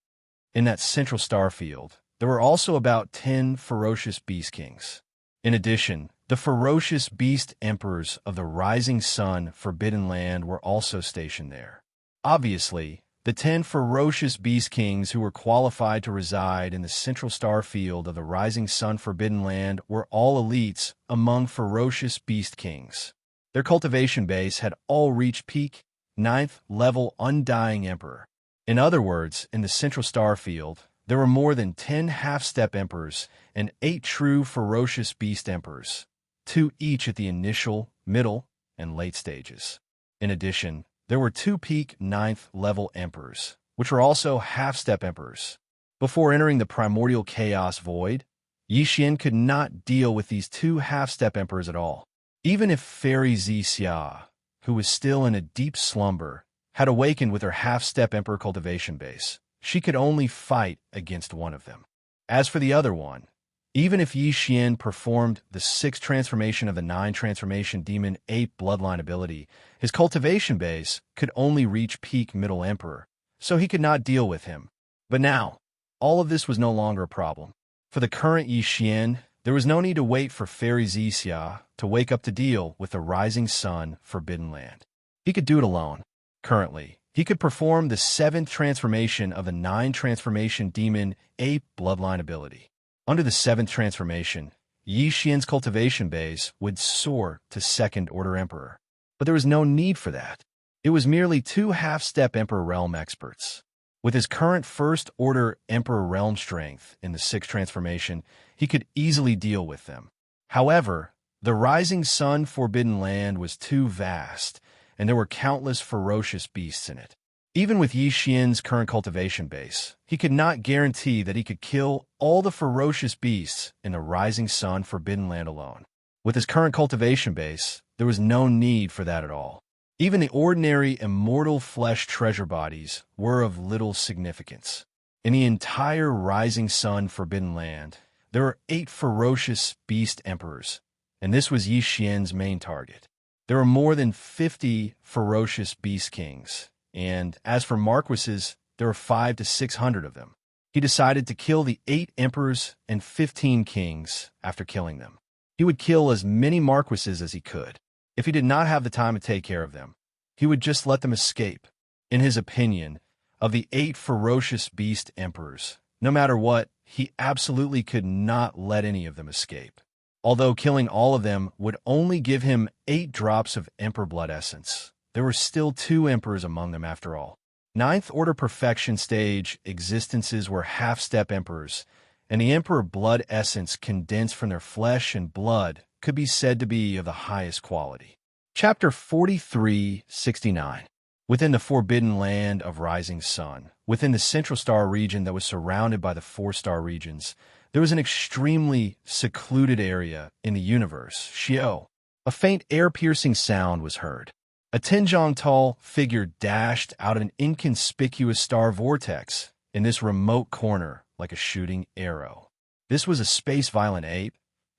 In that central star field, there were also about 10 ferocious beast kings. In addition, the ferocious beast emperors of the Rising Sun Forbidden Land were also stationed there. Obviously, the 10 ferocious beast kings who were qualified to reside in the central star field of the Rising Sun Forbidden Land were all elites among ferocious beast kings. Their cultivation base had all reached peak 9th level Undying Emperor. In other words, in the central star field, there were more than 10 half-step emperors and 8 true ferocious beast emperors, 2 each at the initial, middle, and late stages. In addition, there were 2 peak 9th level emperors, which were also half-step emperors. Before entering the primordial chaos void, Yixian could not deal with these 2 half-step emperors at all. Even if Fairy Xianxia, who was still in a deep slumber, had awakened with her half-step emperor cultivation base, she could only fight against one of them. As for the other one, even if Yixian performed the 6th transformation of the 9 transformation demon ape bloodline ability, his cultivation base could only reach peak middle emperor, so he could not deal with him. But now, all of this was no longer a problem. For the current Yixian, there was no need to wait for Fairy Xianxia to wake up to deal with the Rising Sun Forbidden Land. He could do it alone. Currently, he could perform the 7th transformation of the 9 transformation demon ape bloodline ability. Under the 7th transformation, Yixian's cultivation base would soar to 2nd order emperor. But there was no need for that. It was merely 2 half-step emperor realm experts. With his current 1st order emperor realm strength in the 6th transformation, he could easily deal with them. However, the Rising Sun Forbidden Land was too vast, and there were countless ferocious beasts in it. Even with Yixian's current cultivation base, he could not guarantee that he could kill all the ferocious beasts in the Rising Sun Forbidden Land alone. With his current cultivation base, there was no need for that at all. Even the ordinary immortal flesh treasure bodies were of little significance. In the entire Rising Sun Forbidden Land, there were 8 ferocious beast emperors, and this was Yixian's main target. There were more than 50 ferocious beast kings, and as for marquises, there were 500 to 600 of them. He decided to kill the 8 emperors and 15 kings after killing them. He would kill as many marquises as he could. If he did not have the time to take care of them, he would just let them escape. In his opinion, of the 8 ferocious beast emperors, no matter what, he absolutely could not let any of them escape. Although killing all of them would only give him 8 drops of Emperor Blood Essence, there were still 2 Emperors among them after all. Ninth Order Perfection stage existences were half-step Emperors, and the Emperor Blood Essence condensed from their flesh and blood could be said to be of the highest quality. Chapter 4369. Within the Forbidden Land of Rising Sun, within the Central Star region that was surrounded by the 4-star regions, there was an extremely secluded area in the universe, Xiao. A faint air-piercing sound was heard. A 10-jong-tall figure dashed out of an inconspicuous star vortex in this remote corner like a shooting arrow. This was a space-violent ape,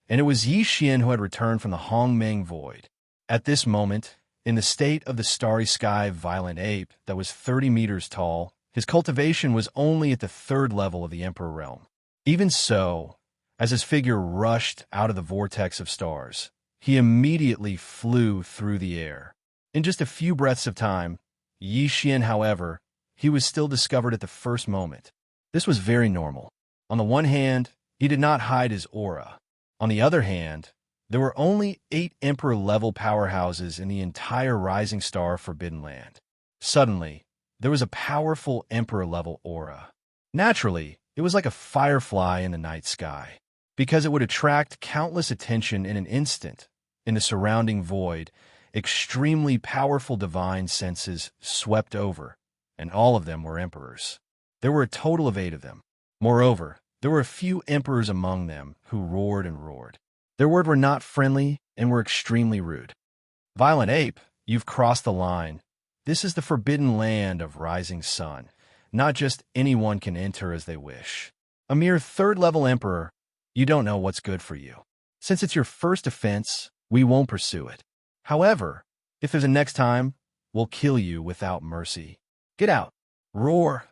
and it was Yixian who had returned from the Hongmeng Void. At this moment, in the state of the starry sky violent ape that was 30 meters tall, his cultivation was only at the 3rd level of the Emperor realm. Even so, as his figure rushed out of the vortex of stars, he immediately flew through the air. In just a few breaths of time, Yixian, however, he was still discovered at the first moment. This was very normal. On the one hand, he did not hide his aura. On the other hand, there were only 8 Emperor-level powerhouses in the entire Rising Star Forbidden Land. Suddenly, there was a powerful Emperor-level aura. Naturally, it was like a firefly in the night sky, because it would attract countless attention in an instant. In the surrounding void, extremely powerful divine senses swept over, and all of them were emperors. There were a total of 8 of them. Moreover, there were a few emperors among them who roared and roared. Their words were not friendly and were extremely rude. Violent ape, you've crossed the line. This is the forbidden land of Rising Sun. Not just anyone can enter as they wish. A mere 3rd-level emperor, you don't know what's good for you. Since it's your first offense, we won't pursue it. However, if there's a next time, we'll kill you without mercy. Get out. Roar.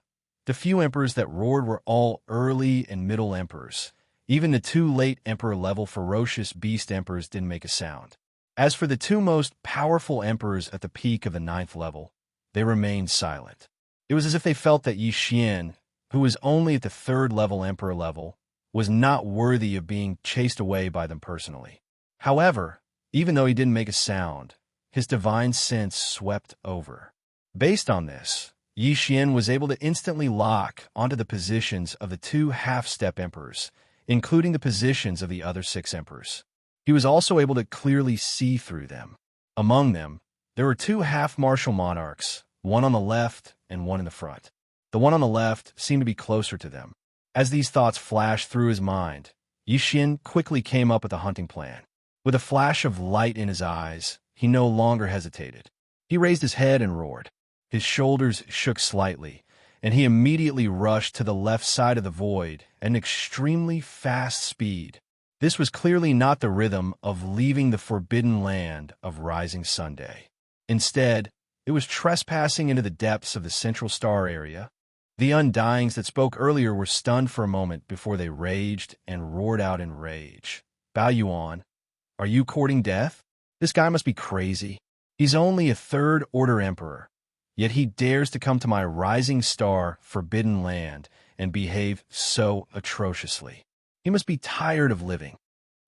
The few emperors that roared were all early and middle emperors. Even the 2 late emperor-level ferocious beast emperors didn't make a sound. As for the 2 most powerful emperors at the peak of the 9th level, they remained silent. It was as if they felt that Yixian, who was only at the 3rd-level emperor level, was not worthy of being chased away by them personally. However, even though he didn't make a sound, his divine sense swept over. Based on this, Yixian was able to instantly lock onto the positions of the 2 half-step emperors, including the positions of the other 6 emperors. He was also able to clearly see through them. Among them, there were 2 half-martial monarchs, one on the left and one in the front. The one on the left seemed to be closer to them. As these thoughts flashed through his mind, Yixian quickly came up with a hunting plan. With a flash of light in his eyes, he no longer hesitated. He raised his head and roared. His shoulders shook slightly, and he immediately rushed to the left side of the void at an extremely fast speed. This was clearly not the rhythm of leaving the forbidden land of Rising Sunday. Instead, it was trespassing into the depths of the Central Star area. The Undyings that spoke earlier were stunned for a moment before they raged and roared out in rage. Bao Yuan, are you courting death? This guy must be crazy. He's only a 3rd-order emperor, yet he dares to come to my Rising Star Forbidden Land and behave so atrociously. He must be tired of living.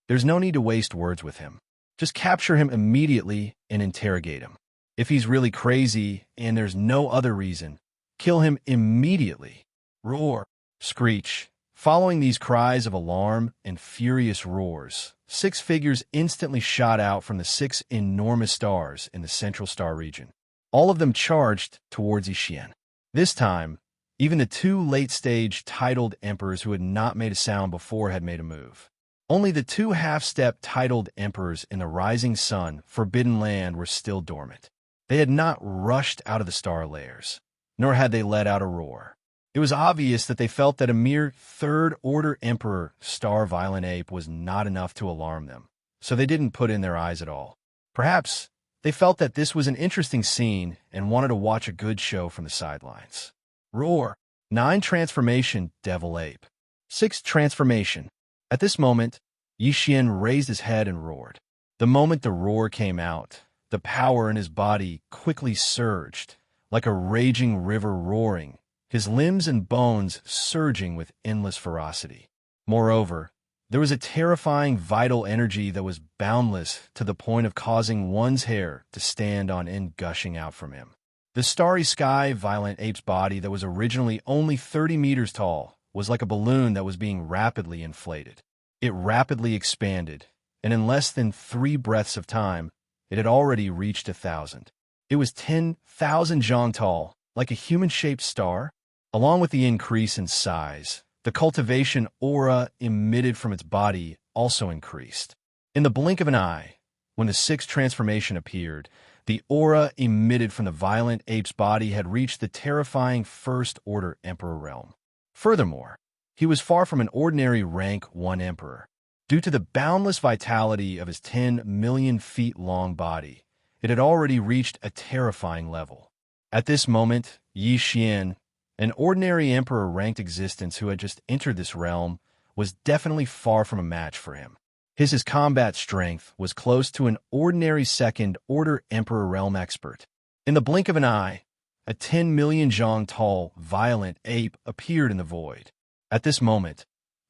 There's no need to waste words with him. Just capture him immediately and interrogate him. If he's really crazy and there's no other reason, kill him immediately. Roar. Screech. Following these cries of alarm and furious roars, 6 figures instantly shot out from the 6 enormous stars in the Central Star region. All of them charged towards Yixian. This time, even the 2 late-stage titled emperors who had not made a sound before had made a move. Only the 2 half-step titled emperors in the Rising Sun Forbidden Land were still dormant. They had not rushed out of the star layers, nor had they let out a roar. It was obvious that they felt that a mere 3rd-order emperor star violent ape was not enough to alarm them, so they didn't put in their eyes at all. Perhaps they felt that this was an interesting scene and wanted to watch a good show from the sidelines. Roar. 9 transformation devil ape. 6 transformation. At this moment, Yixian raised his head and roared. The moment the roar came out, the power in his body quickly surged, like a raging river roaring, his limbs and bones surging with endless ferocity. Moreover, There was a terrifying vital energy that was boundless to the point of causing one's hair to stand on end, gushing out from him. The starry sky violent ape's body that was originally only 30 meters tall was like a balloon that was being rapidly inflated. It rapidly expanded, and in less than 3 breaths of time, it had already reached 1,000. It was 10,000 zhang tall, like a human-shaped star. Along with the increase in size, the cultivation aura emitted from its body also increased. In the blink of an eye, when the 6th transformation appeared, the aura emitted from the violent ape's body had reached the terrifying First Order Emperor realm. Furthermore, he was far from an ordinary rank 1 emperor. Due to the boundless vitality of his 10 million feet long body, it had already reached a terrifying level. At this moment, Xianxia, an ordinary emperor-ranked existence who had just entered this realm, was definitely far from a match for him. His combat strength was close to an ordinary second-order emperor realm expert. In the blink of an eye, a 10 million zhang tall, violent ape appeared in the void. At this moment,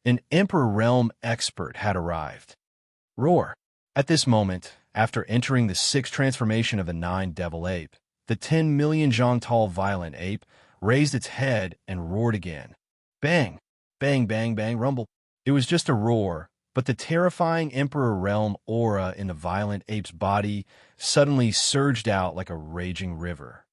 an emperor realm expert had arrived. Roar! At this moment, after entering the 6th transformation of the 9 devil ape, the 10 million zhang tall violent ape raised its head and roared again. Bang! Bang, bang, bang, rumble. It was just a roar, but the terrifying Emperor Realm aura in the violent ape's body suddenly surged out like a raging river.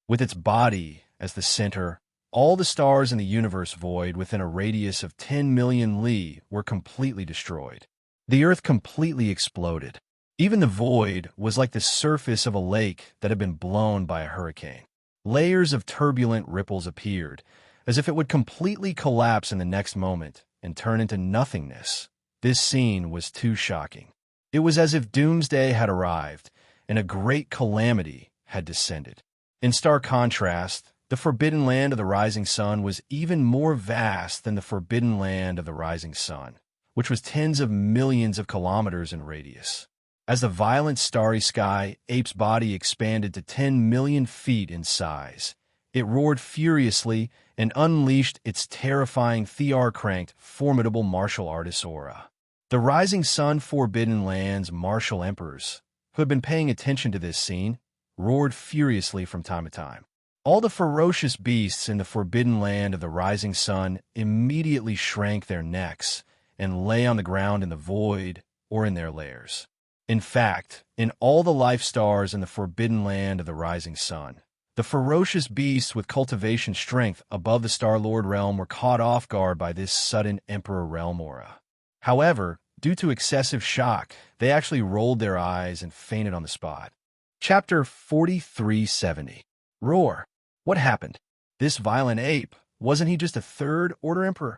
With its body as the center, all the stars in the universe void within a radius of 10 million li were completely destroyed. The earth completely exploded. Even the void was like the surface of a lake that had been blown by a hurricane. Layers of turbulent ripples appeared, as if it would completely collapse in the next moment and turn into nothingness. This scene was too shocking. It was as if doomsday had arrived, and a great calamity had descended. In stark contrast, the forbidden land of the rising sun was even more vast than the forbidden land of the rising sun, which was tens of millions of kilometers in radius. As the violent starry sky ape's body expanded to 10 million feet in size, it roared furiously and unleashed its terrifying Thear-cranked, formidable martial artist aura. The rising sun forbidden land's martial emperors, who had been paying attention to this scene, roared furiously from time to time. All the ferocious beasts in the forbidden land of the rising sun immediately shrank their necks and lay on the ground in the void or in their lairs. In fact, in all the life stars in the forbidden land of the rising sun, the ferocious beasts with cultivation strength above the Star-Lord realm were caught off guard by this sudden Emperor realm aura. However, due to excessive shock, they actually rolled their eyes and fainted on the spot. Chapter 4370. Roar! What happened? This violent ape, wasn't he just a third-order emperor?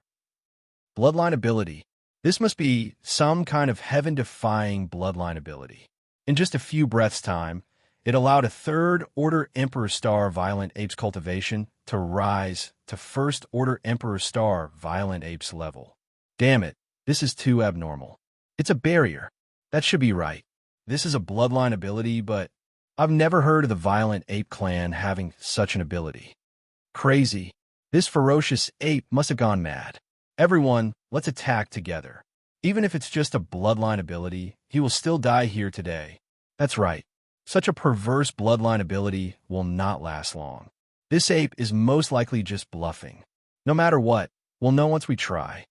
Bloodline ability. This must be some kind of heaven-defying bloodline ability. In just a few breaths' time, it allowed a third-order Emperor Star Violent Ape's cultivation to rise to first-order Emperor Star Violent Ape's level. Damn it, this is too abnormal. It's a barrier. That should be right. This is a bloodline ability, but I've never heard of the Violent Ape clan having such an ability. Crazy. This ferocious ape must have gone mad. Everyone, let's attack together. Even if it's just a bloodline ability, he will still die here today. That's right. Such a perverse bloodline ability will not last long. This ape is most likely just bluffing. No matter what, we'll know once we try.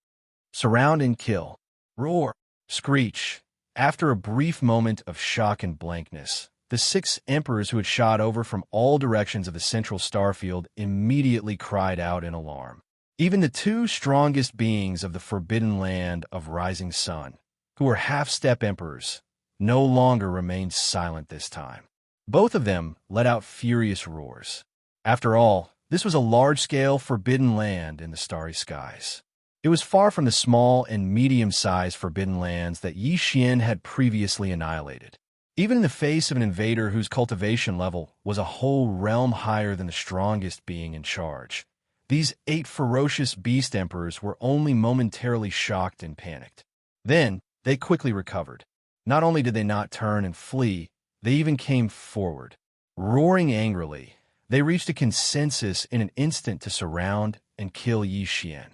Surround and kill. Roar. Screech. After a brief moment of shock and blankness, the 6 emperors who had shot over from all directions of the central starfield immediately cried out in alarm. Even the 2 strongest beings of the forbidden land of rising sun, who were half-step emperors, no longer remained silent this time. Both of them let out furious roars. After all, this was a large-scale forbidden land in the starry skies. It was far from the small and medium-sized forbidden lands that Xianxia had previously annihilated. Even in the face of an invader whose cultivation level was a whole realm higher than the strongest being in charge, these 8 ferocious beast emperors were only momentarily shocked and panicked. Then, they quickly recovered. Not only did they not turn and flee, they even came forward. Roaring angrily, they reached a consensus in an instant to surround and kill Xianxia.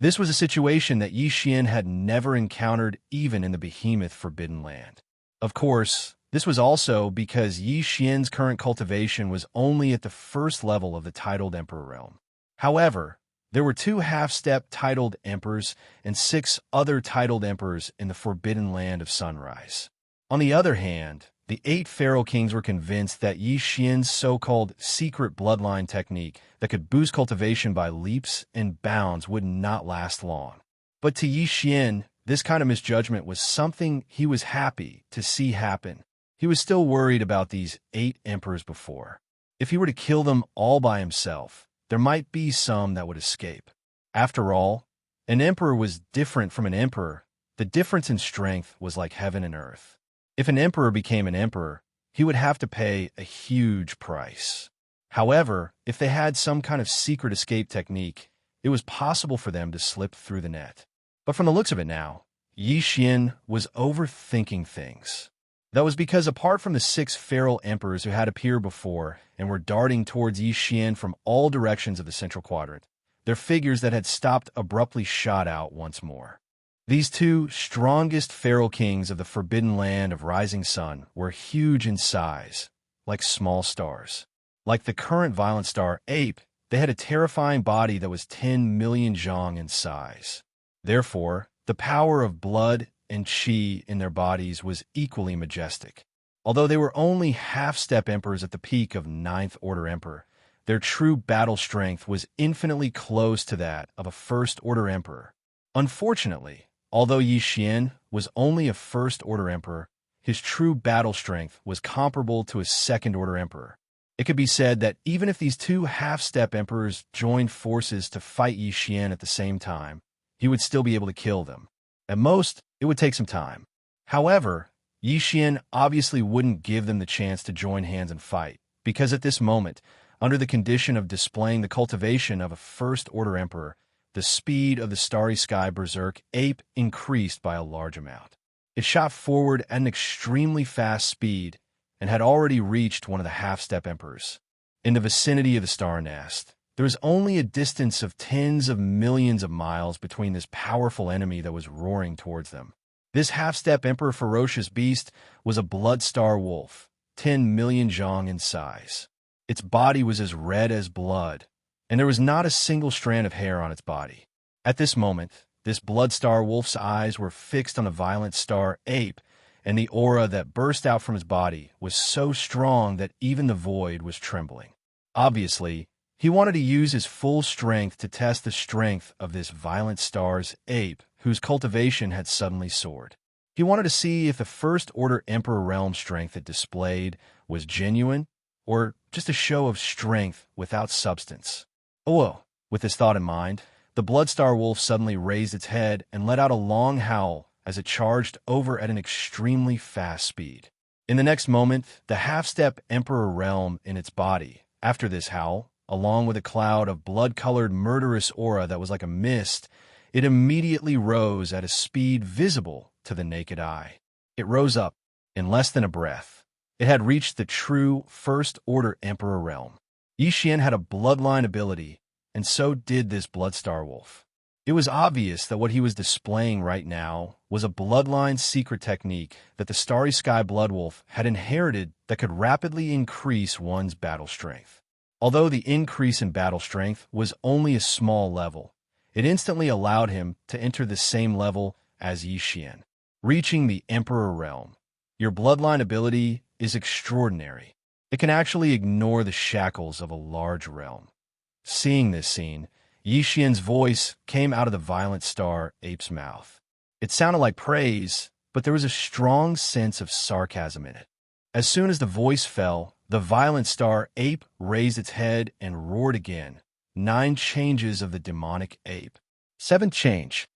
This was a situation that Xian had never encountered even in the behemoth Forbidden Land. Of course, this was also because Xian's current cultivation was only at the first level of the titled Emperor realm. However, there were 2 half-step titled emperors and 6 other titled emperors in the Forbidden Land of Sunrise. On the other hand, the 8 Feral Kings were convinced that Xian's so-called secret bloodline technique that could boost cultivation by leaps and bounds would not last long. But to Xian, this kind of misjudgment was something he was happy to see happen. He was still worried about these 8 emperors before. If he were to kill them all by himself, there might be some that would escape. After all, an emperor was different from an emperor. The difference in strength was like heaven and earth. If an emperor became an emperor, he would have to pay a huge price. However, if they had some kind of secret escape technique, it was possible for them to slip through the net. But from the looks of it now, Xian was overthinking things. That was because apart from the 6 feral emperors who had appeared before and were darting towards Xian from all directions of the central quadrant, their figures that had stopped abruptly shot out once more. These 2 strongest feral kings of the Forbidden Land of Rising Sun were huge in size, like small stars. Like the current violent star Ape, they had a terrifying body that was 10 million zhong in size. Therefore, the power of blood and qi in their bodies was equally majestic. Although they were only half-step emperors at the peak of 9th Order Emperor, their true battle strength was infinitely close to that of a First Order Emperor. Unfortunately, although Xian was only a First Order Emperor, his true battle strength was comparable to a Second Order Emperor. It could be said that even if these 2 half-step emperors joined forces to fight Xian at the same time, he would still be able to kill them. At most, it would take some time. However, Xian obviously wouldn't give them the chance to join hands and fight, because at this moment, under the condition of displaying the cultivation of a First Order Emperor, the speed of the Starry Sky Berserk Ape increased by a large amount. It shot forward at an extremely fast speed and had already reached one of the half-step emperors. In the vicinity of the star nest, there was only a distance of tens of millions of miles between this powerful enemy that was roaring towards them. This half-step emperor ferocious beast was a blood star wolf, 10 million zhong in size. Its body was as red as blood, and there was not a single strand of hair on its body. At this moment, this blood star wolf's eyes were fixed on the violent star Ape, and the aura that burst out from his body was so strong that even the void was trembling. Obviously, he wanted to use his full strength to test the strength of this violent star's Ape, whose cultivation had suddenly soared. He wanted to see if the First Order Emperor realm strength it displayed was genuine, or just a show of strength without substance. Oh, with this thought in mind, the Bloodstar Wolf suddenly raised its head and let out a long howl as it charged over at an extremely fast speed. In the next moment, the half-step Emperor realm in its body, after this howl, along with a cloud of blood-colored murderous aura that was like a mist, it immediately rose at a speed visible to the naked eye. It rose up in less than a breath. It had reached the true First Order Emperor realm. Xian had a bloodline ability, and so did this Bloodstar Wolf. It was obvious that what he was displaying right now was a bloodline secret technique that the Starry Sky Blood Wolf had inherited that could rapidly increase one's battle strength. Although the increase in battle strength was only a small level, it instantly allowed him to enter the same level as Xian, reaching the Emperor realm. Your bloodline ability is extraordinary. It can actually ignore the shackles of a large realm. Seeing this scene, Xian's voice came out of the violent star Ape's mouth. It sounded like praise, but there was a strong sense of sarcasm in it. As soon as the voice fell, the violent star Ape raised its head and roared again. 9 changes of the demonic ape. 7th change.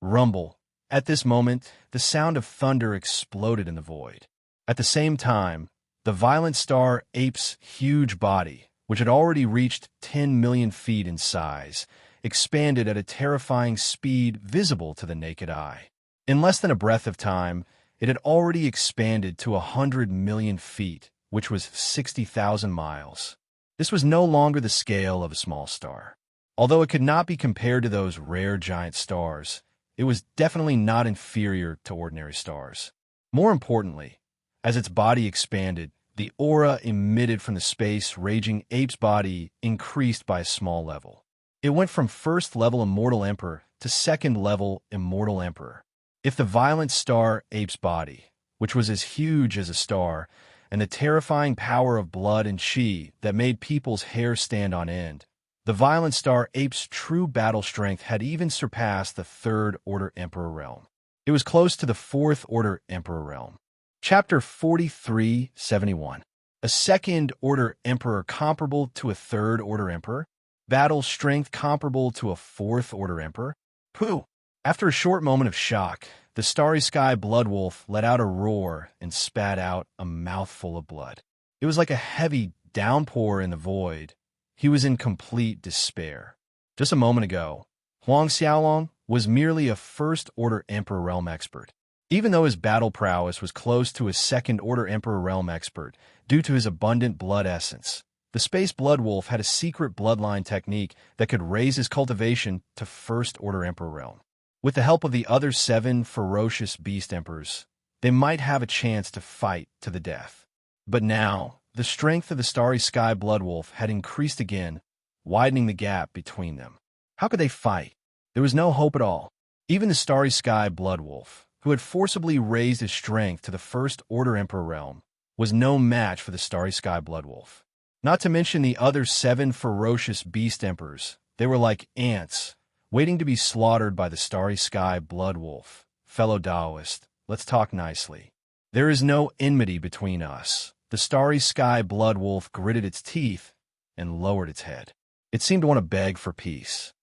Rumble. At this moment, the sound of thunder exploded in the void. At the same time, the violent star Ape's huge body, which had already reached 10 million feet in size, expanded at a terrifying speed visible to the naked eye. In less than a breath of time, it had already expanded to 100 million feet, which was 60,000 miles. This was no longer the scale of a small star. Although it could not be compared to those rare giant stars, it was definitely not inferior to ordinary stars. More importantly, as its body expanded, the aura emitted from the space-raging ape's body increased by a small level. It went from first-level Immortal Emperor to second-level Immortal Emperor. If the violent star ape's body, which was as huge as a star, and the terrifying power of blood and chi that made people's hair stand on end, the violent star ape's true battle strength had even surpassed the Third-Order Emperor realm. It was close to the Fourth-Order Emperor realm. Chapter 4371. A Second-Order Emperor comparable to a Third-Order Emperor? Battle strength comparable to a Fourth-Order Emperor? Pooh! After a short moment of shock, the Starry Sky Bloodwolf let out a roar and spat out a mouthful of blood. It was like a heavy downpour in the void. He was in complete despair. Just a moment ago, Huang Xiaolong was merely a First-Order Emperor realm expert. Even though his battle prowess was close to a Second-Order Emperor realm expert due to his abundant blood essence, the Space Bloodwolf had a secret bloodline technique that could raise his cultivation to First-Order Emperor realm. With the help of the other 7 ferocious beast emperors, they might have a chance to fight to the death. But now, the strength of the Starry Sky Bloodwolf had increased again, widening the gap between them. How could they fight? There was no hope at all. Even the Starry Sky Bloodwolf, who had forcibly raised his strength to the First-Order Emperor realm, was no match for the Starry Sky Bloodwolf. Not to mention the other 7 ferocious beast emperors. They were like ants, waiting to be slaughtered by the Starry Sky Bloodwolf. Fellow Taoist, let's talk nicely. There is no enmity between us. The Starry Sky Bloodwolf gritted its teeth and lowered its head. It seemed to want to beg for peace.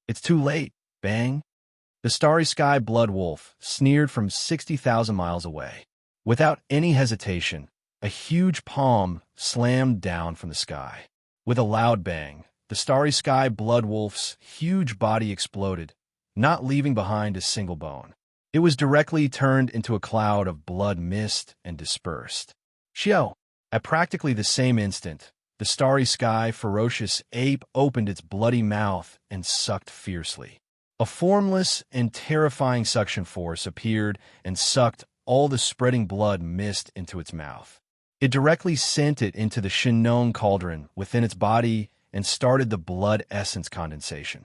It's too late, bang. The Starry Sky Bloodwolf sneered from 60,000 miles away. Without any hesitation, a huge palm slammed down from the sky. With a loud bang, the Starry Sky Bloodwolf's huge body exploded, not leaving behind a single bone. It was directly turned into a cloud of blood mist and dispersed. Xiao! At practically the same instant, the Starry Sky ferocious ape opened its bloody mouth and sucked fiercely. A formless and terrifying suction force appeared and sucked all the spreading blood mist into its mouth. It directly sent it into the Shinnong cauldron within its body and started the blood essence condensation.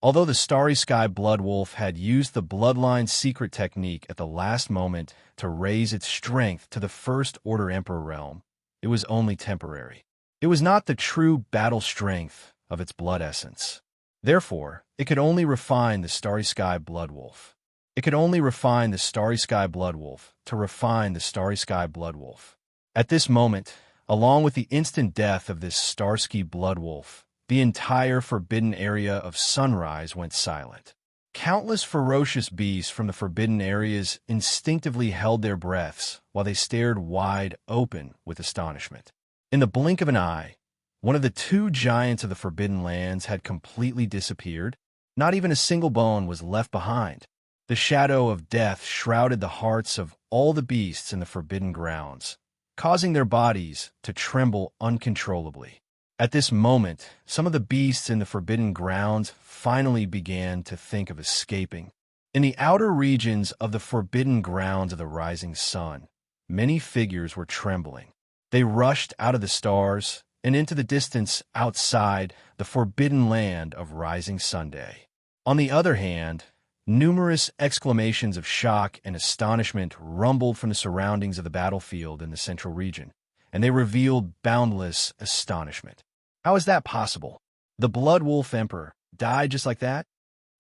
Although the Starry Sky Bloodwolf had used the Bloodline secret technique at the last moment to raise its strength to the First-Order Emperor realm, it was only temporary. It was not the true battle strength of its blood essence. Therefore, it could only refine the Starry Sky Bloodwolf. It could only refine the Starry Sky Bloodwolf to refine the Starry Sky Bloodwolf. At this moment, along with the instant death of this Starsky Bloodwolf, the entire forbidden area of Sunrise went silent. Countless ferocious beasts from the forbidden areas instinctively held their breaths while they stared wide open with astonishment. In the blink of an eye, one of the 2 giants of the Forbidden Lands had completely disappeared. Not even a single bone was left behind. The shadow of death shrouded the hearts of all the beasts in the Forbidden Grounds, causing their bodies to tremble uncontrollably. At this moment, some of the beasts in the Forbidden Grounds finally began to think of escaping. In the outer regions of the Forbidden Grounds of the Rising Sun, many figures were trembling. They rushed out of the stars and into the distance outside the forbidden land of Rising Sunday. On the other hand, numerous exclamations of shock and astonishment rumbled from the surroundings of the battlefield in the central region, and they revealed boundless astonishment. How is that possible? The Bloodwolf Emperor died just like that?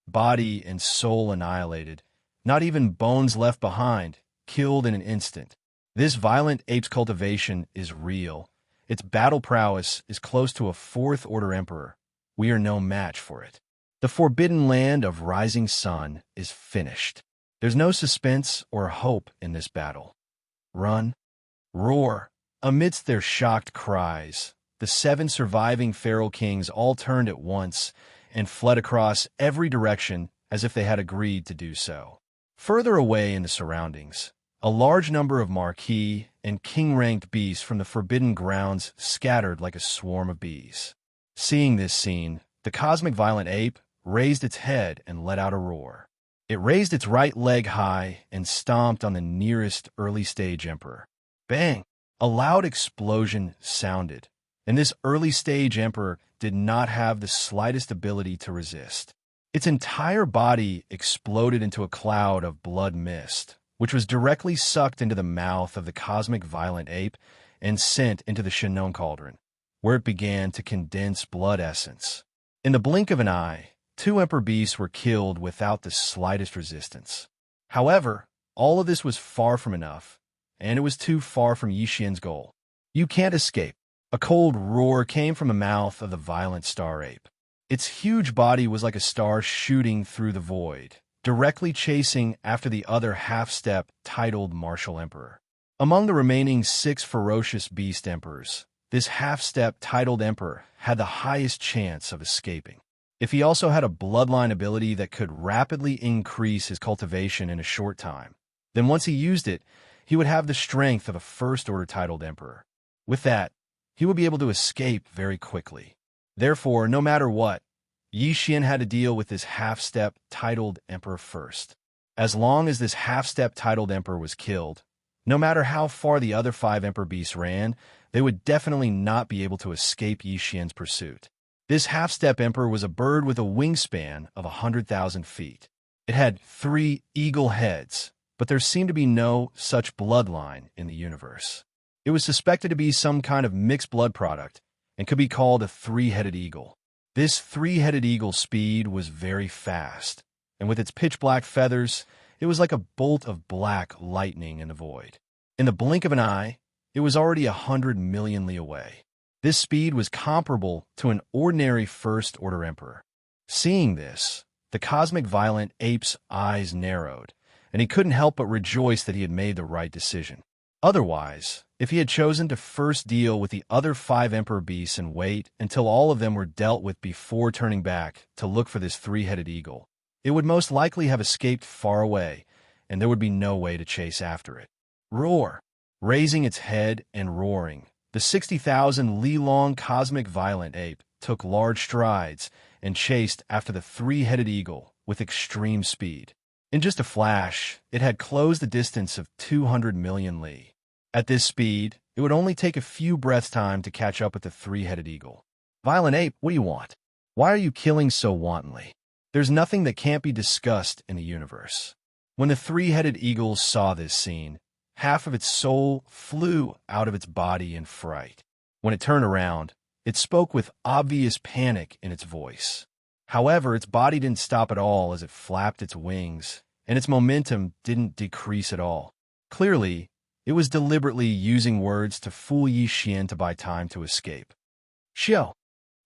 Body and soul annihilated, not even bones left behind, killed in an instant. This violent ape's cultivation is real. Its battle prowess is close to a Fourth-Order Emperor. We are no match for it. The forbidden land of Rising Sun is finished. There's no suspense or hope in this battle. Run. Roar. Amidst their shocked cries, the 7 surviving Pharaoh kings all turned at once and fled across every direction as if they had agreed to do so. Further away in the surroundings, a large number of marquis and king-ranked beasts from the Forbidden Grounds scattered like a swarm of bees. Seeing this scene, the cosmic violent ape raised its head and let out a roar. It raised its right leg high and stomped on the nearest early-stage emperor. Bang! A loud explosion sounded, and this early-stage emperor did not have the slightest ability to resist. Its entire body exploded into a cloud of blood mist, which was directly sucked into the mouth of the cosmic violent ape and sent into the Shannon cauldron, where it began to condense blood essence. In the blink of an eye, 2 emperor beasts were killed without the slightest resistance. However, all of this was far from enough, and it was too far from Yixian's goal. You can't escape. A cold roar came from the mouth of the violent star ape. Its huge body was like a star shooting through the void, directly chasing after the other half-step titled Martial Emperor. Among the remaining 6 ferocious beast emperors, this half-step titled emperor had the highest chance of escaping. If he also had a bloodline ability that could rapidly increase his cultivation in a short time, then once he used it, he would have the strength of a first-order titled emperor. With that, he would be able to escape very quickly. Therefore, no matter what, Yixian had to deal with this half-step titled emperor first. As long as this half-step titled emperor was killed, no matter how far the other 5 emperor beasts ran, they would definitely not be able to escape Yixian's pursuit. This half-step emperor was a bird with a wingspan of 100,000 feet. It had 3 eagle heads, but there seemed to be no such bloodline in the universe. It was suspected to be some kind of mixed blood product and could be called a 3-headed eagle. This 3-headed eagle's speed was very fast, and with its pitch-black feathers, it was like a bolt of black lightning in the void. In the blink of an eye, it was already 100 million li away. This speed was comparable to an ordinary first-order emperor. Seeing this, the cosmic violent ape's eyes narrowed, and he couldn't help but rejoice that he had made the right decision. Otherwise, if he had chosen to first deal with the other 5 emperor beasts and wait until all of them were dealt with before turning back to look for this 3-headed eagle, it would most likely have escaped far away, and there would be no way to chase after it. Roar! Raising its head and roaring, the 60,000 li-long cosmic violent ape took large strides and chased after the 3-headed eagle with extreme speed. In just a flash, it had closed the distance of 200 million li. At this speed, it would only take a few breaths' time to catch up with the 3-headed eagle. Violent ape, what do you want? Why are you killing so wantonly? There's nothing that can't be discussed in the universe. When the 3-headed eagle saw this scene, half of its soul flew out of its body in fright. When it turned around, it spoke with obvious panic in its voice. However, its body didn't stop at all as it flapped its wings, and its momentum didn't decrease at all. Clearly, it was deliberately using words to fool Yixian to buy time to escape. Xiao!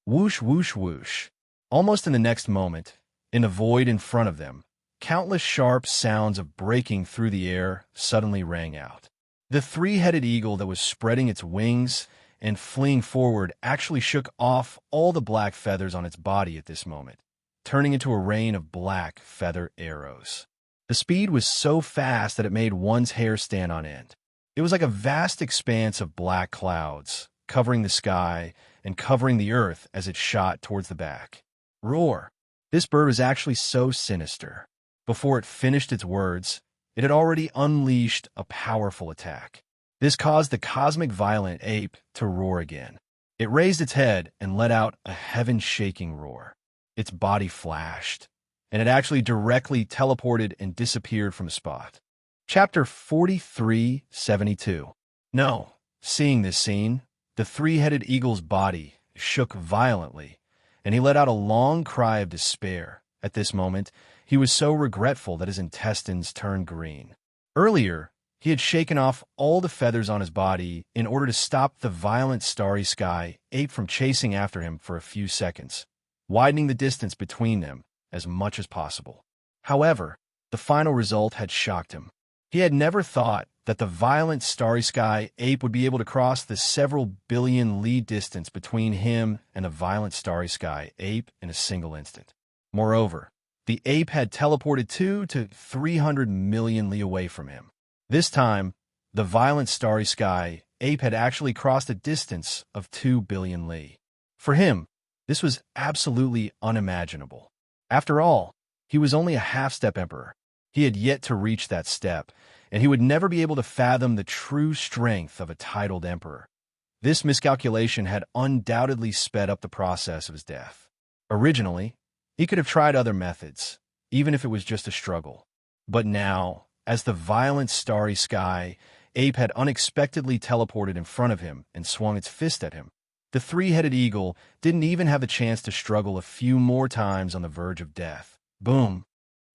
Whoosh, whoosh, whoosh. Almost in the next moment, in the void in front of them, countless sharp sounds of breaking through the air suddenly rang out. The 3-headed eagle that was spreading its wings and fleeing forward actually shook off all the black feathers on its body at this moment, turning into a rain of black feather arrows. The speed was so fast that it made one's hair stand on end. It was like a vast expanse of black clouds, covering the sky and covering the earth as it shot towards the back. Roar! This bird was actually so sinister. Before it finished its words, it had already unleashed a powerful attack. This caused the cosmic violent ape to roar again. It raised its head and let out a heaven-shaking roar. Its body flashed, and it actually directly teleported and disappeared from a spot. Chapter 43:72. No. Seeing this scene, the 3-headed eagle's body shook violently, and he let out a long cry of despair. At this moment, he was so regretful that his intestines turned green. Earlier, he had shaken off all the feathers on his body in order to stop the violent starry sky ape from chasing after him for a few seconds, widening the distance between them as much as possible. However, the final result had shocked him. He had never thought that the violent starry sky ape would be able to cross the several billion li distance between him and the violent starry sky ape in a single instant. Moreover, the ape had teleported 2 to 300 million li away from him. This time, the violent starry sky ape had actually crossed a distance of 2 billion li. For him, This was absolutely unimaginable. After all, he was only a half-step emperor. He had yet to reach that step, and he would never be able to fathom the true strength of a titled emperor. This miscalculation had undoubtedly sped up the process of his death. Originally, he could have tried other methods, even if it was just a struggle. But now, as the violent starry sky, Ape had unexpectedly teleported in front of him and swung its fist at him. The three-headed eagle didn't even have the chance to struggle a few more times on the verge of death. Boom!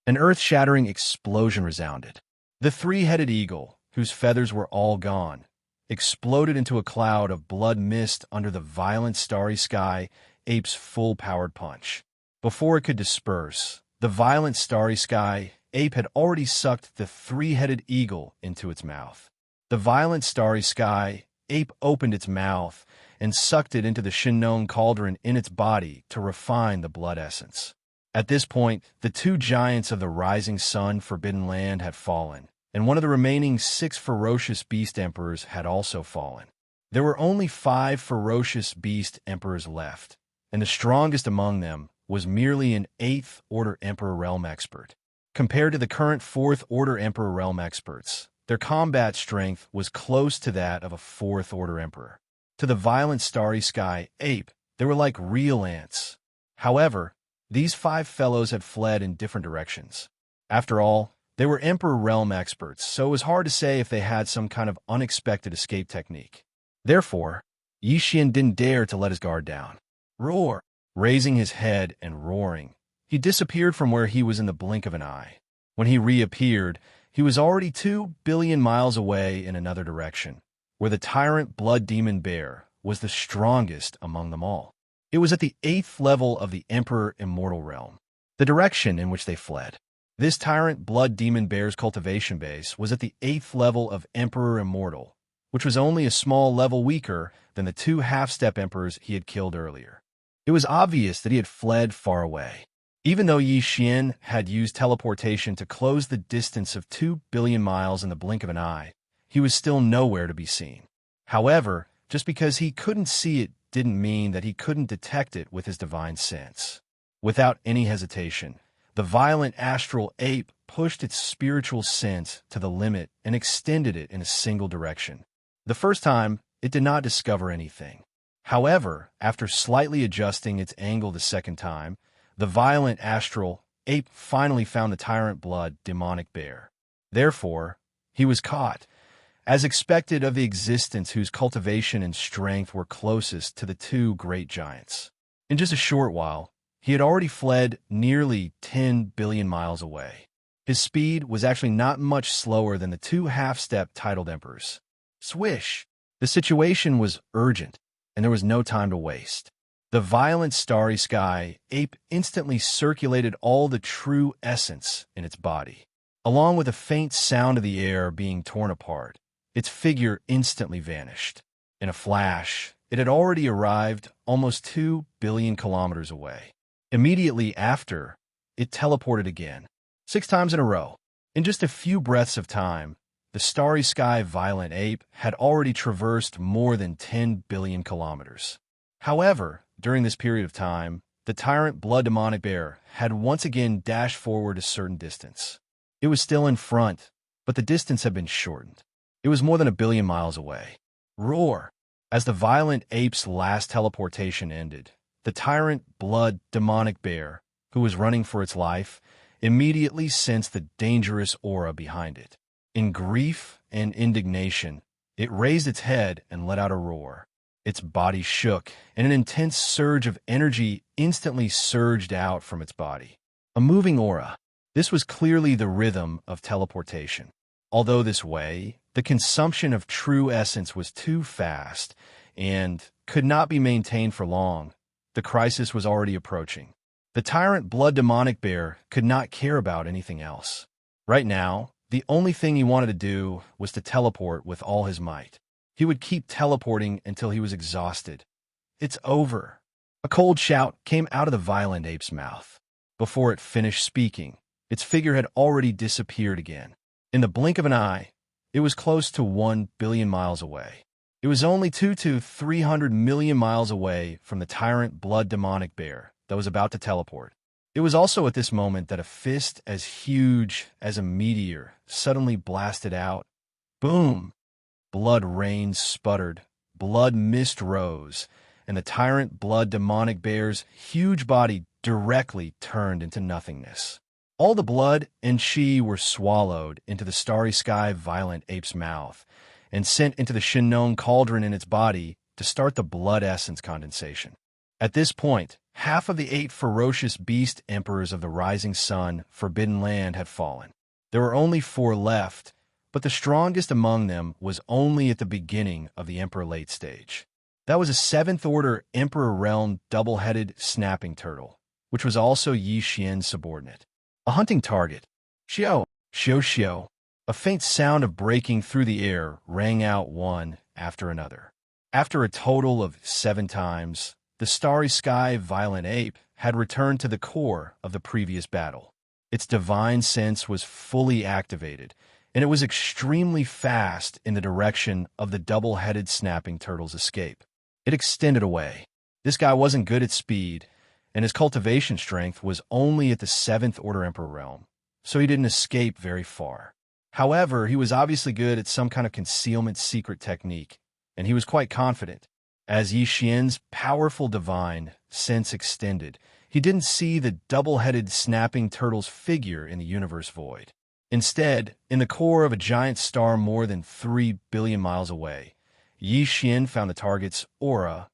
An earth-shattering explosion resounded. The three-headed eagle, whose feathers were all gone, exploded into a cloud of blood mist under the violent starry sky, Ape's full-powered punch. Before it could disperse, the violent starry sky, Ape had already sucked the three-headed eagle into its mouth. The violent starry sky, Ape opened its mouth and sucked it into the Shinnon cauldron in its body to refine the blood essence. At this point, the two giants of the rising sun Forbidden Land had fallen, and one of the remaining 6 ferocious beast emperors had also fallen. There were only 5 ferocious beast emperors left, and the strongest among them was merely an 8th Order Emperor Realm expert. Compared to the current 4th Order Emperor Realm experts, their combat strength was close to that of a 4th Order Emperor. To the violent starry sky Ape, they were like real ants. However, these 5 fellows had fled in different directions. After all, they were Emperor Realm experts, so it was hard to say if they had some kind of unexpected escape technique. Therefore, Yixian didn't dare to let his guard down. Roar! Raising his head and roaring, he disappeared from where he was in the blink of an eye. When he reappeared, he was already 2 billion miles away in another direction, where the tyrant blood demon bear was the strongest among them all. It was at the 8th level of the Emperor Immortal Realm, the direction in which they fled. This tyrant blood demon bear's cultivation base was at the 8th level of Emperor Immortal, which was only a small level weaker than the 2 half-step emperors he had killed earlier. It was obvious that he had fled far away. Even though Yixian had used teleportation to close the distance of 2 billion miles in the blink of an eye, he was still nowhere to be seen. However, just because he couldn't see it didn't mean that he couldn't detect it with his divine sense. Without any hesitation, the violent astral ape pushed its spiritual sense to the limit and extended it in a single direction. The first time, it did not discover anything. However, after slightly adjusting its angle the second time, the violent astral ape finally found the tyrant blood demonic bear. Therefore, he was caught, as expected of the existence whose cultivation and strength were closest to the 2 great giants. In just a short while, he had already fled nearly 10 billion miles away. His speed was actually not much slower than the 2 half-step titled emperors. Swish! The situation was urgent, and there was no time to waste. The violent starry sky ape instantly circulated all the true essence in its body. Along with a faint sound of the air being torn apart, its figure instantly vanished. In a flash, it had already arrived almost 2 billion kilometers away. Immediately after, it teleported again, 6 times in a row. In just a few breaths of time, the starry sky violent ape had already traversed more than 10 billion kilometers. However, during this period of time, the tyrant blood demonic bear had once again dashed forward a certain distance. It was still in front, but the distance had been shortened. It was more than 1 billion miles away. Roar! As the violent ape's last teleportation ended, the tyrant blood demonic bear, who was running for its life, immediately sensed the dangerous aura behind it. In grief and indignation, it raised its head and let out a roar. Its body shook, and an intense surge of energy instantly surged out from its body. A moving aura. This was clearly the rhythm of teleportation. Although this way, the consumption of true essence was too fast and could not be maintained for long. The crisis was already approaching. The tyrant blood demonic bear could not care about anything else. Right now, the only thing he wanted to do was to teleport with all his might. He would keep teleporting until he was exhausted. It's over. A cold shout came out of the violent ape's mouth. Before it finished speaking, its figure had already disappeared again. In the blink of an eye, it was close to 1 billion miles away. It It was only 200 to 300 million miles away from the tyrant blood demonic bear that was about to teleport. It was also at this moment that a fist as huge as a meteor suddenly blasted out. Boom! Blood rains sputtered, blood mist rose, and the tyrant blood demonic bear's huge body directly turned into nothingness. All the blood and chi were swallowed into the starry sky violent ape's mouth and sent into the Shinnon cauldron in its body to start the blood essence condensation. At this point, half of the 8 ferocious beast emperors of the rising sun, Forbidden Land, had fallen. There were only 4 left, but the strongest among them was only at the beginning of the Emperor late stage. That was a 7th-order Emperor Realm double-headed snapping turtle, which was also Yi Xian's subordinate. A hunting target. Xiao, xiao, xiao. A faint sound of breaking through the air rang out one after another. After a total of 7 times, the starry sky violent ape had returned to the core of the previous battle. Its divine sense was fully activated, and it was extremely fast in the direction of the double-headed snapping turtle's escape. It extended away. This guy wasn't good at speed, and his cultivation strength was only at the 7th-order Emperor realm, so he didn't escape very far. However, he was obviously good at some kind of concealment secret technique, and he was quite confident. As Yi Xian's powerful divine sense extended, he didn't see the double-headed snapping turtle's figure in the universe void. Instead, in the core of a giant star more than 3 billion miles away, Yi Xian found the target's aura.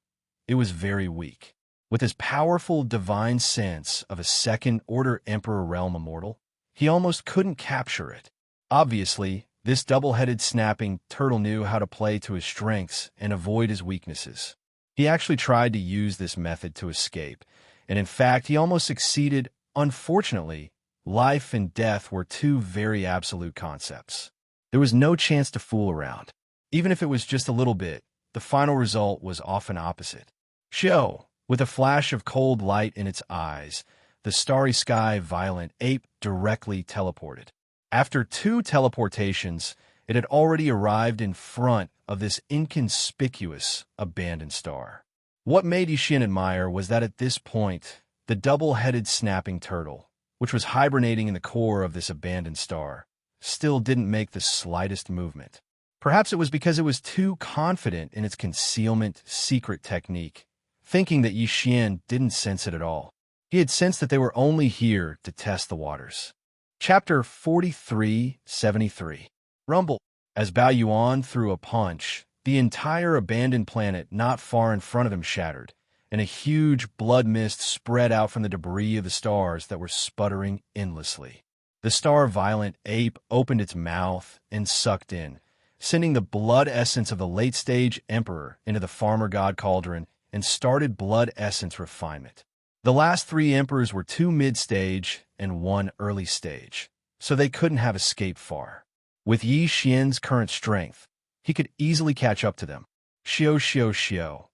It was very weak. With his powerful divine sense of a 2nd-order Emperor realm immortal, he almost couldn't capture it. Obviously, this double-headed snapping turtle knew how to play to his strengths and avoid his weaknesses. He actually tried to use this method to escape, and in fact, he almost succeeded. Unfortunately, life and death were 2 very absolute concepts. There was no chance to fool around. Even if it was just a little bit, the final result was often opposite. Xiao, with a flash of cold light in its eyes, the starry sky violent ape directly teleported. After 2 teleportations, it had already arrived in front of this inconspicuous, abandoned star. What made Yi Xian admire was that at this point, the double-headed snapping turtle, which was hibernating in the core of this abandoned star, still didn't make the slightest movement. Perhaps it was because it was too confident in its concealment secret technique, thinking that Yi Xian didn't sense it at all. He had sensed that they were only here to test the waters. Chapter 4373. Rumble. As Bao Yuan threw a punch, the entire abandoned planet not far in front of him shattered, and a huge blood mist spread out from the debris of the stars that were sputtering endlessly. The star-violent ape opened its mouth and sucked in, sending the blood essence of the late-stage emperor into the farmer god cauldron and started blood essence refinement. The last 3 emperors were 2 mid-stage and 1 early stage, so they couldn't have escaped far. With Yi Xian's current strength, he could easily catch up to them. Xiao, xiao, xiao.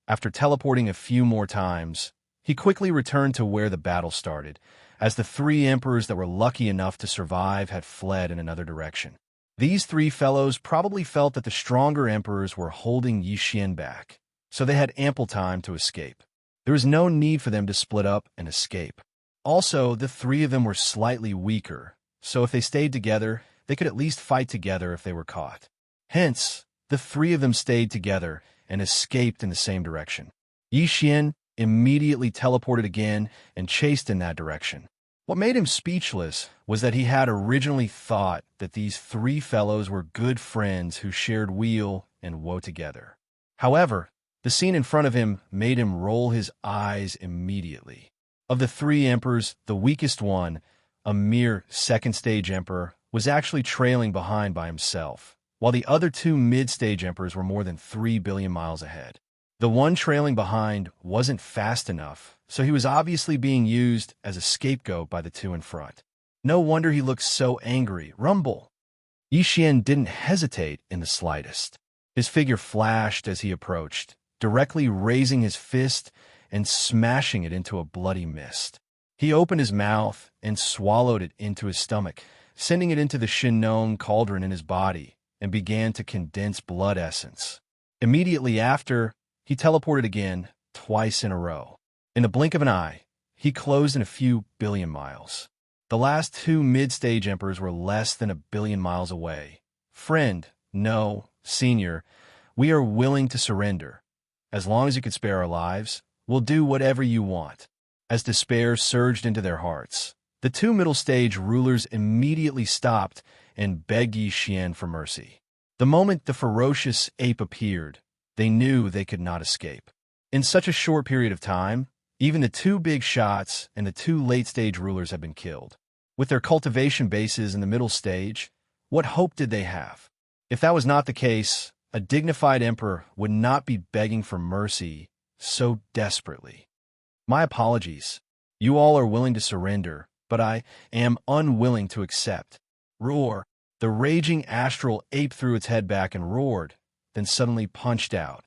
After teleporting a few more times, he quickly returned to where the battle started, as the 3 emperors that were lucky enough to survive had fled in another direction. These 3 fellows probably felt that the stronger emperors were holding Yi Xian back, so they had ample time to escape. There was no need for them to split up and escape. Also, the 3 of them were slightly weaker, so if they stayed together, they could at least fight together if they were caught. Hence, the 3 of them stayed together and escaped in the same direction. Yi Xian immediately teleported again and chased in that direction. What made him speechless was that he had originally thought that these 3 fellows were good friends who shared weal and woe together. However, the scene in front of him made him roll his eyes immediately. Of the 3 emperors, the weakest one, a mere 2nd-stage emperor, was actually trailing behind by himself, while the other 2 mid-stage emperors were more than 3 billion miles ahead. The one trailing behind wasn't fast enough, so he was obviously being used as a scapegoat by the 2 in front. No wonder he looked so angry. Rumble! Yi Xian didn't hesitate in the slightest. His figure flashed as he approached, directly raising his fist and smashing it into a bloody mist. He opened his mouth and swallowed it into his stomach, sending it into the Shinnon cauldron in his body, and began to condense blood essence. Immediately after, he teleported again, twice in a row. In the blink of an eye, he closed in a few billion miles. The last two mid-stage emperors were less than a billion miles away. Friend, no, senior, we are willing to surrender. As long as you can spare our lives, we'll do whatever you want. As despair surged into their hearts, the two middle-stage rulers immediately stopped and begged Yi Xian for mercy. The moment the ferocious ape appeared, they knew they could not escape. In such a short period of time, even the two big shots and the two late-stage rulers had been killed. With their cultivation bases in the middle stage, what hope did they have? If that was not the case, a dignified emperor would not be begging for mercy so desperately. My apologies. You all are willing to surrender, but I am unwilling to accept. Roar! The raging astral ape threw its head back and roared, then suddenly punched out.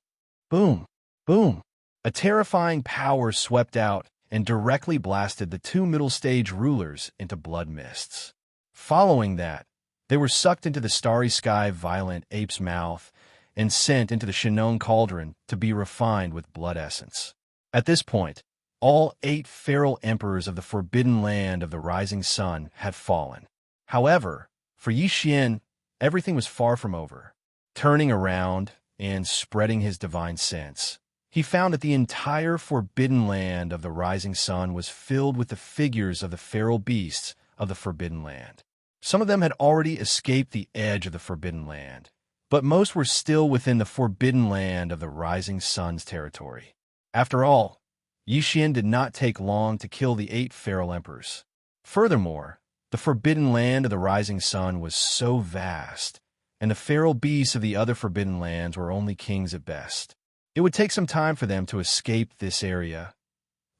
Boom! Boom! A terrifying power swept out and directly blasted the two middle-stage rulers into blood mists. Following that, they were sucked into the starry sky violent ape's mouth and sent into the Shinon cauldron to be refined with blood essence. At this point, all 8 feral emperors of the forbidden land of the rising sun had fallen. However, for Yi Xian, everything was far from over. Turning around and spreading his divine sense, he found that the entire forbidden land of the rising sun was filled with the figures of the feral beasts of the forbidden land. Some of them had already escaped the edge of the forbidden land, but most were still within the forbidden land of the rising sun's territory. After all, Yi Xian did not take long to kill the 8 feral emperors. Furthermore, the forbidden land of the rising sun was so vast, and the feral beasts of the other forbidden lands were only kings at best. It would take some time for them to escape this area.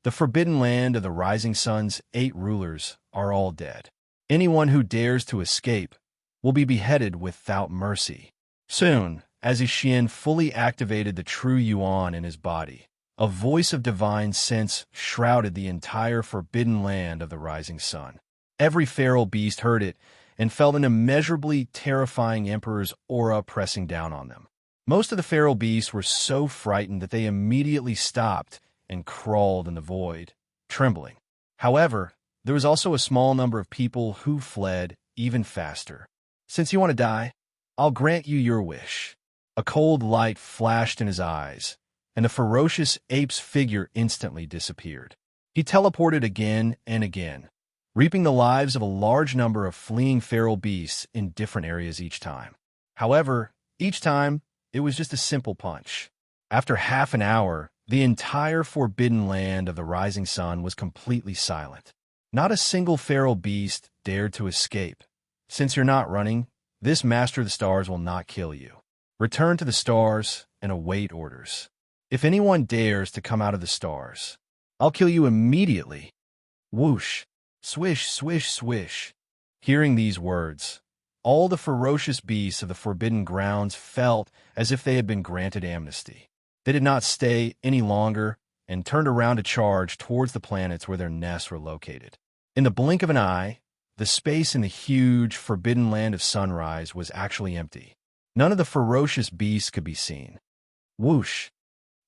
The forbidden land of the rising sun's 8 rulers are all dead. Anyone who dares to escape will be beheaded without mercy. Soon, as Yi Xian fully activated the true Yuan in his body, a voice of divine sense shrouded the entire forbidden land of the rising sun. Every feral beast heard it and felt an immeasurably terrifying emperor's aura pressing down on them. Most of the feral beasts were so frightened that they immediately stopped and crawled in the void, trembling. However, there was also a small number of people who fled even faster. Since you want to die, I'll grant you your wish. A cold light flashed in his eyes, and the ferocious ape's figure instantly disappeared. He teleported again and again, reaping the lives of a large number of fleeing feral beasts in different areas each time. However, each time, it was just a simple punch. After half an hour, the entire forbidden land of the rising sun was completely silent. Not a single feral beast dared to escape. Since you're not running, this Master of the Stars will not kill you. Return to the stars and await orders. If anyone dares to come out of the stars, I'll kill you immediately. Whoosh, swish, swish, swish. Hearing these words, all the ferocious beasts of the forbidden grounds felt as if they had been granted amnesty. They did not stay any longer and turned around to charge towards the planets where their nests were located. In the blink of an eye, the space in the huge, forbidden land of sunrise was actually empty. None of the ferocious beasts could be seen. Whoosh!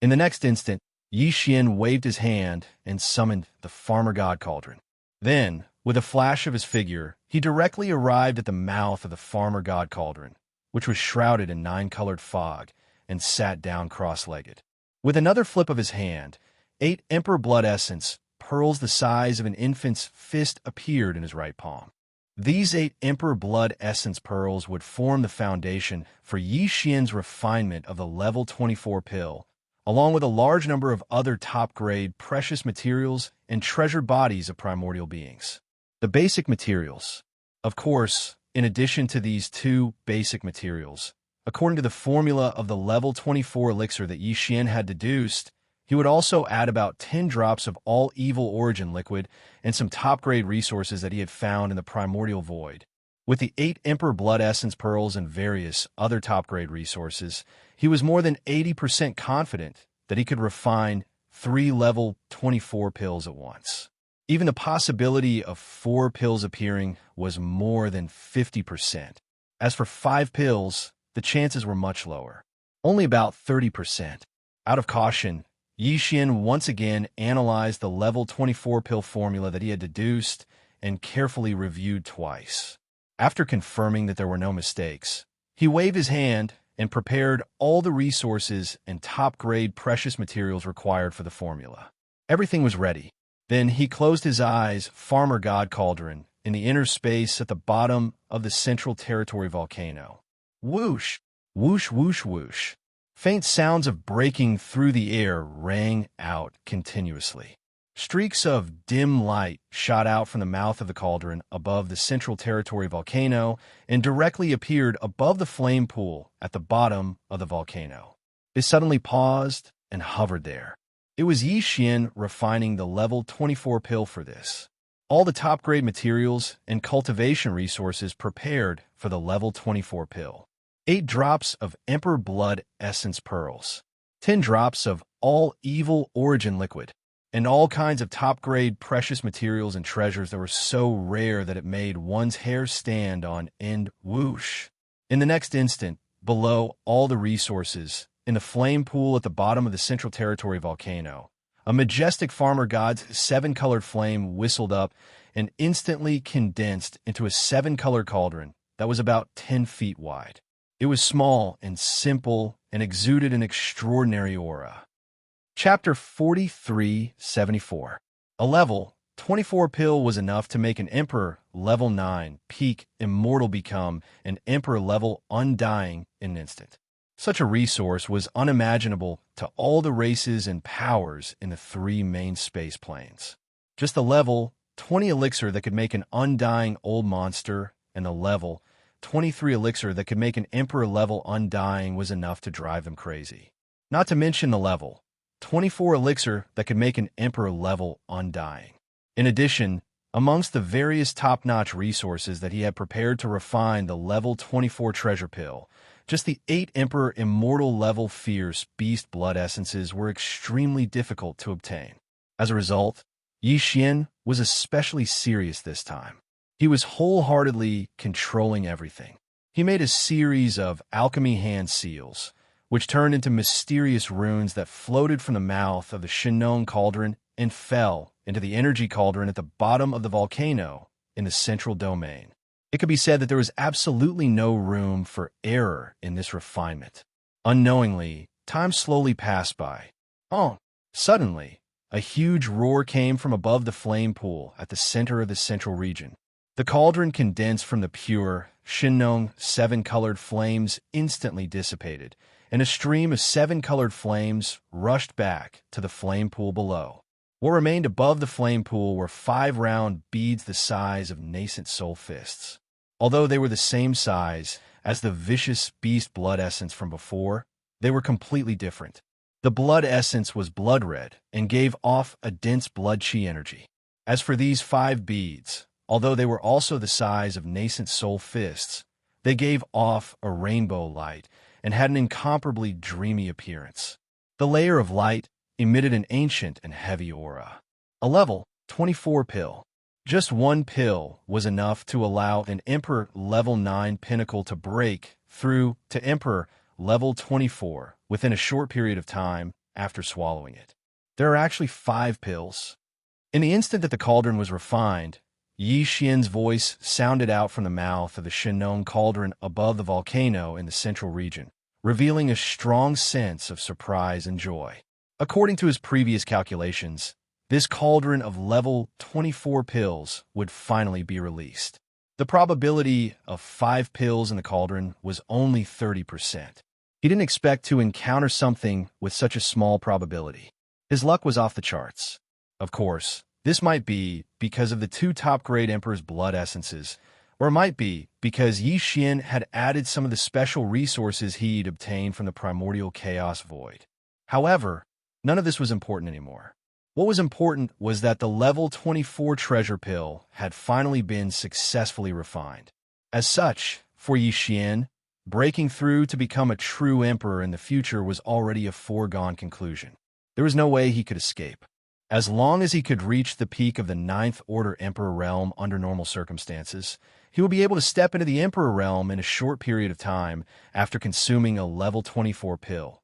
In the next instant, Yi Xian waved his hand and summoned the Farmer God Cauldron. Then, with a flash of his figure, he directly arrived at the mouth of the Farmer God Cauldron, which was shrouded in 9-colored fog, and sat down cross-legged. With another flip of his hand, 8 Emperor Blood Essence, pearls the size of an infant's fist, appeared in his right palm. These 8 Emperor Blood Essence pearls would form the foundation for Yi Xian's refinement of the level 24 pill, along with a large number of other top-grade precious materials and treasured bodies of primordial beings. The basic materials. Of course, in addition to these 2 basic materials, according to the formula of the level 24 elixir that Yi Xian had deduced, he would also add about 10 drops of all evil origin liquid and some top-grade resources that he had found in the primordial void. With the 8 Emperor Blood Essence pearls and various other top-grade resources, he was more than 80% confident that he could refine 3 level 24 pills at once. Even the possibility of 4 pills appearing was more than 50%. As for 5 pills, the chances were much lower. only about 30%. Out of caution, Yixian once again analyzed the level 24 pill formula that he had deduced and carefully reviewed twice. After confirming that there were no mistakes, he waved his hand and prepared all the resources and top-grade precious materials required for the formula. Everything was ready. Then he closed his eyes, Farmer God Cauldron, in the inner space at the bottom of the Central Territory volcano. Whoosh! Whoosh, whoosh, whoosh. Faint sounds of breaking through the air rang out continuously. Streaks of dim light shot out from the mouth of the cauldron above the Central Territory volcano and directly appeared above the flame pool at the bottom of the volcano. It suddenly paused and hovered there. It was Yixian refining the level 24 pill for this. All the top-grade materials and cultivation resources prepared for the level 24 pill. 8 drops of Emperor Blood Essence Pearls, 10 drops of all evil origin liquid, and all kinds of top-grade precious materials and treasures that were so rare that it made one's hair stand on end. Whoosh! In the next instant, below all the resources, in the flame pool at the bottom of the Central Territory volcano, a majestic farmer god's 7-colored flame whistled up and instantly condensed into a 7-colored cauldron that was about 10 feet wide. It was small and simple and exuded an extraordinary aura. Chapter 4374. A level 24 pill was enough to make an Emperor level 9 peak immortal become an Emperor level undying in an instant. Such a resource was unimaginable to all the races and powers in the 3 main space planes. Just the level 20 elixir that could make an undying old monster and the level 23 elixir that could make an Emperor level undying was enough to drive them crazy. Not to mention the level 24 elixir that could make an Emperor level undying. In addition, amongst the various top-notch resources that he had prepared to refine the level 24 treasure pill, just the 8 Emperor immortal level fierce beast blood essences were extremely difficult to obtain. As a result, Yixian was especially serious this time. He was wholeheartedly controlling everything. He made a series of alchemy hand seals, which turned into mysterious runes that floated from the mouth of the Xianxia cauldron and fell into the energy cauldron at the bottom of the volcano in the central domain. It could be said that there was absolutely no room for error in this refinement. Unknowingly, time slowly passed by. Suddenly, a huge roar came from above the flame pool at the center of the central region. The cauldron condensed from the pure, Xianxia 7-colored flames instantly dissipated, and a stream of 7-colored flames rushed back to the flame pool below. What remained above the flame pool were 5 round beads the size of nascent soul fists. Although they were the same size as the vicious beast blood essence from before, they were completely different. The blood essence was blood red and gave off a dense blood chi energy. As for these 5 beads, although they were also the size of nascent soul fists, they gave off a rainbow light and had an incomparably dreamy appearance. The layer of light emitted an ancient and heavy aura. A level 24 pill. Just 1 pill was enough to allow an Emperor level 9 pinnacle to break through to Emperor level 24 within a short period of time after swallowing it. There are actually 5 pills. In the instant that the cauldron was refined, Yixian's voice sounded out from the mouth of the Xianxia cauldron above the volcano in the central region, revealing a strong sense of surprise and joy. According to his previous calculations, this cauldron of level 24 pills would finally be released. The probability of 5 pills in the cauldron was only 30%. He didn't expect to encounter something with such a small probability. His luck was off the charts. Of course, this might be because of the 2 top-grade Emperor's blood essences, or it might be because Yixian had added some of the special resources he'd obtained from the primordial chaos void. However, none of this was important anymore. What was important was that the level 24 treasure pill had finally been successfully refined. As such, for Yixian, breaking through to become a true emperor in the future was already a foregone conclusion. There was no way he could escape. As long as he could reach the peak of the 9th Order Emperor realm under normal circumstances, he would be able to step into the Emperor realm in a short period of time after consuming a level 24 pill.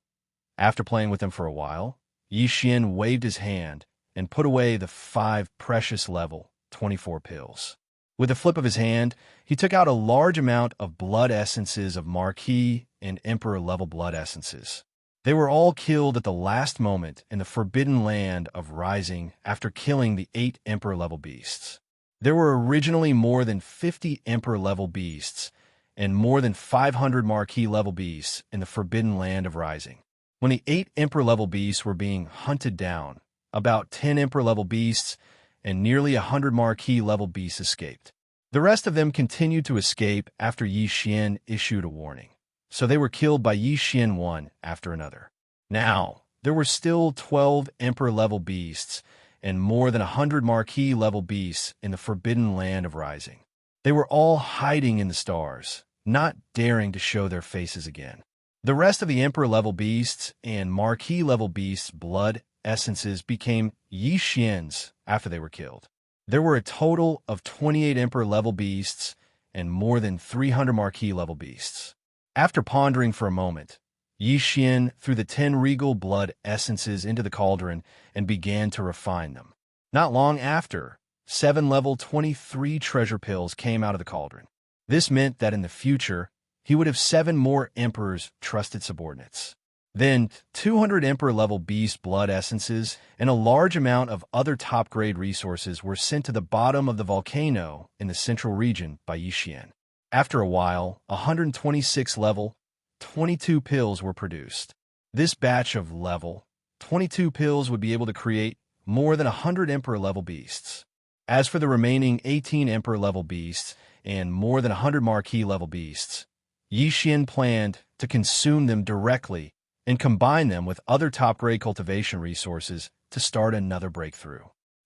After playing with them for a while, Xian waved his hand and put away the 5 precious level 24 pills. With a flip of his hand, he took out a large amount of blood essences of Marquis and Emperor-level blood essences. They were all killed at the last moment in the Forbidden Land of Rising after killing the 8 Emperor-level beasts. There were originally more than 50 Emperor-level beasts and more than 500 Marquis-level beasts in the Forbidden Land of Rising. When the 8 Emperor-level beasts were being hunted down, about 10 Emperor-level beasts and nearly 100 Marquis-level beasts escaped. The rest of them continued to escape after Xian issued a warning, so they were killed by Xian one after another. Now, there were still 12 Emperor-level beasts and more than 100 Marquis-level beasts in the Forbidden Land of Rising. They were all hiding in the stars, not daring to show their faces again. The rest of the Emperor-level beasts and Marquis-level beasts' blood essences became Xian's after they were killed. There were a total of 28 Emperor-level beasts and more than 300 Marquis-level beasts. After pondering for a moment, Xian threw the 10 regal blood essences into the cauldron and began to refine them. Not long after, 7 level 23 treasure pills came out of the cauldron. This meant that in the future, he would have 7 more Emperor's trusted subordinates. Then, 200 Emperor-level beast blood essences and a large amount of other top-grade resources were sent to the bottom of the volcano in the central region by Xian. After a while, 126 level 22 pills were produced. This batch of level 22 pills would be able to create more than 100 Emperor-level beasts. As for the remaining 18 Emperor-level beasts and more than 100 Marquis-level beasts, Xian planned to consume them directly and combine them with other top-grade cultivation resources to start another breakthrough.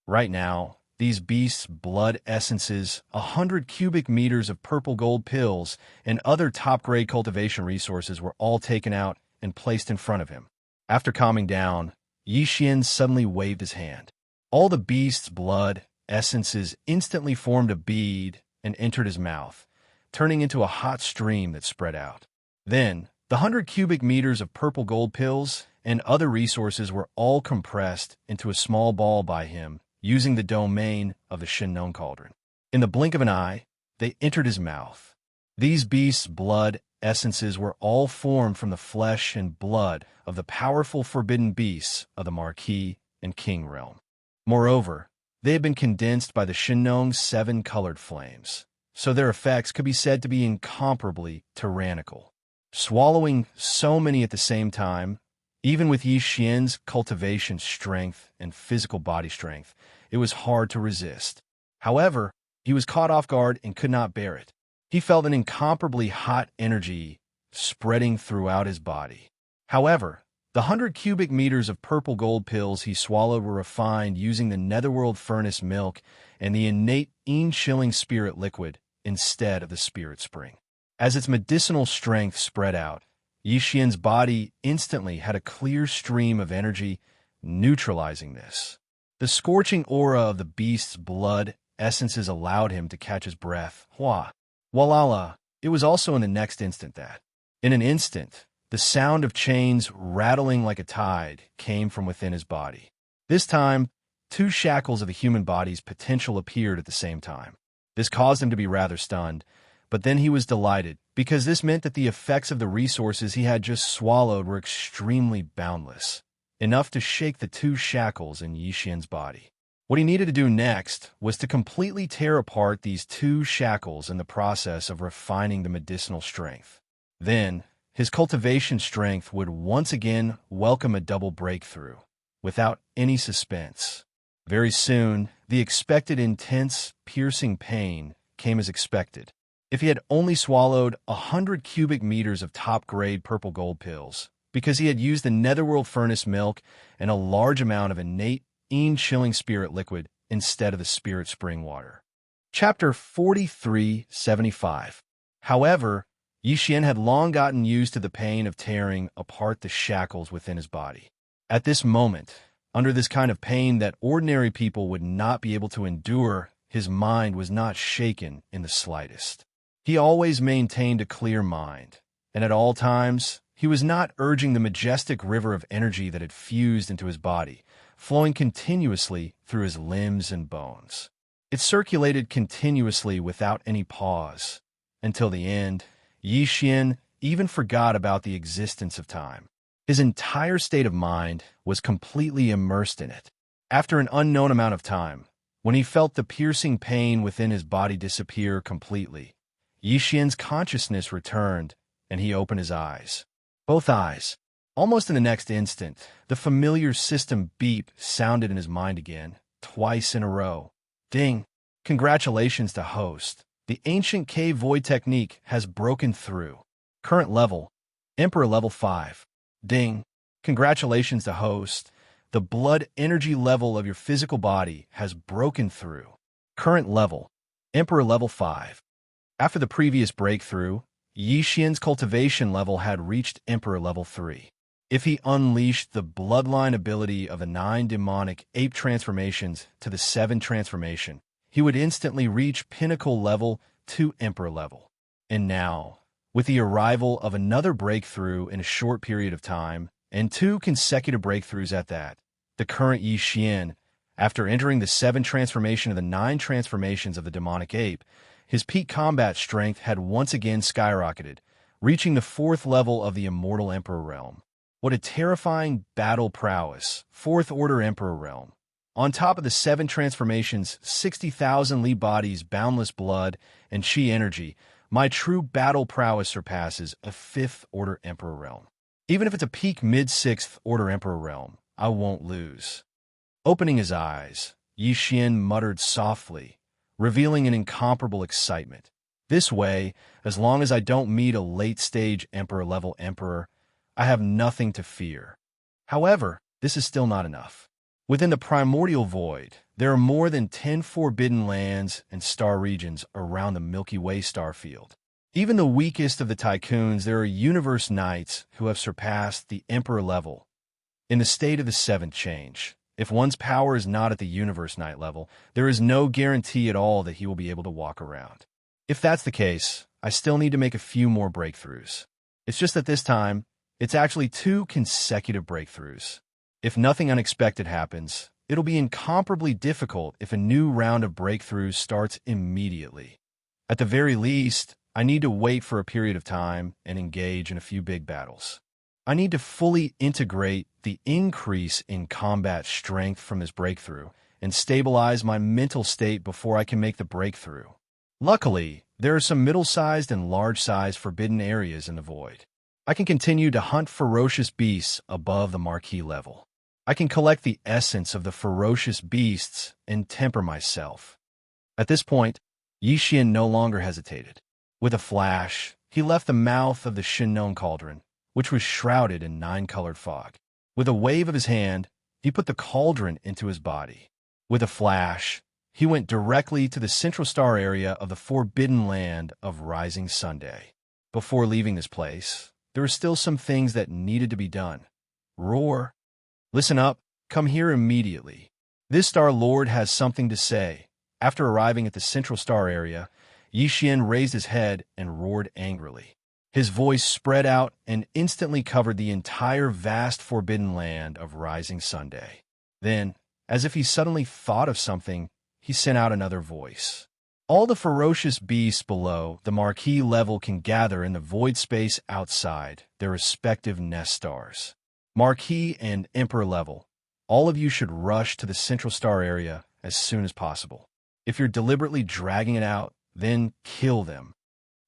Right now, these beasts' blood essences, 100 cubic meters of purple gold pills, and other top-grade cultivation resources were all taken out and placed in front of him. After calming down, Xian suddenly waved his hand. All the beasts' blood essences instantly formed a bead and entered his mouth, turning into a hot stream that spread out. Then, the 100 cubic meters of purple gold pills and other resources were all compressed into a small ball by him using the domain of the Shinnon cauldron. In the blink of an eye, they entered his mouth. These beasts' blood essences were all formed from the flesh and blood of the powerful forbidden beasts of the Marquis and King realm. Moreover, they had been condensed by the Shinnong's 7 colored flames, so their effects could be said to be incomparably tyrannical. Swallowing so many at the same time, even with Xian's cultivation strength and physical body strength, it was hard to resist. However, he was caught off guard and could not bear it. He felt an incomparably hot energy spreading throughout his body. However, the 100 cubic meters of purple gold pills he swallowed were refined using the netherworld furnace milk and the innate Yin-chilling spirit liquid instead of the spirit spring. As its medicinal strength spread out, Xian's body instantly had a clear stream of energy, neutralizing this. The scorching aura of the beast's blood essences allowed him to catch his breath. Walala! It was also in the next instant that, in an instant, the sound of chains rattling like a tide came from within his body. This time, 2 shackles of the human body's potential appeared at the same time. This caused him to be rather stunned, but then he was delighted, because this meant that the effects of the resources he had just swallowed were extremely boundless, enough to shake the 2 shackles in Xian's body. What he needed to do next was to completely tear apart these 2 shackles in the process of refining the medicinal strength. Then, his cultivation strength would once again welcome a double breakthrough, without any suspense. Very soon, the expected intense, piercing pain came as expected. If he had only swallowed 100 cubic meters of top-grade purple gold pills, because he had used the netherworld furnace milk and a large amount of innate, Yin-chilling spirit liquid instead of the spirit spring water. Chapter 4375. However, Xian had long gotten used to the pain of tearing apart the shackles within his body. At this moment, under this kind of pain that ordinary people would not be able to endure, his mind was not shaken in the slightest. He always maintained a clear mind, and at all times, he was not urging the majestic river of energy that had fused into his body, flowing continuously through his limbs and bones. It circulated continuously without any pause. Until the end, Yixian even forgot about the existence of time. His entire state of mind was completely immersed in it. After an unknown amount of time, when he felt the piercing pain within his body disappear completely, Yixian's consciousness returned, and he opened his eyes. Both eyes. Almost in the next instant, the familiar system beep sounded in his mind again, twice in a row. Ding! Congratulations to host. The ancient K-Void technique has broken through. Current level, Emperor level 5. Ding! Congratulations to host. The blood energy level of your physical body has broken through. Current level, Emperor level 5. After the previous breakthrough, Yixian's cultivation level had reached Emperor level 3. If he unleashed the bloodline ability of the 9 demonic ape transformations to the 7 transformation, he would instantly reach pinnacle level to Emperor level. And now, with the arrival of another breakthrough in a short period of time, and 2 consecutive breakthroughs at that, the current Yixian, after entering the 7 transformation of the 9 transformations of the demonic ape, his peak combat strength had once again skyrocketed, reaching the 4th level of the Immortal Emperor realm. What a terrifying battle prowess, 4th Order Emperor realm. On top of the 7 transformations, 60,000 Li bodies, boundless blood, and Qi energy, my true battle prowess surpasses a 5th Order Emperor realm. Even if it's a peak mid-6th Order Emperor realm, I won't lose. Opening his eyes, Yixian muttered softly, revealing an incomparable excitement. This way, as long as I don't meet a late-stage Emperor-level Emperor, I have nothing to fear. However, this is still not enough. Within the primordial void, there are more than 10 forbidden lands and star regions around the Milky Way star field. Even the weakest of the tycoons, there are universe knights who have surpassed the Emperor level. In the state of the 7th change, if one's power is not at the universe knight level, there is no guarantee at all that he will be able to walk around. If that's the case, I still need to make a few more breakthroughs. It's just that this time, it's actually 2 consecutive breakthroughs. If nothing unexpected happens, it'll be incomparably difficult if a new round of breakthroughs starts immediately. At the very least, I need to wait for a period of time and engage in a few big battles. I need to fully integrate the increase in combat strength from this breakthrough and stabilize my mental state before I can make the breakthrough. Luckily, there are some middle-sized and large-sized forbidden areas in the void. I can continue to hunt ferocious beasts above the marquee level. I can collect the essence of the ferocious beasts and temper myself. At this point, Yixian no longer hesitated. With a flash, he left the mouth of the Shinnon cauldron, which was shrouded in 9-colored fog. With a wave of his hand, he put the cauldron into his body. With a flash, he went directly to the central star area of the forbidden land of Rising Sunday. Before leaving this place, there were still some things that needed to be done. Roar! Listen up, come here immediately. This Star Lord has something to say. After arriving at the central star area, Yixian raised his head and roared angrily. His voice spread out and instantly covered the entire vast forbidden land of Rising Sunday. Then, as if he suddenly thought of something, he sent out another voice. All the ferocious beasts below the marquee level can gather in the void space outside their respective nest stars. Marquee and Emperor level, all of you should rush to the central star area as soon as possible. If you're deliberately dragging it out, then kill them.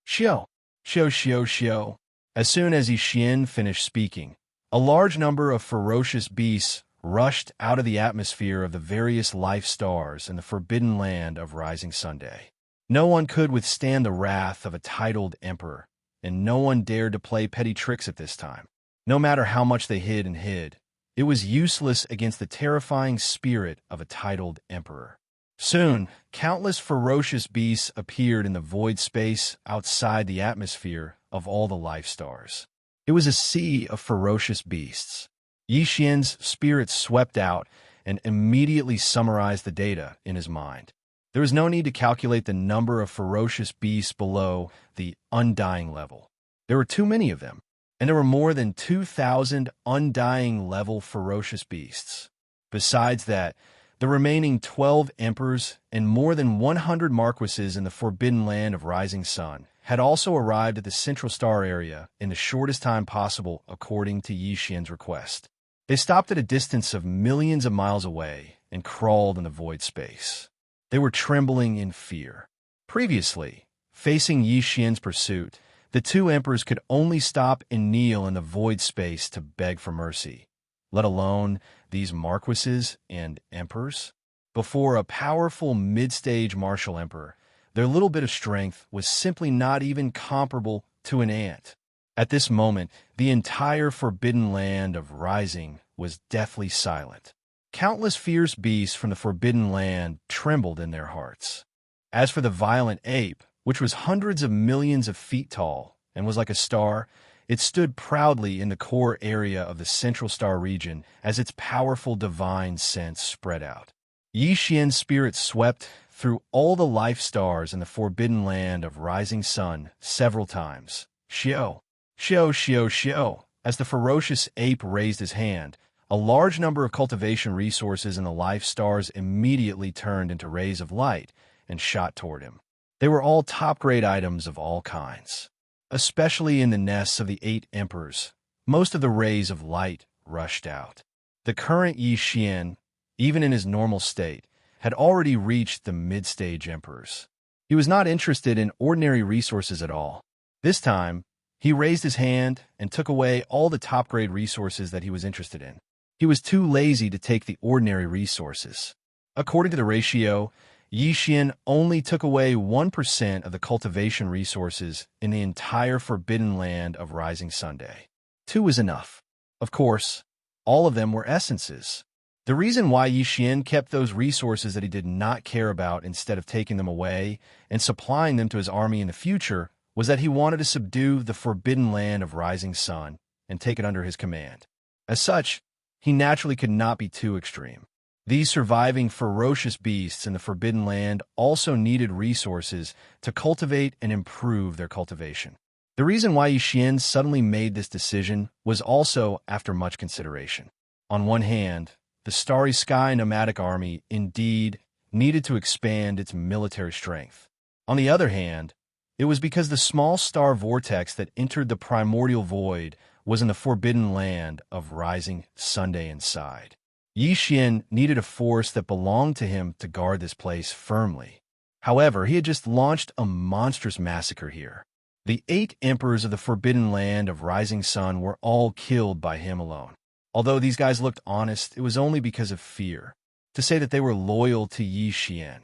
Xiao, xiao, xiao, xiao. As soon as Yixian finished speaking, a large number of ferocious beasts rushed out of the atmosphere of the various life stars in the forbidden land of Rising Sunday. No one could withstand the wrath of a titled emperor, and no one dared to play petty tricks at this time. No matter how much they hid and hid, it was useless against the terrifying spirit of a titled emperor. Soon, countless ferocious beasts appeared in the void space outside the atmosphere of all the life stars. It was a sea of ferocious beasts. Yixian's spirit swept out and immediately summarized the data in his mind. There was no need to calculate the number of ferocious beasts below the undying level. There were too many of them, and there were more than 2,000 undying level ferocious beasts. Besides that, the remaining 12 emperors and more than 100 marquises in the Forbidden Land of Rising Sun had also arrived at the Central Star area in the shortest time possible according to Xianxia's request. They stopped at a distance of millions of miles away and crawled in the void space. They were trembling in fear. Previously, facing Xianxia's pursuit, the two emperors could only stop and kneel in the void space to beg for mercy, let alone these marquises and emperors. Before a powerful mid-stage martial emperor, their little bit of strength was simply not even comparable to an ant. At this moment, the entire Forbidden Land of Rising was deathly silent. Countless fierce beasts from the Forbidden Land trembled in their hearts. As for the violent ape, which was hundreds of millions of feet tall and was like a star, it stood proudly in the core area of the Central Star region as its powerful divine sense spread out. Xianxia's spirit swept through all the life stars in the Forbidden Land of Rising Sun several times. Xiao, Xiao, Xiao, Xiao. As the ferocious ape raised his hand, a large number of cultivation resources in the life stars immediately turned into rays of light and shot toward him. They were all top-grade items of all kinds. Especially in the nests of the 8 emperors, most of the rays of light rushed out. The current Xian, even in his normal state, had already reached the mid-stage emperors. He was not interested in ordinary resources at all. This time, he raised his hand and took away all the top-grade resources that he was interested in. He was too lazy to take the ordinary resources. According to the ratio, Xian only took away 1% of the cultivation resources in the entire Forbidden Land of Rising Sunday. 2 was enough. Of course, all of them were essences. The reason why Xian kept those resources that he did not care about instead of taking them away and supplying them to his army in the future was that he wanted to subdue the Forbidden Land of Rising Sun and take it under his command. As such, he naturally could not be too extreme. These surviving ferocious beasts in the Forbidden Land also needed resources to cultivate and improve their cultivation. The reason why Xian suddenly made this decision was also after much consideration. On one hand, the Starry Sky nomadic army indeed needed to expand its military strength. On the other hand, it was because the small star vortex that entered the primordial void was in the Forbidden Land of Rising Sunday inside. Xian needed a force that belonged to him to guard this place firmly. However, he had just launched a monstrous massacre here. The 8 emperors of the Forbidden Land of Rising Sun were all killed by him alone. Although these guys looked honest, it was only because of fear. To say that they were loyal to Xian,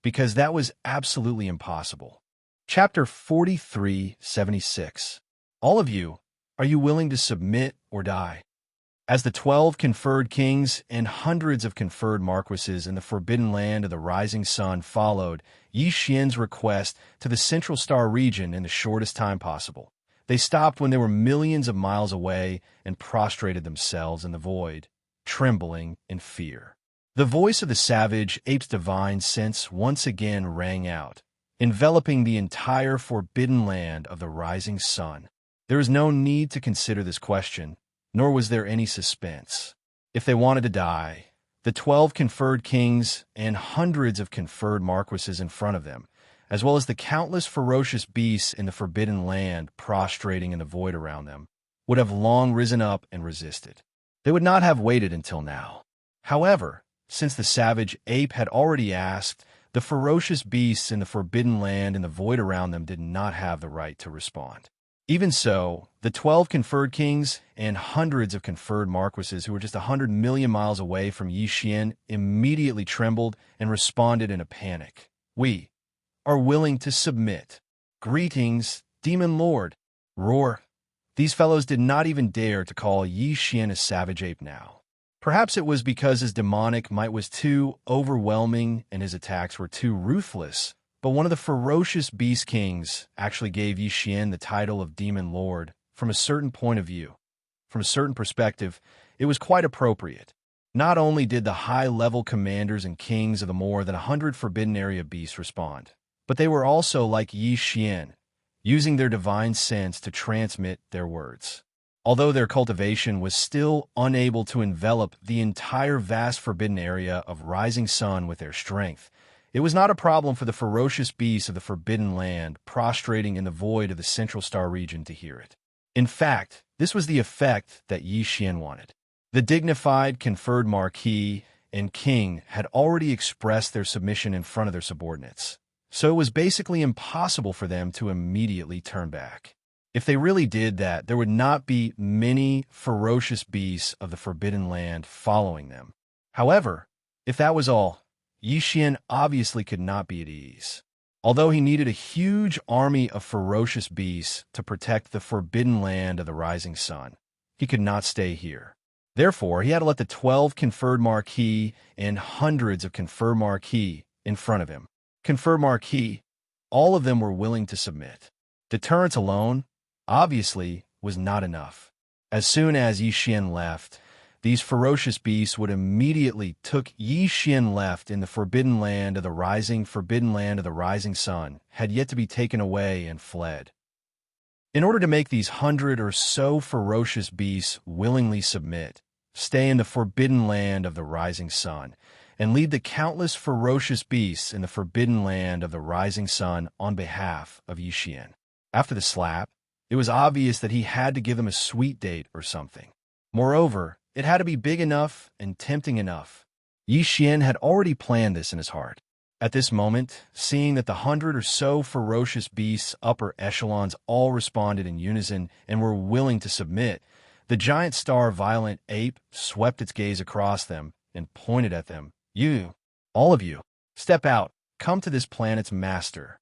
because that was absolutely impossible. Chapter 4376. All of you, are you willing to submit or die? As the 12 conferred kings and hundreds of conferred marquises in the Forbidden Land of the Rising Sun followed Xian's request to the Central Star region in the shortest time possible, they stopped when they were millions of miles away and prostrated themselves in the void, trembling in fear. The voice of the savage ape's divine sense once again rang out, enveloping the entire Forbidden Land of the Rising Sun. There is no need to consider this question, nor was there any suspense. If they wanted to die, the 12 conferred kings and hundreds of conferred marquises in front of them, as well as the countless ferocious beasts in the Forbidden Land prostrating in the void around them, would have long risen up and resisted. They would not have waited until now. However, since the savage ape had already asked, the ferocious beasts in the Forbidden Land and the void around them did not have the right to respond. Even so, the 12 conferred kings and hundreds of conferred marquises who were just 100 million miles away from Xian immediately trembled and responded in a panic. We are willing to submit. Greetings, Demon Lord. Roar. These fellows did not even dare to call Xian a savage ape now. Perhaps it was because his demonic might was too overwhelming and his attacks were too ruthless. But one of the ferocious beast kings actually gave Xian the title of Demon Lord from a certain point of view. From a certain perspective, it was quite appropriate. Not only did the high-level commanders and kings of the more than 100 Forbidden Area beasts respond, but they were also like Xian, using their divine sense to transmit their words. Although their cultivation was still unable to envelop the entire vast Forbidden Area of Rising Sun with their strength, it was not a problem for the ferocious beasts of the Forbidden Land prostrating in the void of the Central Star region to hear it. In fact, this was the effect that Xian wanted. The dignified, conferred marquis and king had already expressed their submission in front of their subordinates, so it was basically impossible for them to immediately turn back. If they really did that, there would not be many ferocious beasts of the Forbidden Land following them. However, if that was all, Xian obviously could not be at ease. Although he needed a huge army of ferocious beasts to protect the Forbidden Land of the Rising Sun, he could not stay here. Therefore, he had to let the 12 conferred marquis and hundreds of conferred marquis in front of him. Conferred marquis, all of them were willing to submit. Deterrence alone, obviously, was not enough. As soon as Xian left, these ferocious beasts would immediately took Xian left in the Forbidden Land of the Rising Sun, had yet to be taken away and fled. In order to make these 100 or so ferocious beasts willingly submit, stay in the Forbidden Land of the Rising Sun, and lead the countless ferocious beasts in the Forbidden Land of the Rising Sun on behalf of Xian. After the slap, it was obvious that he had to give them a sweet date or something. Moreover, it had to be big enough and tempting enough. Xian had already planned this in his heart. At this moment, seeing that the 100 or so ferocious beasts' upper echelons all responded in unison and were willing to submit, the giant star Violent Ape swept its gaze across them and pointed at them. You, all of you, step out, come to this planet's master.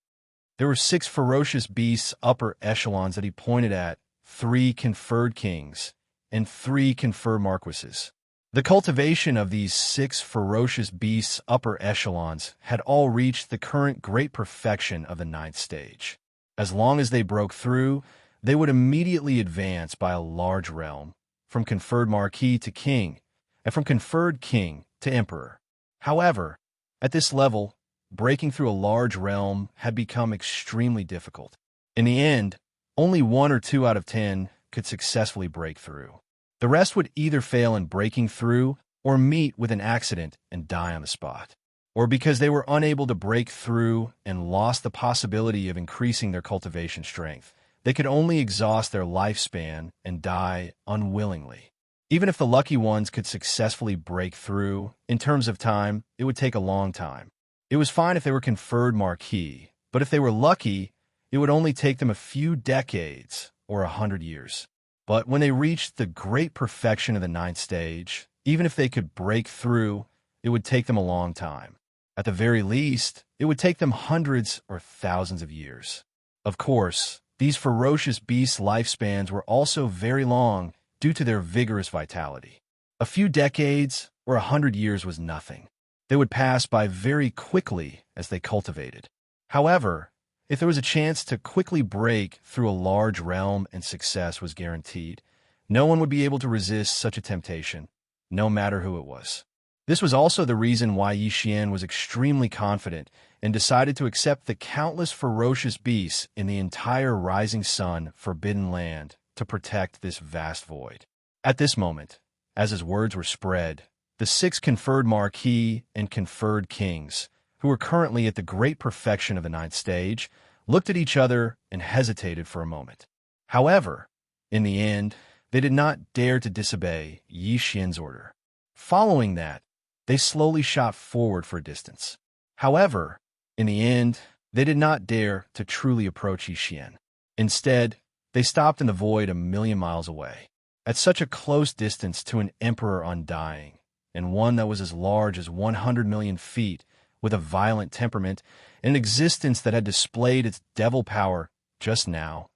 There were 6 ferocious beasts' upper echelons that he pointed at, 3 conferred kings, and 3 conferred marquises. The cultivation of these 6 ferocious beasts' upper echelons had all reached the current great perfection of the 9th stage. As long as they broke through, they would immediately advance by a large realm, from conferred marquis to king, and from conferred king to emperor. However, at this level, breaking through a large realm had become extremely difficult. In the end, only 1 or 2 out of 10 could successfully break through. The rest would either fail in breaking through or meet with an accident and die on the spot, or because they were unable to break through and lost the possibility of increasing their cultivation strength, they could only exhaust their lifespan and die unwillingly. Even if the lucky ones could successfully break through, in terms of time, it would take a long time. It was fine if they were conferred marquis, but if they were lucky, it would only take them a few decades or 100 years. But when they reached the great perfection of the 9th stage, even if they could break through, it would take them a long time. At the very least, it would take them hundreds or thousands of years. Of course, these ferocious beasts' lifespans were also very long due to their vigorous vitality. A few decades or 100 years was nothing. They would pass by very quickly as they cultivated. However, if there was a chance to quickly break through a large realm and success was guaranteed, no one would be able to resist such a temptation, no matter who it was. This was also the reason why Xian was extremely confident and decided to accept the countless ferocious beasts in the entire Rising Sun Forbidden Land to protect this vast void. At this moment, as his words were spread, the 6 conferred marquis and conferred kings, who were currently at the great perfection of the 9th stage, looked at each other and hesitated for a moment. However, in the end, they did not dare to disobey Xian's order. Following that, they slowly shot forward for a distance. However, in the end, they did not dare to truly approach Xian. Instead, they stopped in the void a million miles away, at such a close distance to an emperor undying, and one that was as large as 100 million feet, with a violent temperament, an existence that had displayed its devil power just now.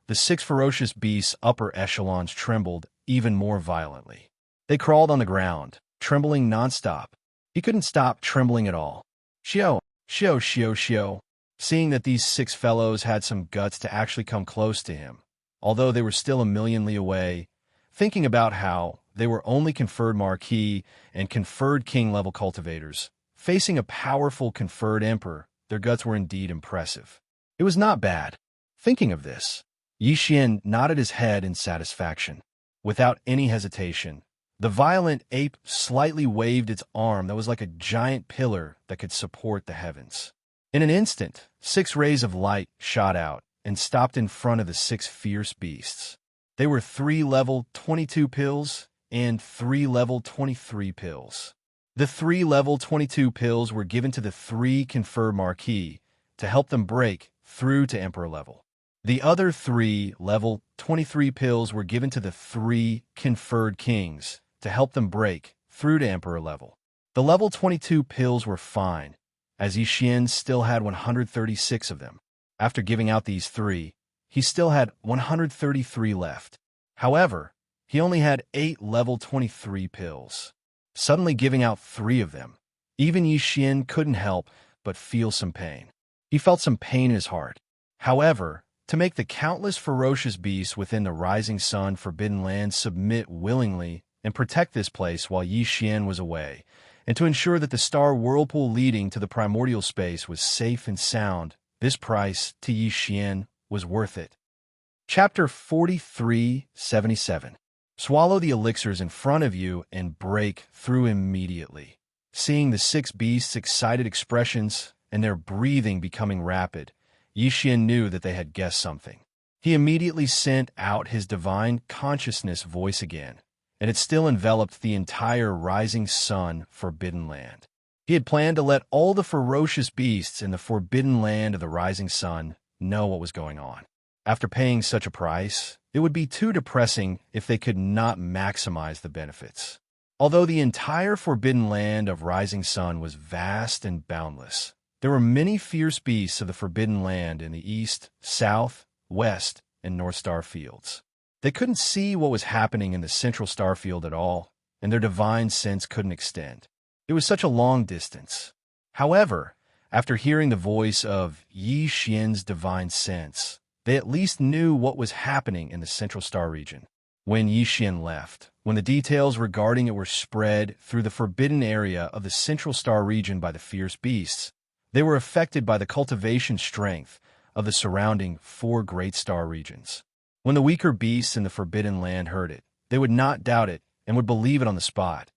The 6 ferocious beasts' upper echelons trembled even more violently. They crawled on the ground, trembling nonstop. He couldn't stop trembling at all. Xiao. Seeing that these 6 fellows had some guts to actually come close to him, although they were still a million li away, thinking about how they were only conferred Marquis and conferred King-level cultivators. Facing a powerful conferred emperor, their guts were indeed impressive. It was not bad. Thinking of this, Yixian nodded his head in satisfaction. Without any hesitation, the violent ape slightly waved its arm that was like a giant pillar that could support the heavens. In an instant, 6 rays of light shot out and stopped in front of the 6 fierce beasts. They were 3 level 22 pills and 3 level 23 pills. The 3 level 22 pills were given to the 3 conferred Marquis to help them break through to Emperor level. The other 3 level 23 pills were given to the 3 conferred Kings to help them break through to Emperor level. The level 22 pills were fine, as Yixian still had 136 of them. After giving out these 3, he still had 133 left. However, he only had 8 level 23 pills. Suddenly giving out 3 of them, even Yixian couldn't help but feel some pain. He felt some pain in his heart. However, to make the countless ferocious beasts within the Rising Sun Forbidden Land submit willingly and protect this place while Yixian was away, and to ensure that the star whirlpool leading to the primordial space was safe and sound, this price to Yixian was worth it. Chapter 4377. Swallow the elixirs in front of you and break through immediately. Seeing the 6 beasts' excited expressions and their breathing becoming rapid, Yixian knew that they had guessed something. He immediately sent out his divine consciousness voice again, and it still enveloped the entire Rising Sun Forbidden Land. He had planned to let all the ferocious beasts in the Forbidden Land of the Rising Sun know what was going on. After paying such a price, it would be too depressing if they could not maximize the benefits. Although the entire Forbidden Land of Rising Sun was vast and boundless, there were many fierce beasts of the Forbidden Land in the east, south, west, and north star fields. They couldn't see what was happening in the central star field at all, and their divine sense couldn't extend. It was such a long distance. However, after hearing the voice of Yixian's divine sense, they at least knew what was happening in the central star region. When Yixian left, when the details regarding it were spread through the forbidden area of the central star region by the fierce beasts, they were affected by the cultivation strength of the surrounding 4 great star regions. When the weaker beasts in the Forbidden Land heard it, they would not doubt it and would believe it on the spot.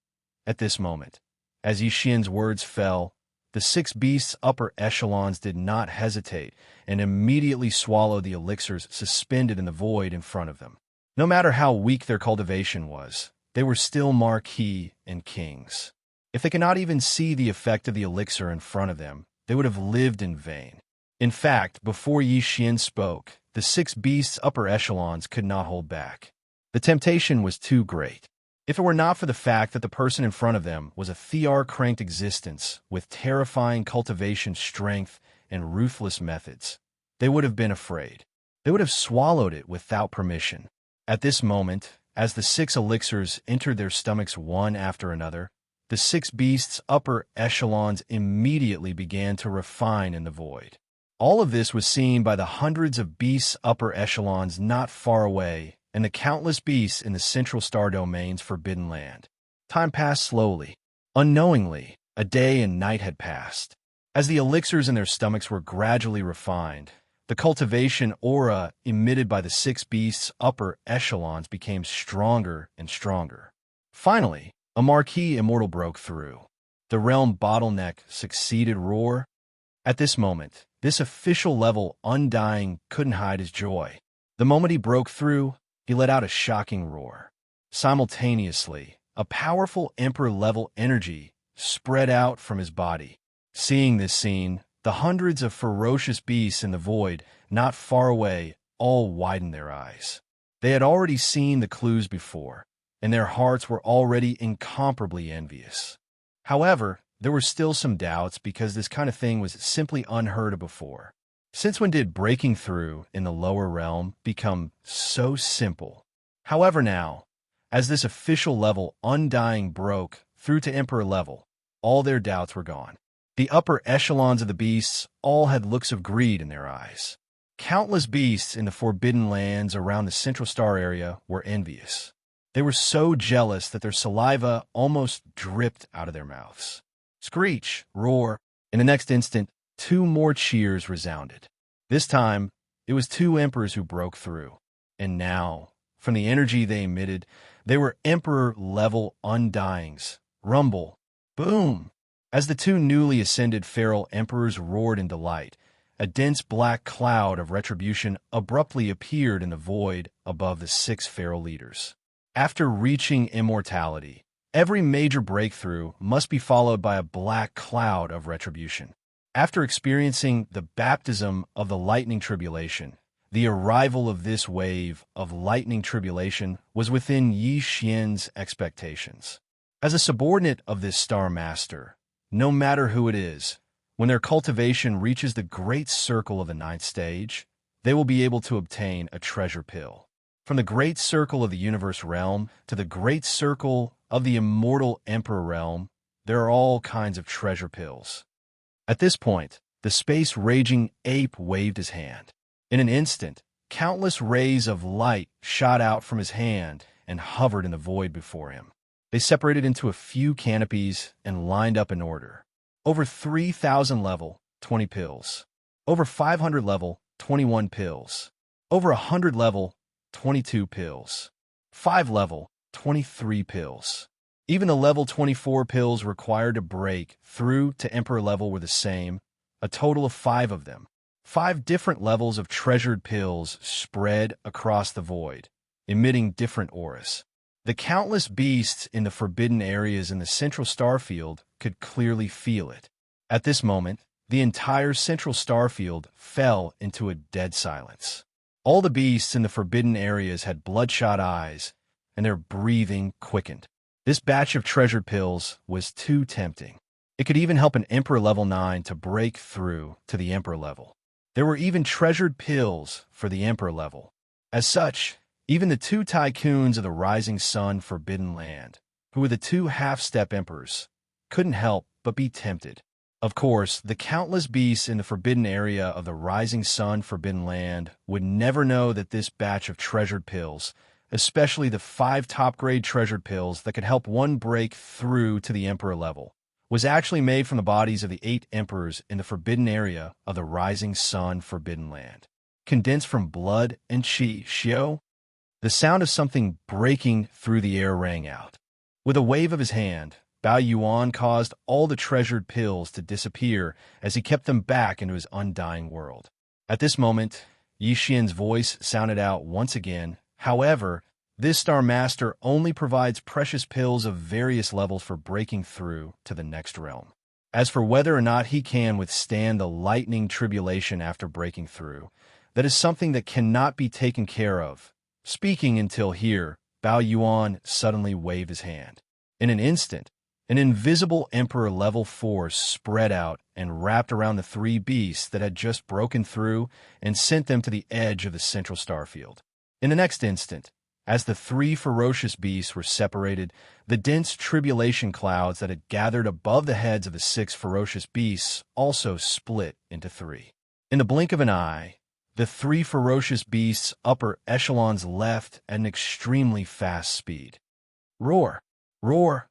At this moment, as Yixian's words fell, the 6 beasts' upper echelons did not hesitate and immediately swallowed the elixirs suspended in the void in front of them. No matter how weak their cultivation was, they were still Marquis and Kings. If they could not even see the effect of the elixir in front of them, they would have lived in vain. In fact, before Yixian spoke, the 6 beasts' upper echelons could not hold back. The temptation was too great. If it were not for the fact that the person in front of them was a Thear-cranked existence with terrifying cultivation strength and ruthless methods, they would have been afraid. They would have swallowed it without permission. At this moment, as the 6 elixirs entered their stomachs one after another, the 6 beasts' upper echelons immediately began to refine in the void. All of this was seen by the hundreds of beasts' upper echelons not far away and the countless beasts in the central star domain's Forbidden Land. Time passed slowly. Unknowingly, a day and night had passed. As the elixirs in their stomachs were gradually refined, the cultivation aura emitted by the 6 beasts' upper echelons became stronger and stronger. Finally, a Marquis immortal broke through. The realm bottleneck succeeded roar. At this moment, this official level Undying couldn't hide his joy. The moment he broke through, he let out a shocking roar. Simultaneously, a powerful Emperor-level energy spread out from his body. Seeing this scene, the hundreds of ferocious beasts in the void not far away all widened their eyes. They had already seen the clues before, and their hearts were already incomparably envious. However, there were still some doubts because this kind of thing was simply unheard of before. Since when did breaking through in the lower realm become so simple? However now, as this official level Undying broke through to Emperor level, all their doubts were gone. The upper echelons of the beasts all had looks of greed in their eyes. Countless beasts in the Forbidden Lands around the Central Star area were envious. They were so jealous that their saliva almost dripped out of their mouths. Screech, roar. In the next instant, two more cheers resounded. This time, it was two emperors who broke through. And now, from the energy they emitted, they were emperor-level undyings. Rumble. Boom! As the two newly ascended feral emperors roared in delight, a dense black cloud of retribution abruptly appeared in the void above the six feral leaders. After reaching immortality, every major breakthrough must be followed by a black cloud of retribution. After experiencing the baptism of the lightning tribulation, the arrival of this wave of lightning tribulation was within Xianxia's expectations. As a subordinate of this Star Master, no matter who it is, when their cultivation reaches the great circle of the ninth stage, they will be able to obtain a treasure pill. From the great circle of the universe realm to the great circle of the immortal emperor realm, there are all kinds of treasure pills. At this point, the space-raging ape waved his hand. In an instant, countless rays of light shot out from his hand and hovered in the void before him. They separated into a few canopies and lined up in order. Over 3,000 level, 20 pills. Over 500 level, 21 pills. Over 100 level, 22 pills. 5 level, 23 pills. Even the level 24 pills required to break through to Emperor level were the same, a total of 5 of them. 5 different levels of treasured pills spread across the void, emitting different auras. The countless beasts in the forbidden areas in the central star field could clearly feel it. At this moment, the entire central star field fell into a dead silence. All the beasts in the forbidden areas had bloodshot eyes, and their breathing quickened. This batch of treasured pills was too tempting. It could even help an Emperor level 9 to break through to the Emperor level. There were even treasured pills for the Emperor level. As such, even the two tycoons of the Rising Sun Forbidden Land, who were the two half-step emperors, couldn't help but be tempted. Of course, the countless beasts in the forbidden area of the Rising Sun Forbidden Land would never know that this batch of treasured pills, especially the 5 top-grade treasured pills that could help one break through to the Emperor level, was actually made from the bodies of the 8 emperors in the forbidden area of the Rising Sun Forbidden Land. Condensed from blood and Xianxia, the sound of something breaking through the air rang out. With a wave of his hand, Bao Yuan caused all the treasured pills to disappear as he kept them back into his undying world. At this moment, Yixian's voice sounded out once again. However, this Star Master only provides precious pills of various levels for breaking through to the next realm. As for whether or not he can withstand the lightning tribulation after breaking through, that is something that cannot be taken care of. Speaking until here, Bao Yuan suddenly waved his hand. In an instant, an invisible Emperor level force spread out and wrapped around the 3 beasts that had just broken through and sent them to the edge of the central star field. In the next instant, as the 3 ferocious beasts were separated, the dense tribulation clouds that had gathered above the heads of the 6 ferocious beasts also split into 3. In the blink of an eye, the 3 ferocious beasts' upper echelons left at an extremely fast speed. Roar! Roar!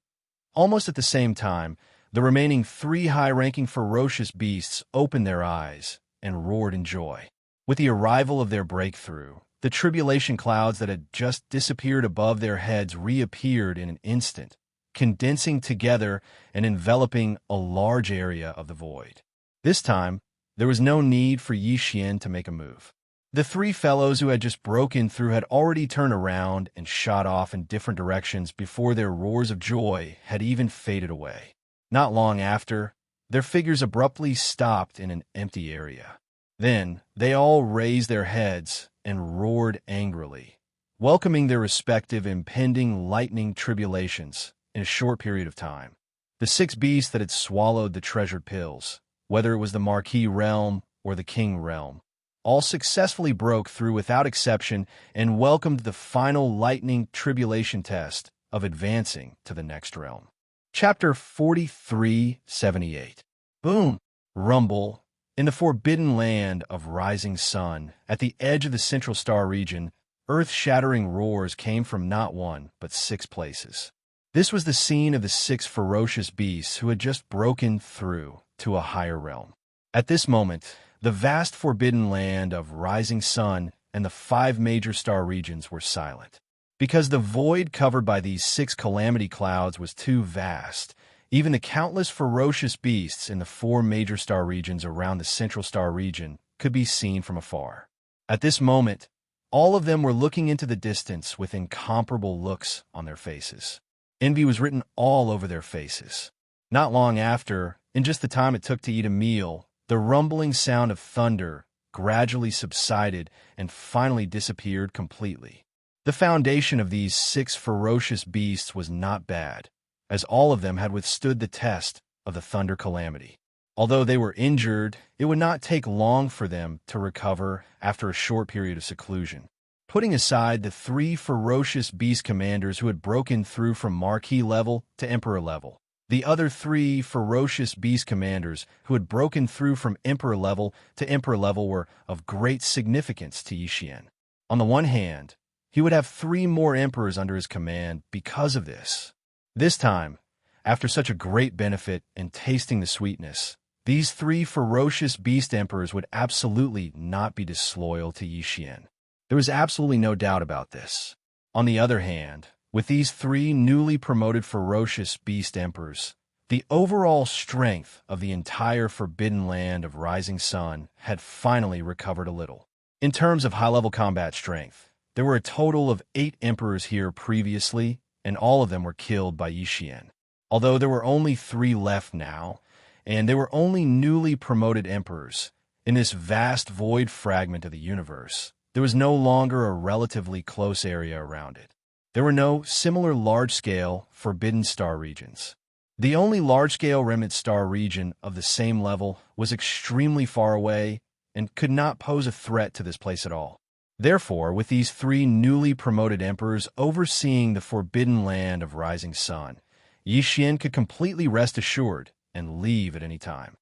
Almost at the same time, the remaining 3 high-ranking ferocious beasts opened their eyes and roared in joy. With the arrival of their breakthrough, the tribulation clouds that had just disappeared above their heads reappeared in an instant, condensing together and enveloping a large area of the void. This time, there was no need for Yixian to make a move. The 3 fellows who had just broken through had already turned around and shot off in different directions before their roars of joy had even faded away. Not long after, their figures abruptly stopped in an empty area. Then, they all raised their heads and roared angrily, welcoming their respective impending lightning tribulations in a short period of time. The 6 beasts that had swallowed the treasured pills, whether it was the Marquis realm or the King realm, all successfully broke through without exception and welcomed the final lightning tribulation test of advancing to the next realm. Chapter 4378. Boom! Rumble. In the forbidden land of Rising Sun, at the edge of the Central Star region, earth-shattering roars came from not one, but 6 places. This was the scene of the 6 ferocious beasts who had just broken through to a higher realm. At this moment, the vast forbidden land of Rising Sun and the 5 major star regions were silent. Because the void covered by these 6 calamity clouds was too vast, even the countless ferocious beasts in the 4 major star regions around the central star region could be seen from afar. At this moment, all of them were looking into the distance with incomparable looks on their faces. Envy was written all over their faces. Not long after, in just the time it took to eat a meal, the rumbling sound of thunder gradually subsided and finally disappeared completely. The foundation of these 6 ferocious beasts was not bad, as all of them had withstood the test of the thunder calamity. Although they were injured, it would not take long for them to recover after a short period of seclusion. Putting aside the 3 ferocious beast commanders who had broken through from Marquis level to Emperor level, the other 3 ferocious beast commanders who had broken through from Emperor level to Emperor level were of great significance to Xianxia. On the one hand, he would have 3 more emperors under his command because of this. This time, after such a great benefit and tasting the sweetness, these 3 ferocious beast emperors would absolutely not be disloyal to Xianxia. There was absolutely no doubt about this. On the other hand, with these 3 newly promoted ferocious beast emperors, the overall strength of the entire forbidden land of Rising Sun had finally recovered a little. In terms of high-level combat strength, there were a total of 8 emperors here previously, and all of them were killed by Xianxia. Although there were only 3 left now, and they were only newly promoted emperors, in this vast void fragment of the universe, there was no longer a relatively close area around it. There were no similar large-scale forbidden star regions. The only large-scale remnant star region of the same level was extremely far away and could not pose a threat to this place at all. Therefore, with these 3 newly promoted emperors overseeing the forbidden land of Rising Sun, Xianxia could completely rest assured and leave at any time.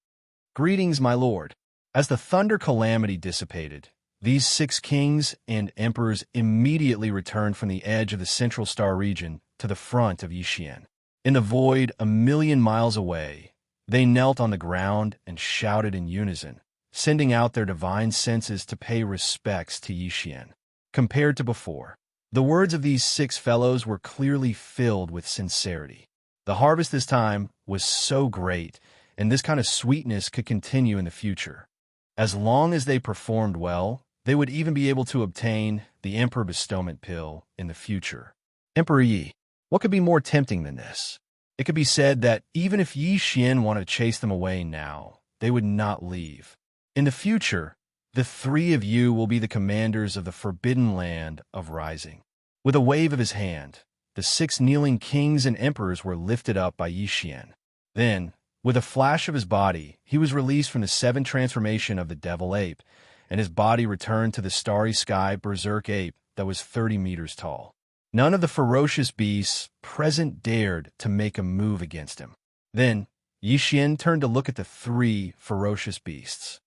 Greetings, my lord. As the thunder calamity dissipated, these 6 kings and emperors immediately returned from the edge of the central star region to the front of Xianxia. In the void a million miles away, they knelt on the ground and shouted in unison, sending out their divine senses to pay respects to Xianxia. Compared to before, the words of these 6 fellows were clearly filled with sincerity. The harvest this time was so great, and this kind of sweetness could continue in the future. As long as they performed well, they would even be able to obtain the Emperor Bestowment Pill in the future. Emperor Yi, what could be more tempting than this? It could be said that even if Xianxia wanted to chase them away now, they would not leave. In the future, the 3 of you will be the commanders of the forbidden land of Rising. With a wave of his hand, the 6 kneeling kings and emperors were lifted up by Xianxia. Then, with a flash of his body, he was released from the 7 transformation of the devil ape, and his body returned to the starry sky berserk ape that was 30 meters tall. None of the ferocious beasts present dared to make a move against him. Then, Xianxia turned to look at the 3 ferocious beasts.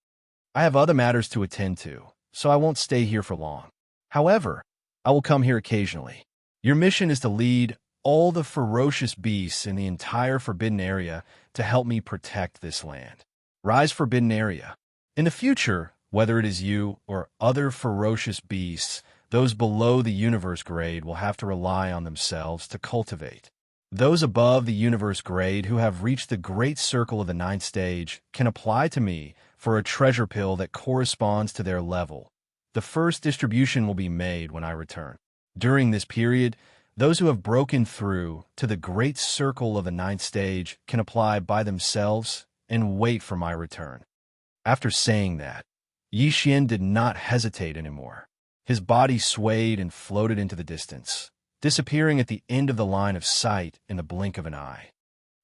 I have other matters to attend to, so I won't stay here for long. However, I will come here occasionally. Your mission is to lead all the ferocious beasts in the entire forbidden area to help me protect this land. Rise Forbidden Area. In the future, whether it is you or other ferocious beasts, those below the universe grade will have to rely on themselves to cultivate. Those above the universe grade who have reached the great circle of the 9th stage can apply to me for a treasure pill that corresponds to their level. The first distribution will be made when I return. During this period, those who have broken through to the great circle of the 9th stage can apply by themselves and wait for my return. After saying that, Xianxia did not hesitate anymore. His body swayed and floated into the distance, disappearing at the end of the line of sight in the blink of an eye.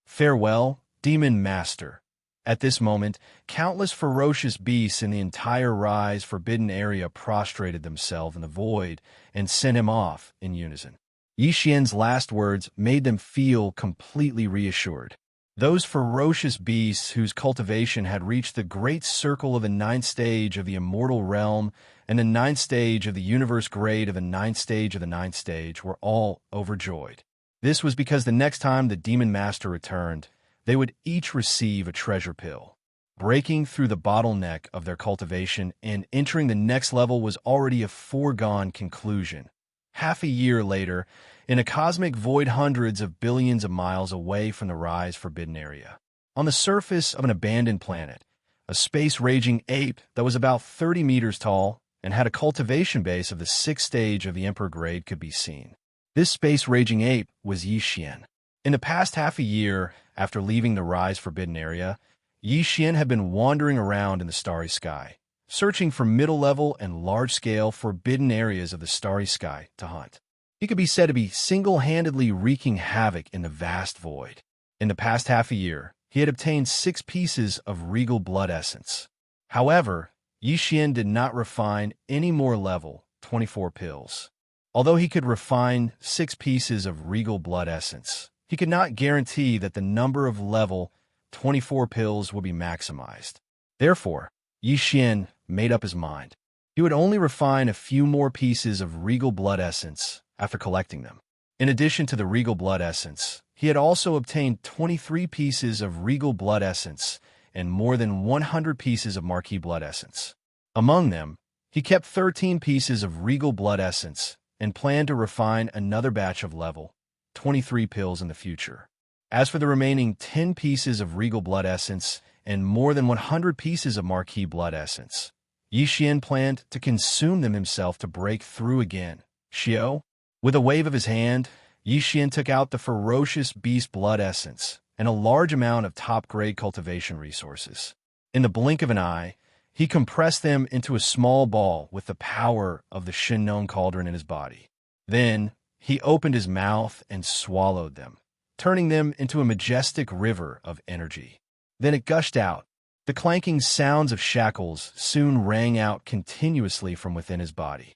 Farewell, Demon Master. At this moment, countless ferocious beasts in the entire Rise Forbidden Area prostrated themselves in the void and sent him off in unison. Xianxia's last words made them feel completely reassured. Those ferocious beasts whose cultivation had reached the great circle of the 9th stage of the immortal realm and the ninth stage of the universe grade of the ninth stage of the ninth stage were all overjoyed. This was because the next time the Demon Master returned, they would each receive a treasure pill. Breaking through the bottleneck of their cultivation and entering the next level was already a foregone conclusion. Half a year later, in a cosmic void hundreds of billions of miles away from the Rise Forbidden Area, on the surface of an abandoned planet, a space-raging ape that was about 30 meters tall and had a cultivation base of the sixth stage of the Emperor grade could be seen. This space-raging ape was Xianxia. In the past half a year, after leaving the Rise Forbidden Area, Xianxia had been wandering around in the starry sky, searching for middle-level and large-scale forbidden areas of the starry sky to hunt. He could be said to be single-handedly wreaking havoc in the vast void. In the past half a year, he had obtained 6 pieces of regal blood essence. However, Xianxia did not refine any more level 24 pills. Although he could refine 6 pieces of regal blood essence, he could not guarantee that the number of level 24 pills would be maximized. Therefore, Xianxia made up his mind. He would only refine a few more pieces of regal blood essence after collecting them. In addition to the regal blood essence, he had also obtained 23 pieces of regal blood essence and more than 100 pieces of marquee blood essence. Among them, he kept 13 pieces of regal blood essence and planned to refine another batch of level 23 pills in the future. As for the remaining 10 pieces of regal blood essence and more than 100 pieces of marquee blood essence, Xianxia planned to consume them himself to break through again. Xiao? With a wave of his hand, Xianxia took out the ferocious beast blood essence and a large amount of top-grade cultivation resources. In the blink of an eye, he compressed them into a small ball with the power of the Shinnon cauldron in his body. Then, he opened his mouth and swallowed them, turning them into a majestic river of energy. Then it gushed out. The clanking sounds of shackles soon rang out continuously from within his body.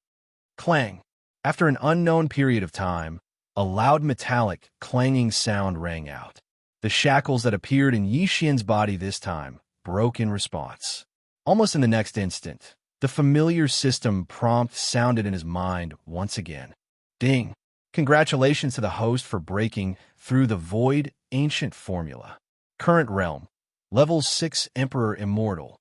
Clang! After an unknown period of time, a loud metallic, clanging sound rang out. The shackles that appeared in Xianxia's body this time broke in response. Almost in the next instant, the familiar system prompt sounded in his mind once again. Ding! Congratulations to the host for breaking through the void ancient formula. Current realm. Level 6 Emperor Immortal.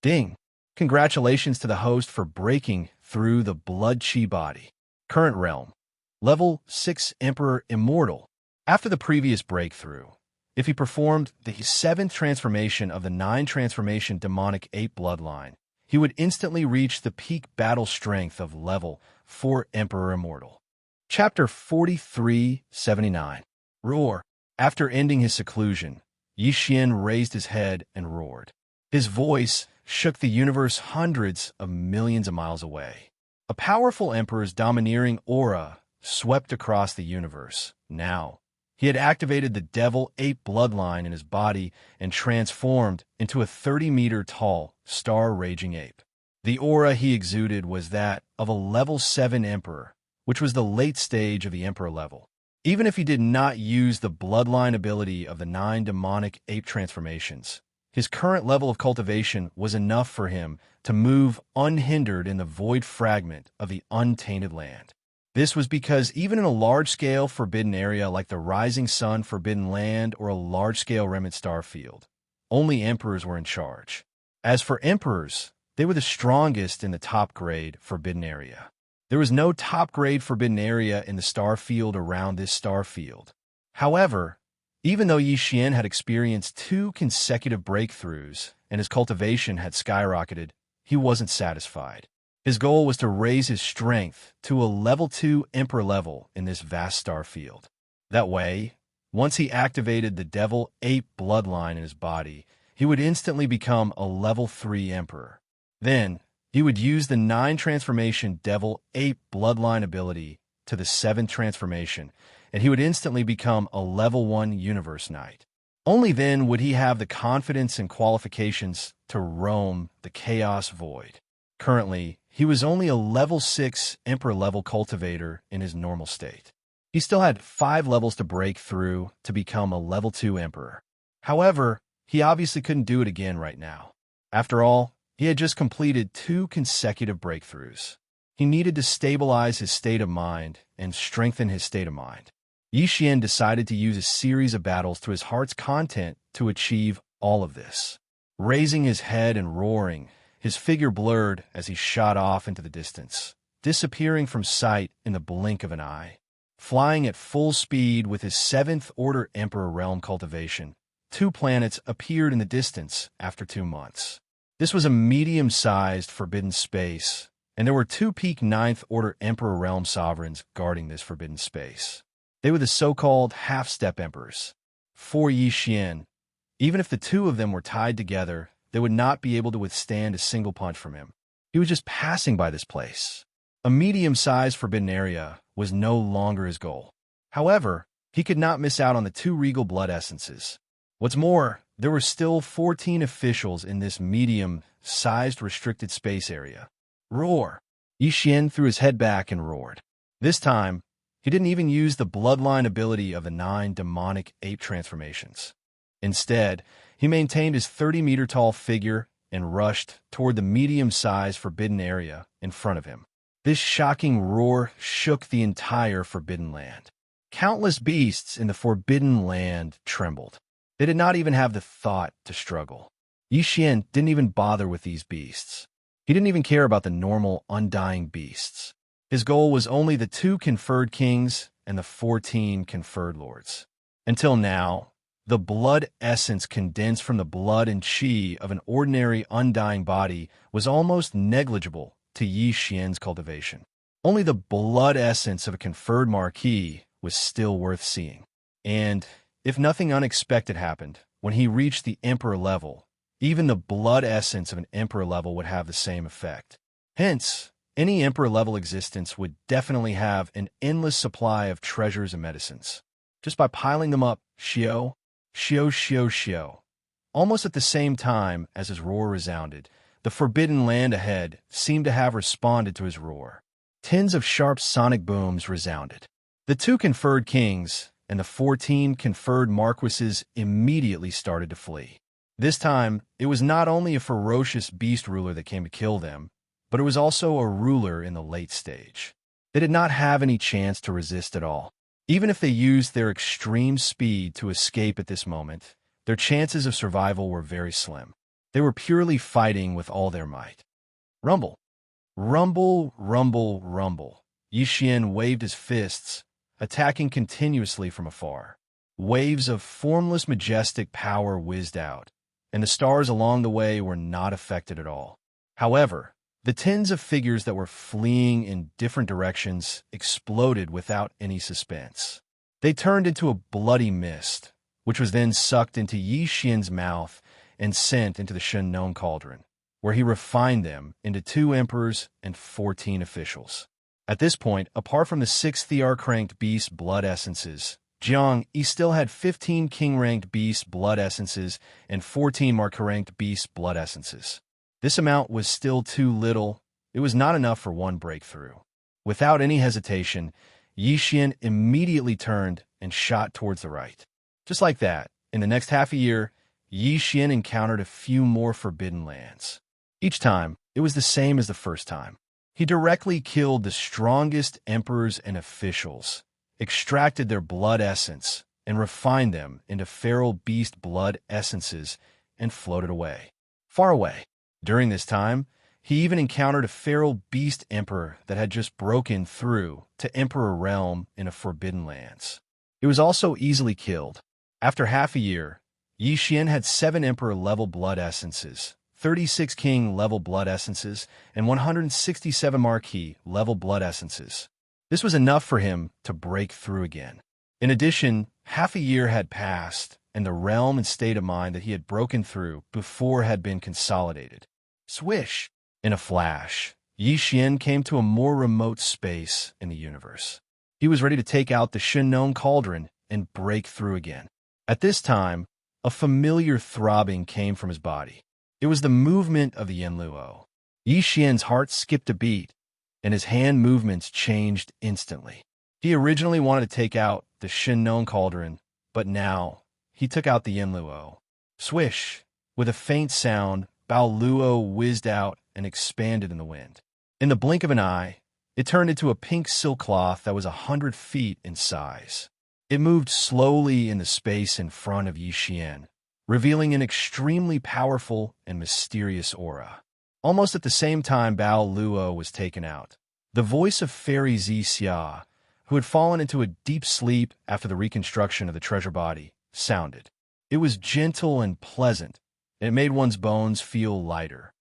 Ding! Congratulations to the host for breaking through the blood chi body. Current realm. Level 6 Emperor Immortal. After the previous breakthrough, if he performed the 7th transformation of the 9 transformation demonic ape bloodline, he would instantly reach the peak battle strength of level 4 Emperor Immortal. Chapter 4379. Roar. After ending his seclusion, Xianxia raised his head and roared. His voice shook the universe hundreds of millions of miles away. A powerful emperor's domineering aura swept across the universe. Now, he had activated the devil ape bloodline in his body and transformed into a 30-meter-tall, star-raging ape. The aura he exuded was that of a level 7 emperor, which was the late stage of the emperor level. Even if he did not use the bloodline ability of the 9 demonic ape transformations, his current level of cultivation was enough for him to move unhindered in the void fragment of the untainted land. This was because even in a large-scale forbidden area like the Rising Sun Forbidden Land or a large-scale remnant star field, only emperors were in charge. As for emperors, they were the strongest in the top-grade forbidden area. There was no top-grade forbidden area in the star field around this star field. However, even though Xianxia had experienced 2 consecutive breakthroughs and his cultivation had skyrocketed, he wasn't satisfied. His goal was to raise his strength to a level 2 emperor level in this vast star field. That way, once he activated the devil ape bloodline in his body, he would instantly become a level 3 emperor. Then, he would use the 9 transformation devil ape bloodline ability to the 7th transformation, and he would instantly become a level 1 universe knight. Only then would he have the confidence and qualifications to roam the chaos void. Currently, he was only a level 6 emperor-level cultivator in his normal state. He still had 5 levels to break through to become a level 2 emperor. However, he obviously couldn't do it again right now. After all, He had just completed 2 consecutive breakthroughs. He needed to stabilize his state of mind and strengthen his state of mind. Yixian decided to use a series of battles to his heart's content to achieve all of this. Raising his head and roaring, his figure blurred as he shot off into the distance, disappearing from sight in the blink of an eye. Flying at full speed with his 7th-order Emperor realm cultivation, 2 planets appeared in the distance after 2 months. This was a medium-sized forbidden space, and there were 2 peak 9th-order Emperor realm sovereigns guarding this forbidden space. They were the so-called half-step emperors. For Yixian, even if the 2 of them were tied together, they would not be able to withstand a single punch from him. He was just passing by this place. A medium-sized forbidden area was no longer his goal. However, he could not miss out on the 2 regal blood essences. What's more, there were still 14 officials in this medium-sized restricted space area. Roar! Yixian threw his head back and roared. This time, he didn't even use the bloodline ability of the 9 demonic ape transformations. Instead, he maintained his 30-meter-tall figure and rushed toward the medium-sized forbidden area in front of him. This shocking roar shook the entire Forbidden Land. Countless beasts in the Forbidden Land trembled. They did not even have the thought to struggle. Yixian didn't even bother with these beasts. He didn't even care about the normal, undying beasts. His goal was only the 2 conferred kings and the 14 conferred lords. Until now, the blood essence condensed from the blood and qi of an ordinary undying body was almost negligible to Yixian's cultivation. Only the blood essence of a conferred marquis was still worth seeing. And if nothing unexpected happened, when he reached the emperor level, even the blood essence of an emperor level would have the same effect. Hence, any emperor-level existence would definitely have an endless supply of treasures and medicines. Just by piling them up, Xiao, Xiao, Xiao, Xiao. Almost at the same time as his roar resounded, the forbidden land ahead seemed to have responded to his roar. Tens of sharp sonic booms resounded. The 2 conferred kings and the 14 conferred marquises immediately started to flee. This time, it was not only a ferocious beast ruler that came to kill them, but it was also a ruler in the late stage. They did not have any chance to resist at all. Even if they used their extreme speed to escape at this moment, their chances of survival were very slim. They were purely fighting with all their might. Rumble. Rumble, rumble, rumble. Yixian waved his fists, attacking continuously from afar. Waves of formless majestic power whizzed out, and the stars along the way were not affected at all. However, the tens of figures that were fleeing in different directions exploded without any suspense. They turned into a bloody mist, which was then sucked into Yixian's mouth and sent into the Shen cauldron, where he refined them into 2 emperors and 14 officials. At this point, apart from the 6 Thearch-ranked beast blood essences, Jiang Yi still had 15 king-ranked beast blood essences and 14 mark-ranked beast blood essences. This amount was still too little. It was not enough for 1 breakthrough. Without any hesitation, Yixian immediately turned and shot towards the right. Just like that, in the next half a year, Yixian encountered a few more forbidden lands. Each time, it was the same as the first time. He directly killed the strongest emperors and officials, extracted their blood essence, and refined them into feral beast blood essences and floated away. Far away. During this time, he even encountered a feral beast emperor that had just broken through to Emperor Realm in a Forbidden Lands. It was also easily killed. After half a year, Yixian had 7 Emperor-level blood essences, 36 King-level blood essences, and 167 Marquis-level blood essences. This was enough for him to break through again. In addition, half a year had passed, and the realm and state of mind that he had broken through before had been consolidated. Swish! In a flash, Yixian came to a more remote space in the universe. He was ready to take out the Shen cauldron and break through again. At this time, a familiar throbbing came from his body. It was the movement of the Yanluo. Yixian's heart skipped a beat, and his hand movements changed instantly. He originally wanted to take out the Shen cauldron, but now he took out the Yanluo. Swish! With a faint sound, Bao Luo whizzed out and expanded in the wind. In the blink of an eye, it turned into a pink silk cloth that was 100 feet in size. It moved slowly in the space in front of Yixian, revealing an extremely powerful and mysterious aura. Almost at the same time Bao Luo was taken out, the voice of Fairy Xianxia, who had fallen into a deep sleep after the reconstruction of the treasure body, sounded. It was gentle and pleasant, and it made one's bones feel lighter.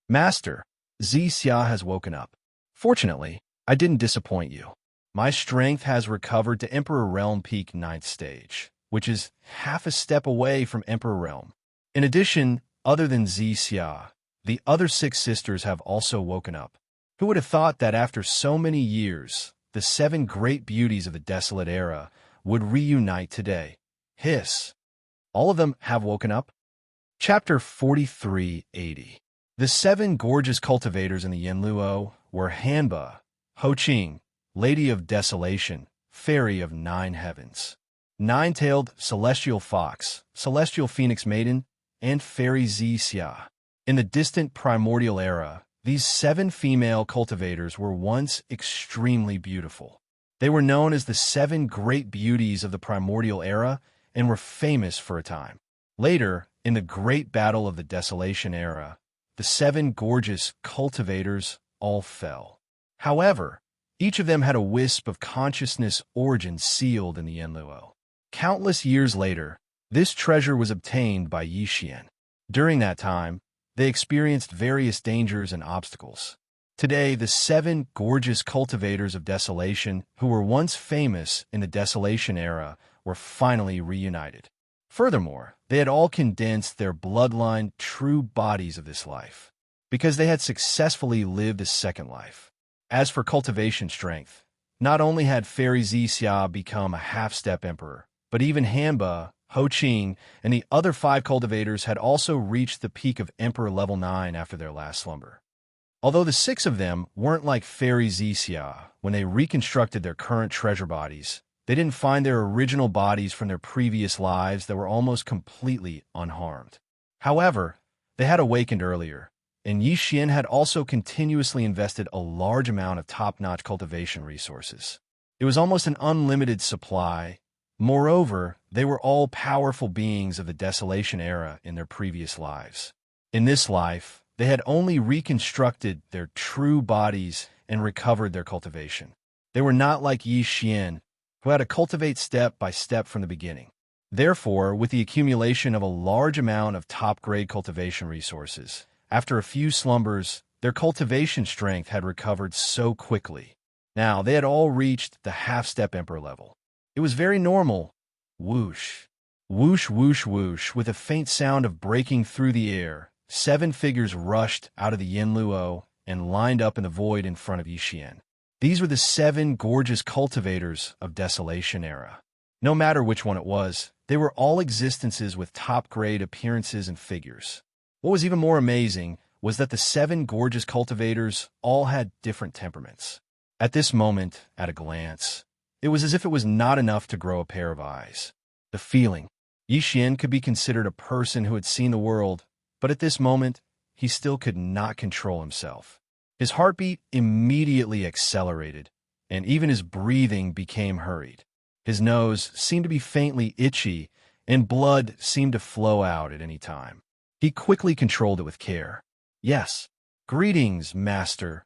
Master, Xianxia has woken up. Fortunately, I didn't disappoint you. My strength has recovered to Emperor Realm Peak 9th stage, which is half a step away from Emperor Realm. In addition, other than Xianxia, the other 6 sisters have also woken up. Who would have thought that after so many years, the 7 great beauties of the Desolate Era would reunite today? Hiss. All of them have woken up? Chapter 4380. The 7 gorgeous cultivators in the Yanluo were Hanba, Hoqing, Lady of Desolation, Fairy of 9 Heavens, Nine-tailed Celestial Fox, Celestial Phoenix Maiden, and Fairy Xianxia. In the distant primordial era, these 7 female cultivators were once extremely beautiful. They were known as the 7 great beauties of the primordial era and were famous for a time. Later, in the great battle of the Desolation era, the 7 gorgeous cultivators all fell. However, each of them had a wisp of consciousness origin sealed in the Yanluo. Countless years later, this treasure was obtained by Yixian. During that time, they experienced various dangers and obstacles. Today, the 7 gorgeous cultivators of Desolation, who were once famous in the Desolation era, were finally reunited. Furthermore, they had all condensed their bloodline true bodies of this life, because they had successfully lived a second life. As for cultivation strength, not only had Fairy Xianxia become a half-step emperor, but even Hanba, Hoqing, and the other 5 cultivators had also reached the peak of Emperor level 9 after their last slumber. Although the 6 of them weren't like Fairy Xianxia when they reconstructed their current treasure bodies, they didn't find their original bodies from their previous lives that were almost completely unharmed. However, they had awakened earlier, and Yixian had also continuously invested a large amount of top-notch cultivation resources. It was almost an unlimited supply. Moreover, they were all powerful beings of the Desolation era in their previous lives. In this life, they had only reconstructed their true bodies and recovered their cultivation. They were not like Yixian, who had to cultivate step by step from the beginning. Therefore, with the accumulation of a large amount of top-grade cultivation resources, after a few slumbers, their cultivation strength had recovered so quickly. Now, they had all reached the half-step emperor level. It was very normal. Whoosh. Whoosh, whoosh, whoosh, with a faint sound of breaking through the air, 7 figures rushed out of the Yanluo and lined up in the void in front of Yixian. These were the 7 gorgeous cultivators of Desolation era. No matter which one it was, they were all existences with top-grade appearances and figures. What was even more amazing was that the 7 gorgeous cultivators all had different temperaments. At this moment, at a glance, it was as if it was not enough to grow a pair of eyes. The feeling. Yixian could be considered a person who had seen the world, but at this moment, he still could not control himself. His heartbeat immediately accelerated, and even his breathing became hurried. His nose seemed to be faintly itchy, and blood seemed to flow out at any time. He quickly controlled it with care. Yes. Greetings, Master.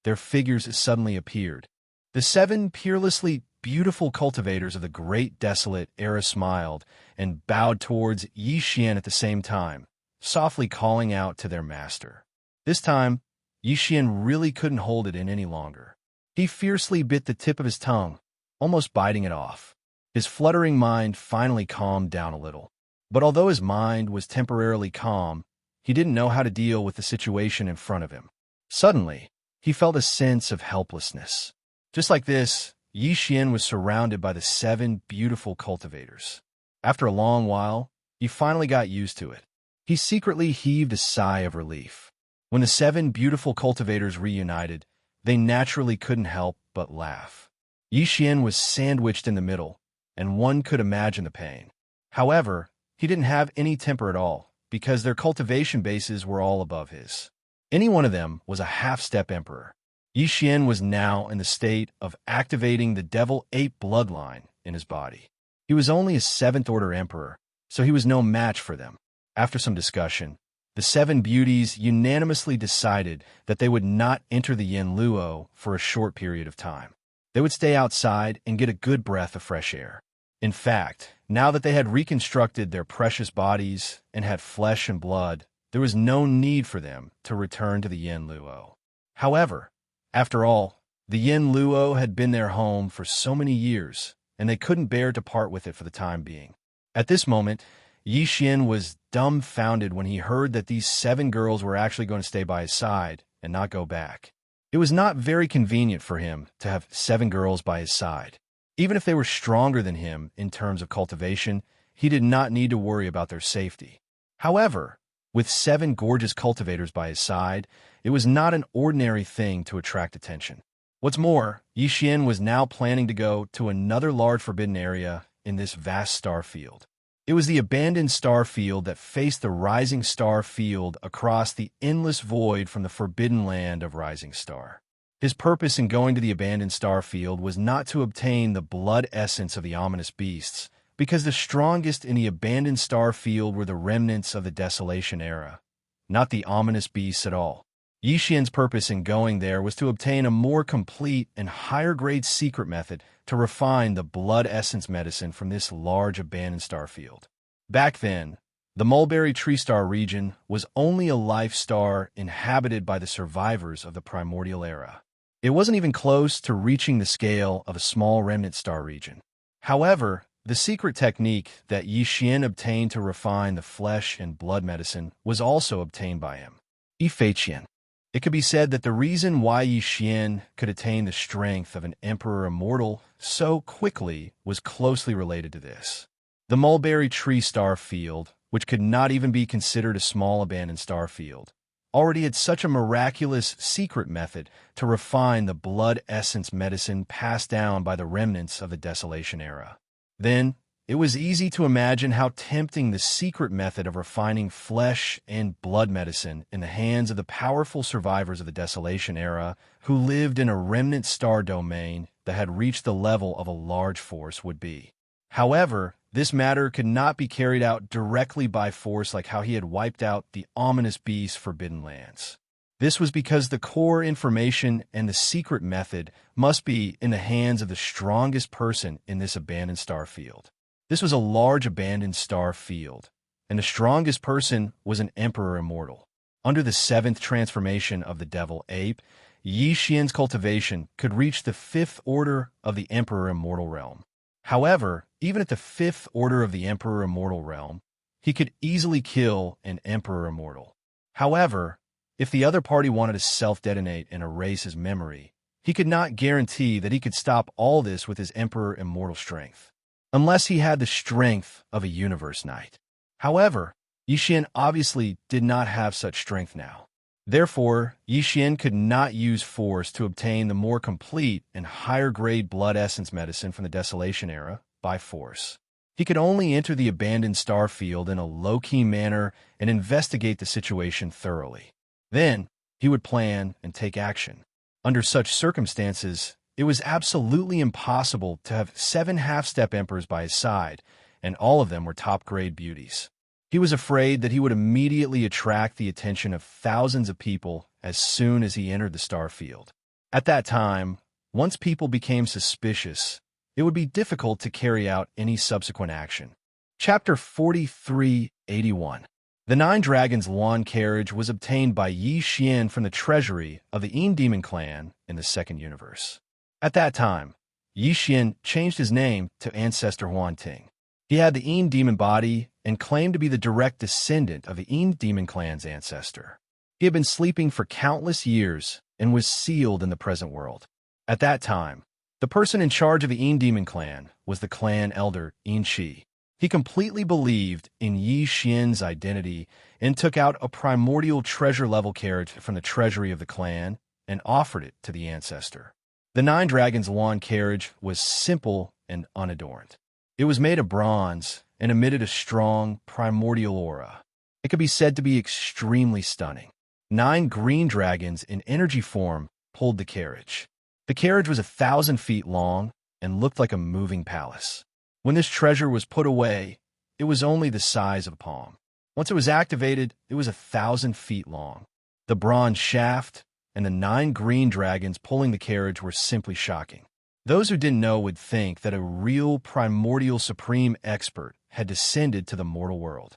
Their figures suddenly appeared. The 7 peerlessly beautiful cultivators of the Great Desolate Era smiled and bowed towards Yixian at the same time, softly calling out to their master. This time, Yixian really couldn't hold it in any longer. He fiercely bit the tip of his tongue, almost biting it off. His fluttering mind finally calmed down a little. But although his mind was temporarily calm, he didn't know how to deal with the situation in front of him. Suddenly, he felt a sense of helplessness. Just like this, Yixian was surrounded by the 7 beautiful cultivators. After a long while, he finally got used to it. He secretly heaved a sigh of relief. When the 7 beautiful cultivators reunited, they naturally couldn't help but laugh. Yixian was sandwiched in the middle, and one could imagine the pain. However, he didn't have any temper at all, because their cultivation bases were all above his. Any one of them was a half-step emperor. Yixian was now in the state of activating the devil ape bloodline in his body. He was only a 7th-order emperor, so he was no match for them. After some discussion, the 7 beauties unanimously decided that they would not enter the Yin Luo for a short period of time. They would stay outside and get a good breath of fresh air. In fact, now that they had reconstructed their precious bodies and had flesh and blood, there was no need for them to return to the Yin Luo. However, after all, the Yin Luo had been their home for so many years, and they couldn't bear to part with it for the time being. At this moment, Yixian was dumbfounded when he heard that these 7 girls were actually going to stay by his side and not go back. It was not very convenient for him to have 7 girls by his side. Even if they were stronger than him in terms of cultivation, he did not need to worry about their safety. However, with 7 gorgeous cultivators by his side, it was not an ordinary thing to attract attention. What's more, Yixian was now planning to go to another large forbidden area in this vast star field. It was the abandoned star field that faced the rising star field across the endless void from the forbidden land of Rising Star. His purpose in going to the abandoned star field was not to obtain the blood essence of the ominous beasts, because the strongest in the abandoned star field were the remnants of the Desolation era, not the ominous beasts at all. Yixian's purpose in going there was to obtain a more complete and higher-grade secret method to refine the blood essence medicine from this large abandoned star field. Back then, the Mulberry Tree Star region was only a life star inhabited by the survivors of the primordial era. It wasn't even close to reaching the scale of a small remnant star region. However, the secret technique that Yixian obtained to refine the flesh and blood medicine was also obtained by him. Cultivation. It could be said that the reason why Yixian could attain the strength of an emperor immortal so quickly was closely related to this. The Mulberry Tree Star field, which could not even be considered a small abandoned star field, already had such a miraculous secret method to refine the blood essence medicine passed down by the remnants of the Desolation era. Then, it was easy to imagine how tempting the secret method of refining flesh and blood medicine in the hands of the powerful survivors of the Desolation era who lived in a remnant star domain that had reached the level of a large force would be. However, this matter could not be carried out directly by force like how he had wiped out the ominous beast Forbidden Lands. This was because the core information and the secret method must be in the hands of the strongest person in this abandoned star field. This was a large abandoned star field, and the strongest person was an Emperor Immortal. Under the 7th transformation of the Devil Ape, Yixian's cultivation could reach the 5th order of the Emperor Immortal realm. However, even at the 5th order of the Emperor Immortal realm, he could easily kill an Emperor Immortal. However, if the other party wanted to self-detonate and erase his memory, he could not guarantee that he could stop all this with his Emperor Immortal strength, unless he had the strength of a Universe Knight. However, Yixian obviously did not have such strength now. Therefore, Yixian could not use force to obtain the more complete and higher-grade blood essence medicine from the Desolation era by force. He could only enter the abandoned star field in a low-key manner and investigate the situation thoroughly. Then, he would plan and take action. Under such circumstances, it was absolutely impossible to have 7 half-step emperors by his side, and all of them were top-grade beauties. He was afraid that he would immediately attract the attention of thousands of people as soon as he entered the star field. At that time, once people became suspicious, it would be difficult to carry out any subsequent action. Chapter 4381. The 9 Dragons Lawn Carriage was obtained by Yixian from the treasury of the Yin Demon clan in the 2nd universe. At that time, Yixian changed his name to Ancestor Huanting. He had the Yin Demon body and claimed to be the direct descendant of the Yin Demon clan's ancestor. He had been sleeping for countless years and was sealed in the present world. At that time, the person in charge of the Yin Demon clan was the clan elder Yin Shi. He completely believed in Yixian's identity and took out a primordial treasure-level carriage from the treasury of the clan and offered it to the ancestor. The 9 Dragons Lawn Carriage was simple and unadorned. It was made of bronze and emitted a strong primordial aura. It could be said to be extremely stunning. 9 green dragons in energy form pulled the carriage. The carriage was 1,000 feet long and looked like a moving palace. When this treasure was put away, it was only the size of a palm. Once it was activated, it was 1,000 feet long. The bronze shaft and the 9 green dragons pulling the carriage were simply shocking. Those who didn't know would think that a real primordial supreme expert had descended to the mortal world.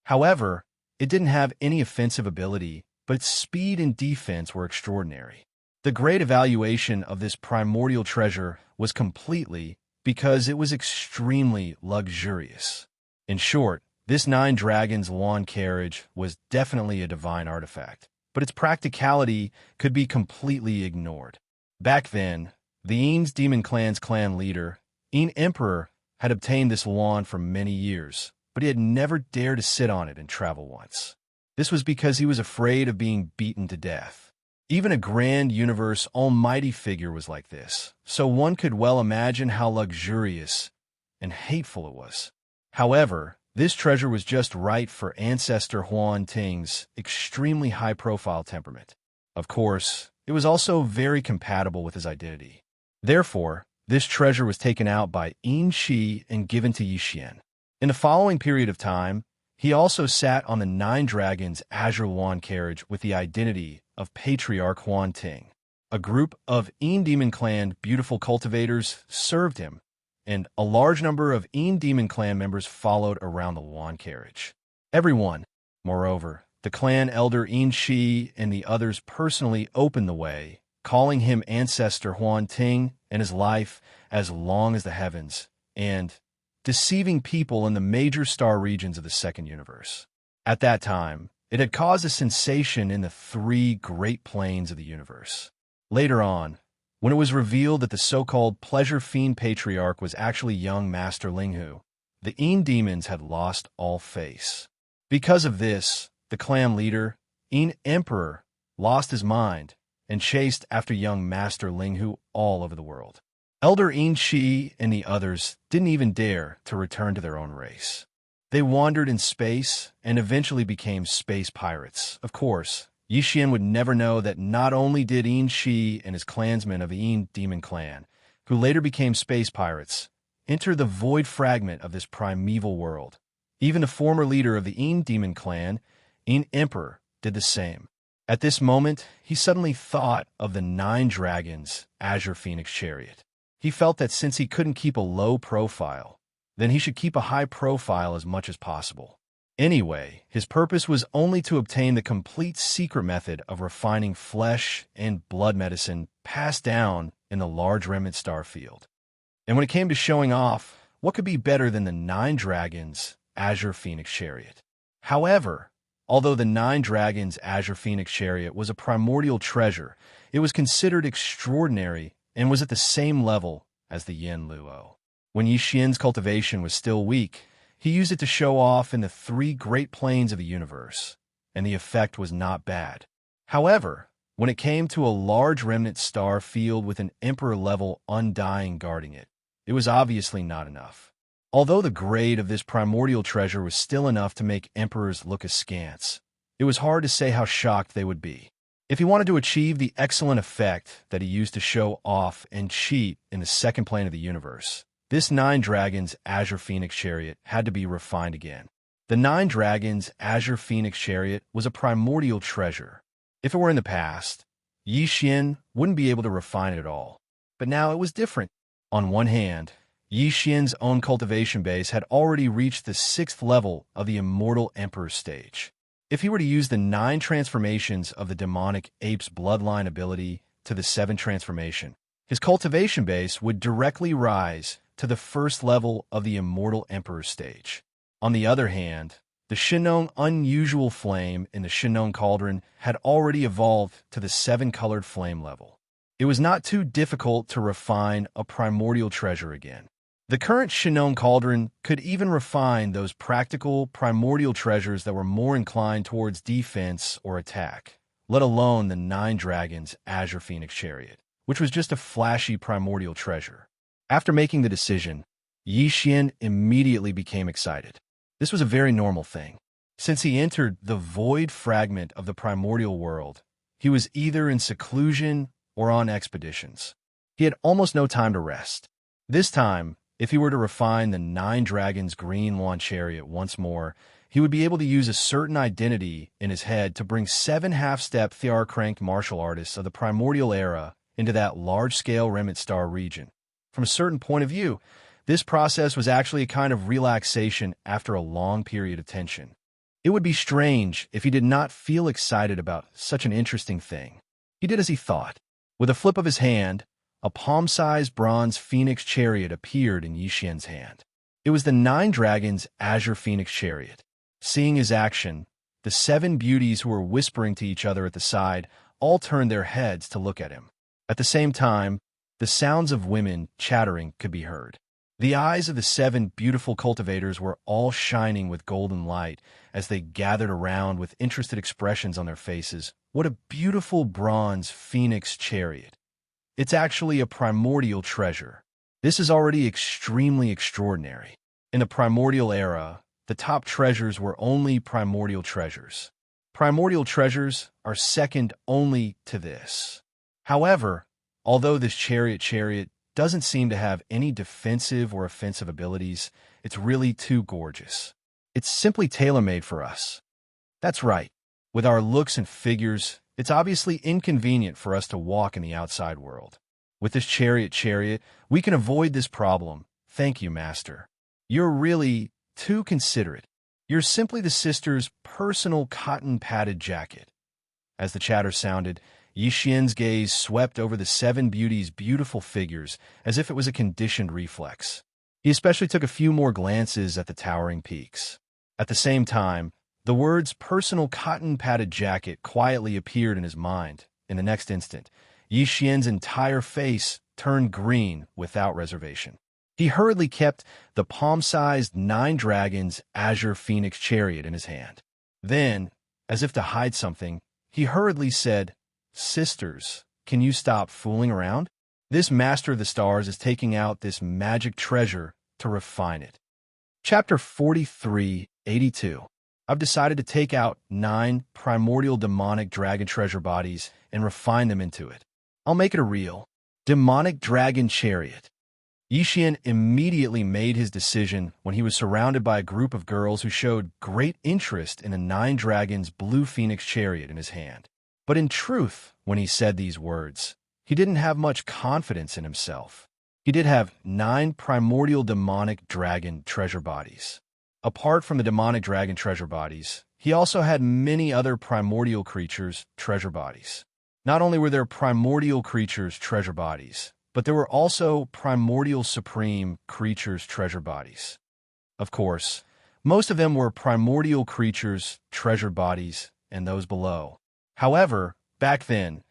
However, it didn't have any offensive ability, but its speed and defense were extraordinary. The great evaluation of this primordial treasure was completely because it was extremely luxurious. In short, this 9 dragons lawn carriage was definitely a divine artifact, but its practicality could be completely ignored. Back then, the Yin's Demon Clan's clan leader, Yin Emperor, had obtained this lawn for many years, but he had never dared to sit on it and travel once. This was because he was afraid of being beaten to death. Even a grand universe almighty figure was like this, so one could well imagine how luxurious and hateful it was. However, this treasure was just right for Ancestor Huan Ting's extremely high-profile temperament. Of course, it was also very compatible with his identity. Therefore, this treasure was taken out by Yin Shi and given to Yixian. In the following period of time, he also sat on the 9 dragons azure lawn carriage with the identity of Patriarch Huan Ting. A group of Yin Demon Clan beautiful cultivators served him, and a large number of Yin Demon Clan members followed around the lawn carriage. Everyone, moreover, the clan elder Yin Shi and the others personally opened the way, calling him Ancestor Huan Ting and his life as long as the heavens, and deceiving people in the major star regions of the second universe. At that time, it had caused a sensation in the 3 great planes of the universe. Later on, when it was revealed that the so-called Pleasure Fiend Patriarch was actually young Master Linghu, the Yin demons had lost all face. Because of this, the clan leader, Yin Emperor, lost his mind and chased after young Master Linghu all over the world. Elder Yin Shi and the others didn't even dare to return to their own race. They wandered in space and eventually became space pirates. Of course, Yixian would never know that not only did Yin Shi and his clansmen of the Yin Demon Clan, who later became space pirates, enter the void fragment of this primeval world, even the former leader of the Yin Demon Clan, Yin Emperor, did the same. At this moment, he suddenly thought of the 9 dragons' Azure Phoenix chariot. He felt that since he couldn't keep a low profile, then he should keep a high profile as much as possible. Anyway, his purpose was only to obtain the complete secret method of refining flesh and blood medicine passed down in the large remnant star field. And when it came to showing off, what could be better than the 9 dragons' Azure Phoenix chariot? However, although the 9 dragons' Azure Phoenix chariot was a primordial treasure, it was considered extraordinary and was at the same level as the Yin Luo. When Yixian's cultivation was still weak, he used it to show off in the 3 great planes of the universe, and the effect was not bad. However, when it came to a large remnant star field with an emperor-level undying guarding it, it was obviously not enough. Although the grade of this primordial treasure was still enough to make emperors look askance, it was hard to say how shocked they would be. If he wanted to achieve the excellent effect that he used to show off and cheat in the second plane of the universe, this 9 dragons Azure Phoenix chariot had to be refined again. The 9 dragons Azure Phoenix chariot was a primordial treasure. If it were in the past, Yixian wouldn't be able to refine it at all. But now it was different. On one hand, Yixian's own cultivation base had already reached the 6th level of the Immortal Emperor stage. If he were to use the 9 transformations of the demonic ape's bloodline ability to the 7th transformation, his cultivation base would directly rise to the 1st level of the Immortal Emperor stage. On the other hand, the Shinong Unusual Flame in the Shinong Cauldron had already evolved to the 7-colored flame level. It was not too difficult to refine a primordial treasure again. The current Shinong Cauldron could even refine those practical primordial treasures that were more inclined towards defense or attack, let alone the 9 dragons Azure Phoenix chariot, which was just a flashy primordial treasure. After making the decision, Yixian immediately became excited. This was a very normal thing. Since he entered the void fragment of the primordial world, he was either in seclusion or on expeditions. He had almost no time to rest. This time, if he were to refine the 9 Dragons Green Lawn Chariot once more, he would be able to use a certain identity in his head to bring 7 half-step Thear-cranked martial artists of the primordial era into that large-scale remnant star region. From a certain point of view, this process was actually a kind of relaxation after a long period of tension. It would be strange if he did not feel excited about such an interesting thing. He did as he thought. With a flip of his hand, a palm-sized bronze phoenix chariot appeared in Yixian's hand. It was the 9 Dragons' Azure Phoenix Chariot. Seeing his action, the 7 beauties who were whispering to each other at the side all turned their heads to look at him. At the same time, the sounds of women chattering could be heard. The eyes of the 7 beautiful cultivators were all shining with golden light as they gathered around with interested expressions on their faces. What a beautiful bronze phoenix chariot! It's actually a primordial treasure. This is already extremely extraordinary. In the primordial era, the top treasures were only primordial treasures. Primordial treasures are second only to this. However, although this chariot doesn't seem to have any defensive or offensive abilities, it's really too gorgeous. It's simply tailor-made for us. That's right. With our looks and figures, it's obviously inconvenient for us to walk in the outside world. With this chariot, we can avoid this problem. Thank you, Master. You're really too considerate. You're simply the sister's personal cotton-padded jacket. As the chatter sounded, Yixian's gaze swept over the 7 beauties' beautiful figures as if it was a conditioned reflex. He especially took a few more glances at the towering peaks. At the same time, the words personal cotton-padded jacket quietly appeared in his mind. In the next instant, Yixian's entire face turned green without reservation. He hurriedly kept the palm-sized 9 Dragons' Azure Phoenix Chariot in his hand. Then, as if to hide something, he hurriedly said, "Sisters, can you stop fooling around? This Master of the Stars is taking out this magic treasure to refine it." Chapter 43:82. I've decided to take out 9 primordial demonic dragon treasure bodies and refine them into it. I'll make it a real demonic dragon chariot. Yixian immediately made his decision when he was surrounded by a group of girls who showed great interest in a 9 Dragons blue phoenix chariot in his hand. But in truth, when he said these words, he didn't have much confidence in himself. He did have 9 primordial demonic dragon treasure bodies. Apart from the demonic dragon treasure bodies, he also had many other primordial creatures' treasure bodies. Not only were there primordial creatures' treasure bodies, but there were also primordial supreme creatures' treasure bodies. Of course, most of them were primordial creatures' treasure bodies and those below. However, back then,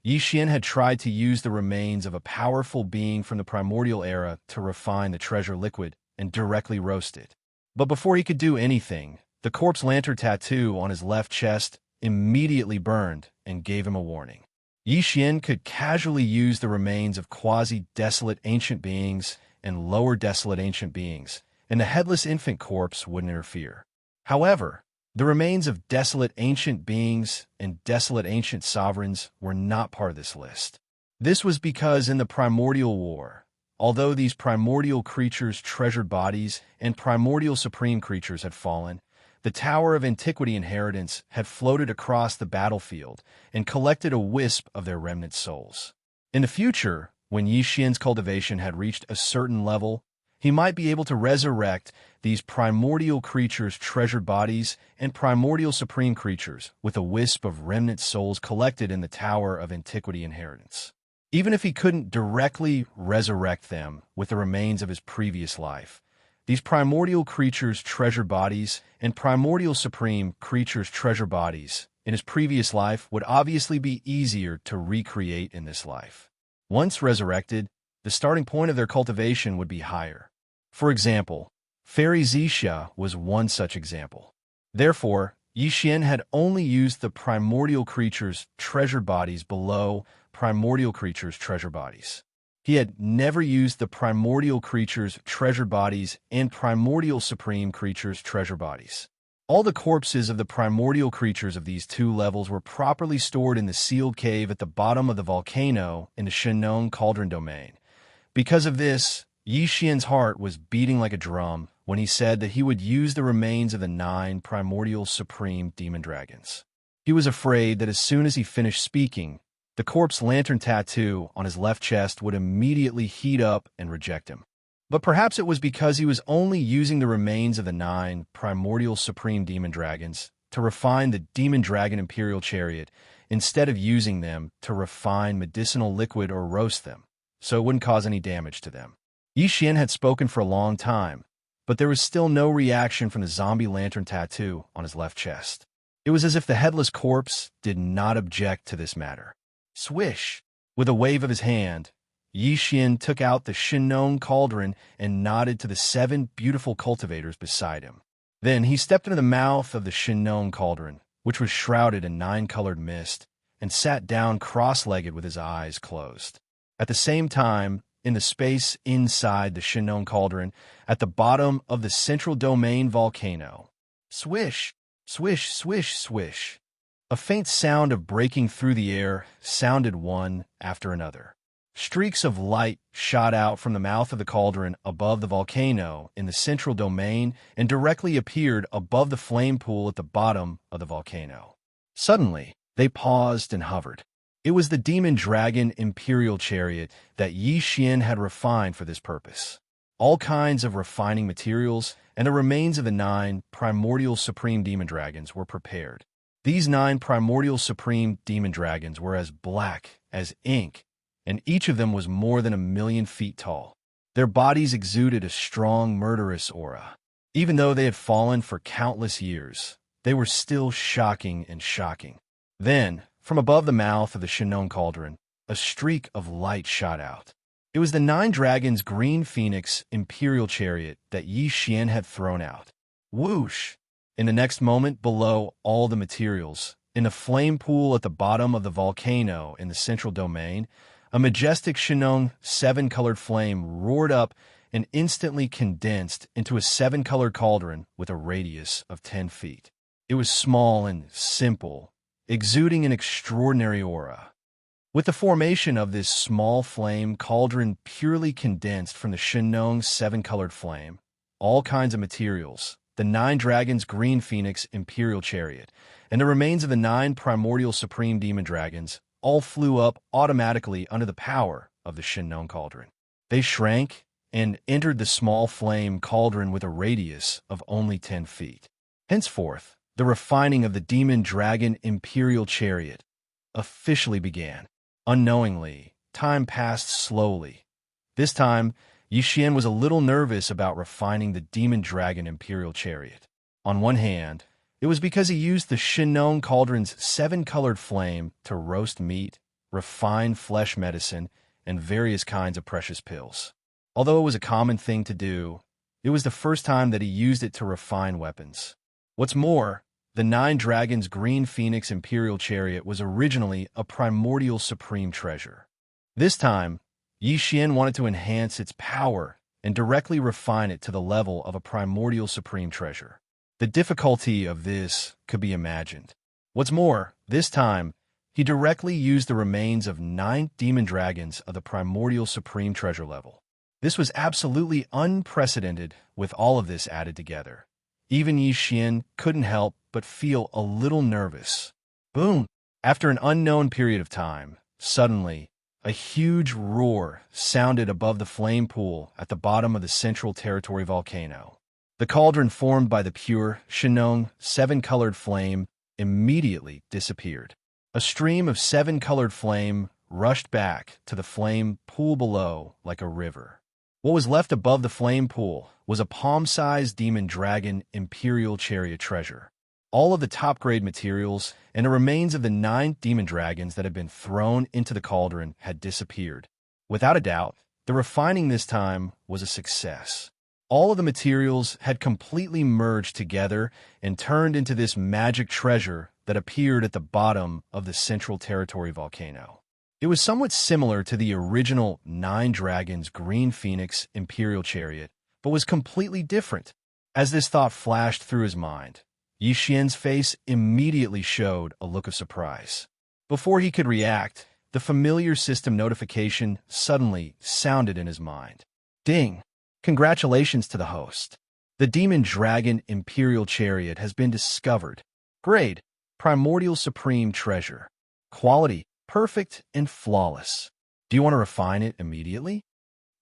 Yixian had tried to use the remains of a powerful being from the primordial era to refine the treasure liquid and directly roast it. But before he could do anything, the corpse lantern tattoo on his left chest immediately burned and gave him a warning. Yixian could casually use the remains of quasi-desolate ancient beings and lower desolate ancient beings, and the headless infant corpse wouldn't interfere. However, the remains of desolate ancient beings and desolate ancient sovereigns were not part of this list. This was because in the primordial war, although these primordial creatures' treasured bodies and primordial supreme creatures had fallen, the Tower of Antiquity Inheritance had floated across the battlefield and collected a wisp of their remnant souls. In the future, when Yixian's cultivation had reached a certain level, he might be able to resurrect these primordial creatures' treasured bodies and primordial supreme creatures with a wisp of remnant souls collected in the Tower of Antiquity Inheritance. Even if he couldn't directly resurrect them with the remains of his previous life, these primordial creatures' treasure bodies and primordial supreme creatures' treasure bodies in his previous life would obviously be easier to recreate in this life. Once resurrected, the starting point of their cultivation would be higher. For example, Fairy Xianxia was one such example. Therefore, Yixian had only used the primordial creatures' treasure bodies below primordial creatures' treasure bodies. He had never used the primordial creatures' treasure bodies and primordial supreme creatures' treasure bodies. All the corpses of the primordial creatures of these two levels were properly stored in the sealed cave at the bottom of the volcano in the Shenong Cauldron domain. Because of this, Yi Xian's heart was beating like a drum when he said that he would use the remains of the 9 primordial supreme demon dragons. He was afraid that as soon as he finished speaking, the corpse lantern tattoo on his left chest would immediately heat up and reject him. But perhaps it was because he was only using the remains of the 9 primordial supreme demon dragons to refine the demon dragon imperial chariot instead of using them to refine medicinal liquid or roast them, so it wouldn't cause any damage to them. Yi Xian had spoken for a long time, but there was still no reaction from the zombie lantern tattoo on his left chest. It was as if the headless corpse did not object to this matter. Swish! With a wave of his hand, Yi Xian took out the Shenong Cauldron and nodded to the 7 beautiful cultivators beside him. Then he stepped into the mouth of the Shenong Cauldron, which was shrouded in 9-colored mist, and sat down cross-legged with his eyes closed. At the same time, in the space inside the Shenong Cauldron, at the bottom of the central domain volcano, swish, swish, swish, swish, a faint sound of breaking through the air sounded one after another. Streaks of light shot out from the mouth of the cauldron above the volcano in the central domain and directly appeared above the flame pool at the bottom of the volcano. Suddenly, they paused and hovered. It was the demon dragon imperial chariot that Yi Xian had refined for this purpose. All kinds of refining materials and the remains of the 9 primordial supreme demon dragons were prepared. These 9 primordial supreme demon dragons were as black as ink, and each of them was more than 1,000,000 feet tall. Their bodies exuded a strong, murderous aura. Even though they had fallen for countless years, they were still shocking and shocking. Then, from above the mouth of the Shenong Cauldron, a streak of light shot out. It was the 9 dragons' green phoenix imperial chariot that Yi Xian had thrown out. Whoosh! In the next moment, below all the materials, in the flame pool at the bottom of the volcano in the central domain, a majestic Shenong 7-colored flame roared up and instantly condensed into a 7-colored cauldron with a radius of 10 feet. It was small and simple, exuding an extraordinary aura. With the formation of this small flame cauldron purely condensed from the Shenong 7-colored flame, all kinds of materials, the 9 dragons' green phoenix imperial chariot, and the remains of the 9 primordial supreme demon dragons all flew up automatically under the power of the Shenong Cauldron. They shrank and entered the small flame cauldron with a radius of only 10 feet. Henceforth, the refining of the demon dragon imperial chariot officially began. Unknowingly, time passed slowly. This time, Yi Xian was a little nervous about refining the demon dragon imperial chariot. On one hand, it was because he used the Shenong Cauldron's 7-colored flame to roast meat, refine flesh medicine, and various kinds of precious pills. Although it was a common thing to do, it was the first time that he used it to refine weapons. What's more, the 9 dragons' green phoenix imperial chariot was originally a primordial supreme treasure. This time, Yi Xian wanted to enhance its power and directly refine it to the level of a primordial supreme treasure. The difficulty of this could be imagined. What's more, this time, he directly used the remains of 9 demon dragons of the primordial supreme treasure level. This was absolutely unprecedented with all of this added together. Even Yi Xian couldn't help but feel a little nervous. Boom! After an unknown period of time, suddenly, a huge roar sounded above the flame pool at the bottom of the central territory volcano. The cauldron formed by the pure Shenong 7-colored flame immediately disappeared. A stream of 7-colored flame rushed back to the flame pool below like a river. What was left above the flame pool was a palm-sized demon dragon imperial chariot treasure. All of the top-grade materials and the remains of the 9 demon dragons that had been thrown into the cauldron had disappeared. Without a doubt, the refining this time was a success. All of the materials had completely merged together and turned into this magic treasure that appeared at the bottom of the central territory volcano. It was somewhat similar to the original 9 dragons green phoenix imperial chariot, but was completely different. As this thought flashed through his mind, Yi Xian's face immediately showed a look of surprise. Before he could react, the familiar system notification suddenly sounded in his mind. Ding! Congratulations to the host. The Demon Dragon Imperial Chariot has been discovered. Grade: Primordial Supreme Treasure. Quality: perfect and flawless. Do you want to refine it immediately?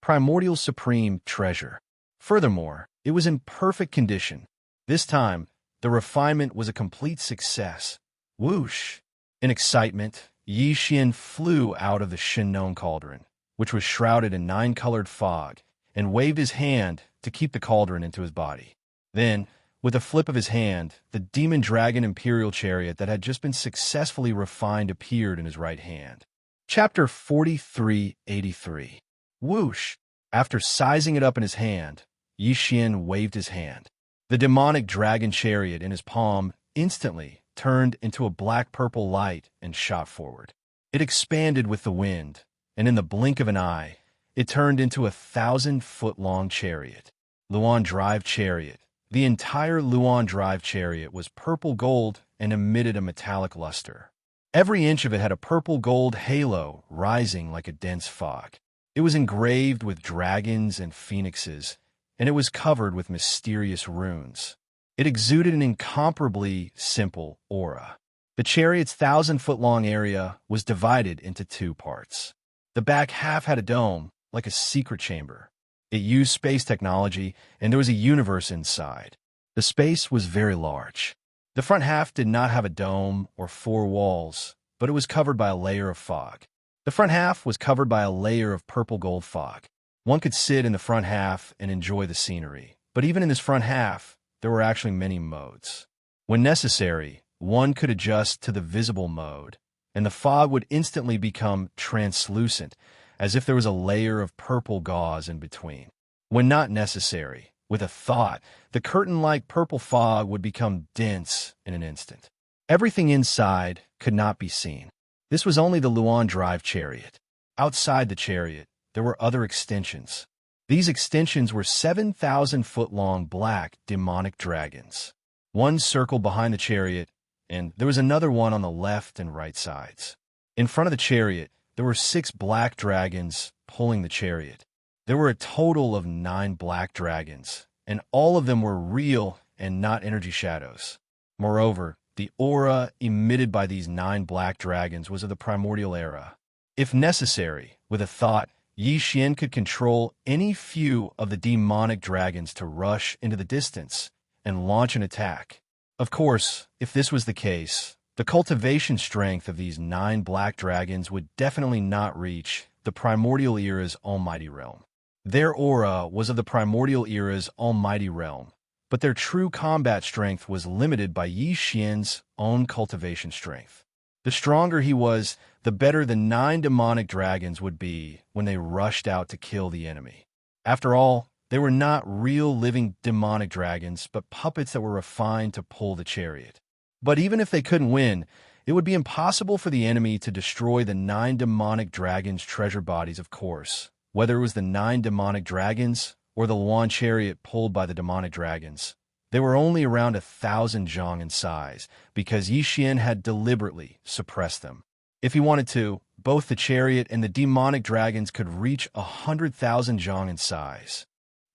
Primordial Supreme Treasure. Furthermore, it was in perfect condition. This time, the refinement was a complete success. Whoosh! In excitement, Yi Xian flew out of the Shinnon cauldron, which was shrouded in 9-colored fog, and waved his hand to keep the cauldron into his body. Then, with a flip of his hand, the Demon Dragon Imperial Chariot that had just been successfully refined appeared in his right hand. Chapter 4383. Whoosh! After sizing it up in his hand, Yi Xian waved his hand. The demonic dragon chariot in his palm instantly turned into a black-purple light and shot forward. It expanded with the wind, and in the blink of an eye, it turned into a 1,000-foot-long chariot. Luan Drive Chariot. The entire Luan Drive Chariot was purple gold and emitted a metallic luster. Every inch of it had a purple-gold halo rising like a dense fog. It was engraved with dragons and phoenixes, and it was covered with mysterious runes. It exuded an incomparably simple aura. The chariot's 1,000-foot-long area was divided into 2 parts. The back half had a dome, like a secret chamber. It used space technology, and there was a universe inside. The space was very large. The front half did not have a dome or 4 walls, but it was covered by a layer of fog. The front half was covered by a layer of purple-gold fog. One could sit in the front half and enjoy the scenery. But even in this front half, there were actually many modes. When necessary, one could adjust to the visible mode, and the fog would instantly become translucent, as if there was a layer of purple gauze in between. When not necessary, with a thought, the curtain-like purple fog would become dense in an instant. Everything inside could not be seen. This was only the Luan Drive Chariot. Outside the chariot, there were other extensions. These extensions were 7,000-foot-long black demonic dragons. One circled behind the chariot, and there was another one on the left and right sides. In front of the chariot, there were 6 black dragons pulling the chariot. There were a total of 9 black dragons, and all of them were real and not energy shadows. Moreover, the aura emitted by these 9 black dragons was of the primordial era. If necessary, with a thought, Yi Xian could control any few of the demonic dragons to rush into the distance and launch an attack. Of course, if this was the case, the cultivation strength of these 9 black dragons would definitely not reach the primordial era's almighty realm. Their aura was of the primordial era's almighty realm, but their true combat strength was limited by Yi Xian's own cultivation strength. The stronger he was, the better the 9 demonic dragons would be when they rushed out to kill the enemy. After all, they were not real living demonic dragons, but puppets that were refined to pull the chariot. But even if they couldn't win, it would be impossible for the enemy to destroy the 9 demonic dragons' treasure bodies, of course, whether it was the 9 demonic dragons or the Luan chariot pulled by the demonic dragons. They were only around 1,000 zhang in size, because Yi Xian had deliberately suppressed them. If he wanted to, both the chariot and the demonic dragons could reach 100,000 zhang in size.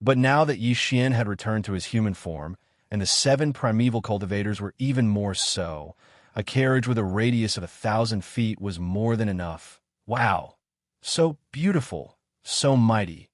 But now that Yi Xian had returned to his human form, and the 7 primeval cultivators were even more so, a carriage with a radius of 1,000 feet was more than enough. Wow! So beautiful, so mighty.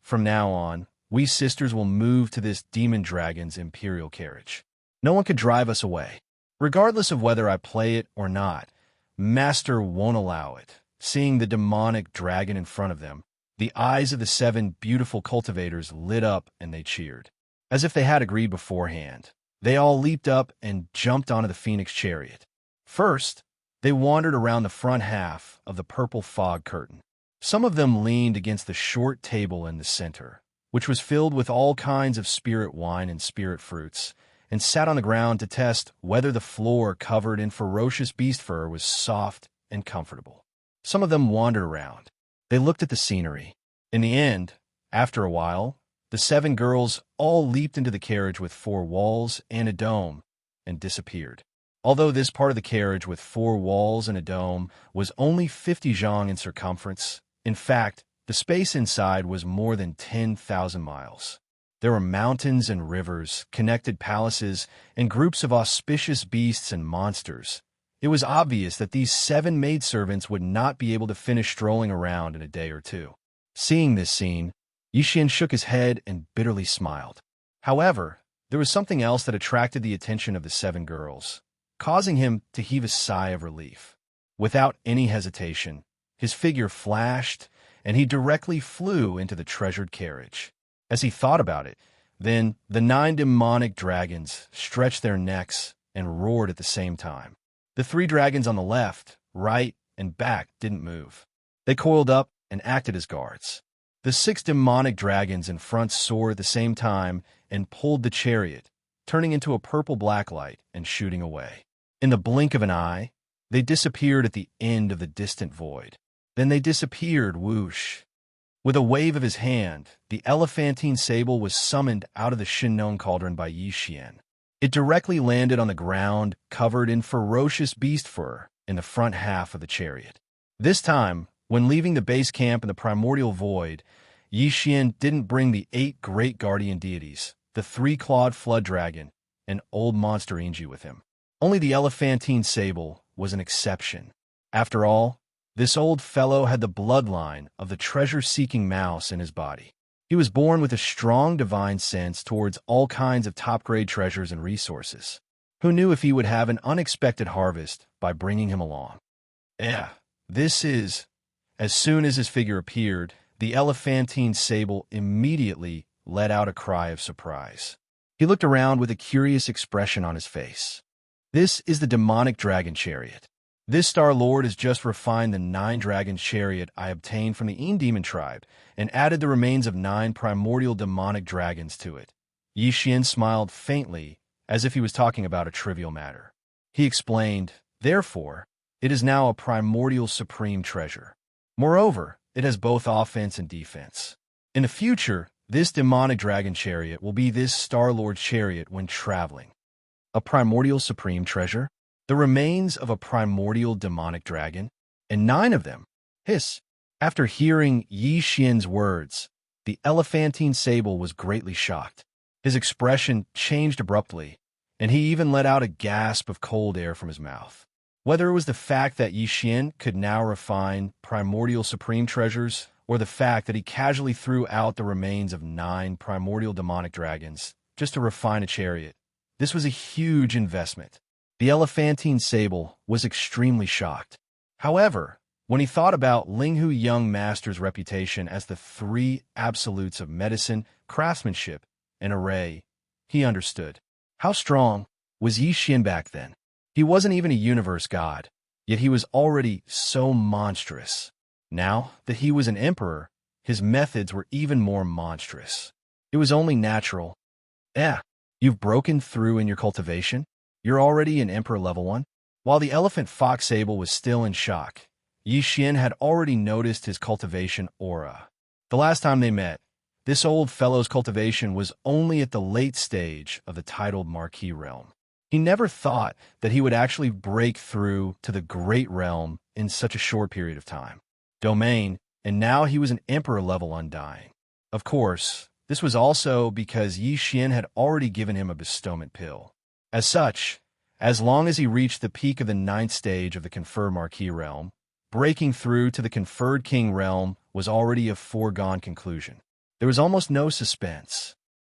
From now on, we sisters will move to this demon dragon's imperial carriage. No one could drive us away. Regardless of whether I play it or not, Master won't allow it. Seeing the demonic dragon in front of them, the eyes of the 7 beautiful cultivators lit up and they cheered. As if they had agreed beforehand, they all leaped up and jumped onto the phoenix chariot. First, they wandered around the front half of the purple fog curtain. Some of them leaned against the short table in the center, which was filled with all kinds of spirit wine and spirit fruits, and sat on the ground to test whether the floor covered in ferocious beast fur was soft and comfortable. Some of them wandered around. They looked at the scenery. In the end, after a while, the 7 girls all leaped into the carriage with 4 walls and a dome, and disappeared. Although this part of the carriage with 4 walls and a dome was only 50 zhang in circumference, in fact, the space inside was more than 10,000 miles. There were mountains and rivers, connected palaces, and groups of auspicious beasts and monsters. It was obvious that these 7 maidservants would not be able to finish strolling around in a day or two. Seeing this scene, Yixian shook his head and bitterly smiled. However, there was something else that attracted the attention of the 7 girls, causing him to heave a sigh of relief. Without any hesitation, his figure flashed, and he directly flew into the treasured carriage. As he thought about it, then the 9 demonic dragons stretched their necks and roared at the same time. The 3 dragons on the left, right, and back didn't move. They coiled up and acted as guards. The 6 demonic dragons in front soared at the same time and pulled the chariot, turning into a purple-black light and shooting away. In the blink of an eye, they disappeared at the end of the distant void. Then they disappeared, whoosh. With a wave of his hand, the elephantine sable was summoned out of the Shinnon cauldron by Yixian. It directly landed on the ground, covered in ferocious beast fur, in the front half of the chariot. This time, when leaving the base camp in the primordial void, Yixian didn't bring the 8 great guardian deities, the 3-clawed flood dragon, and old monster Inji with him. Only the elephantine sable was an exception. After all, this old fellow had the bloodline of the treasure-seeking mouse in his body. He was born with a strong divine sense towards all kinds of top-grade treasures and resources. Who knew if he would have an unexpected harvest by bringing him along? As soon as his figure appeared, the elephantine sable immediately let out a cry of surprise. He looked around with a curious expression on his face. This is the demonic dragon chariot. This Star Lord has just refined the 9-dragon chariot I obtained from the Demon tribe and added the remains of 9 primordial demonic dragons to it. Yixian smiled faintly, as if he was talking about a trivial matter. He explained, therefore, it is now a primordial supreme treasure. Moreover, it has both offense and defense. In the future, this demonic dragon chariot will be this Star Lord's chariot when traveling. A primordial supreme treasure? The remains of a primordial demonic dragon, and 9 of them. Hiss. After hearing Yixian's words, the elephantine sable was greatly shocked. His expression changed abruptly, and he even let out a gasp of cold air from his mouth. Whether it was the fact that Yixian could now refine primordial supreme treasures, or the fact that he casually threw out the remains of 9 primordial demonic dragons just to refine a chariot, this was a huge investment. The elephantine sable was extremely shocked. However, when he thought about Linghu Young Master's reputation as the 3 absolutes of medicine, craftsmanship, and array, he understood. How strong was Yixian back then? He wasn't even a universe god, yet he was already so monstrous. Now that he was an emperor, his methods were even more monstrous. It was only natural. You've broken through in your cultivation? You're already an Emperor level 1? While the elephant fox sable was still in shock, Yixian had already noticed his cultivation aura. The last time they met, this old fellow's cultivation was only at the late stage of the titled Marquis realm. He never thought that he would actually break through to the Great Realm in such a short period of time. Domain, and now he was an Emperor level undying. Of course, this was also because Yixian had already given him a bestowment pill. As such, as long as he reached the peak of the 9th stage of the conferred Marquis realm, breaking through to the conferred King realm was already a foregone conclusion. There was almost no suspense.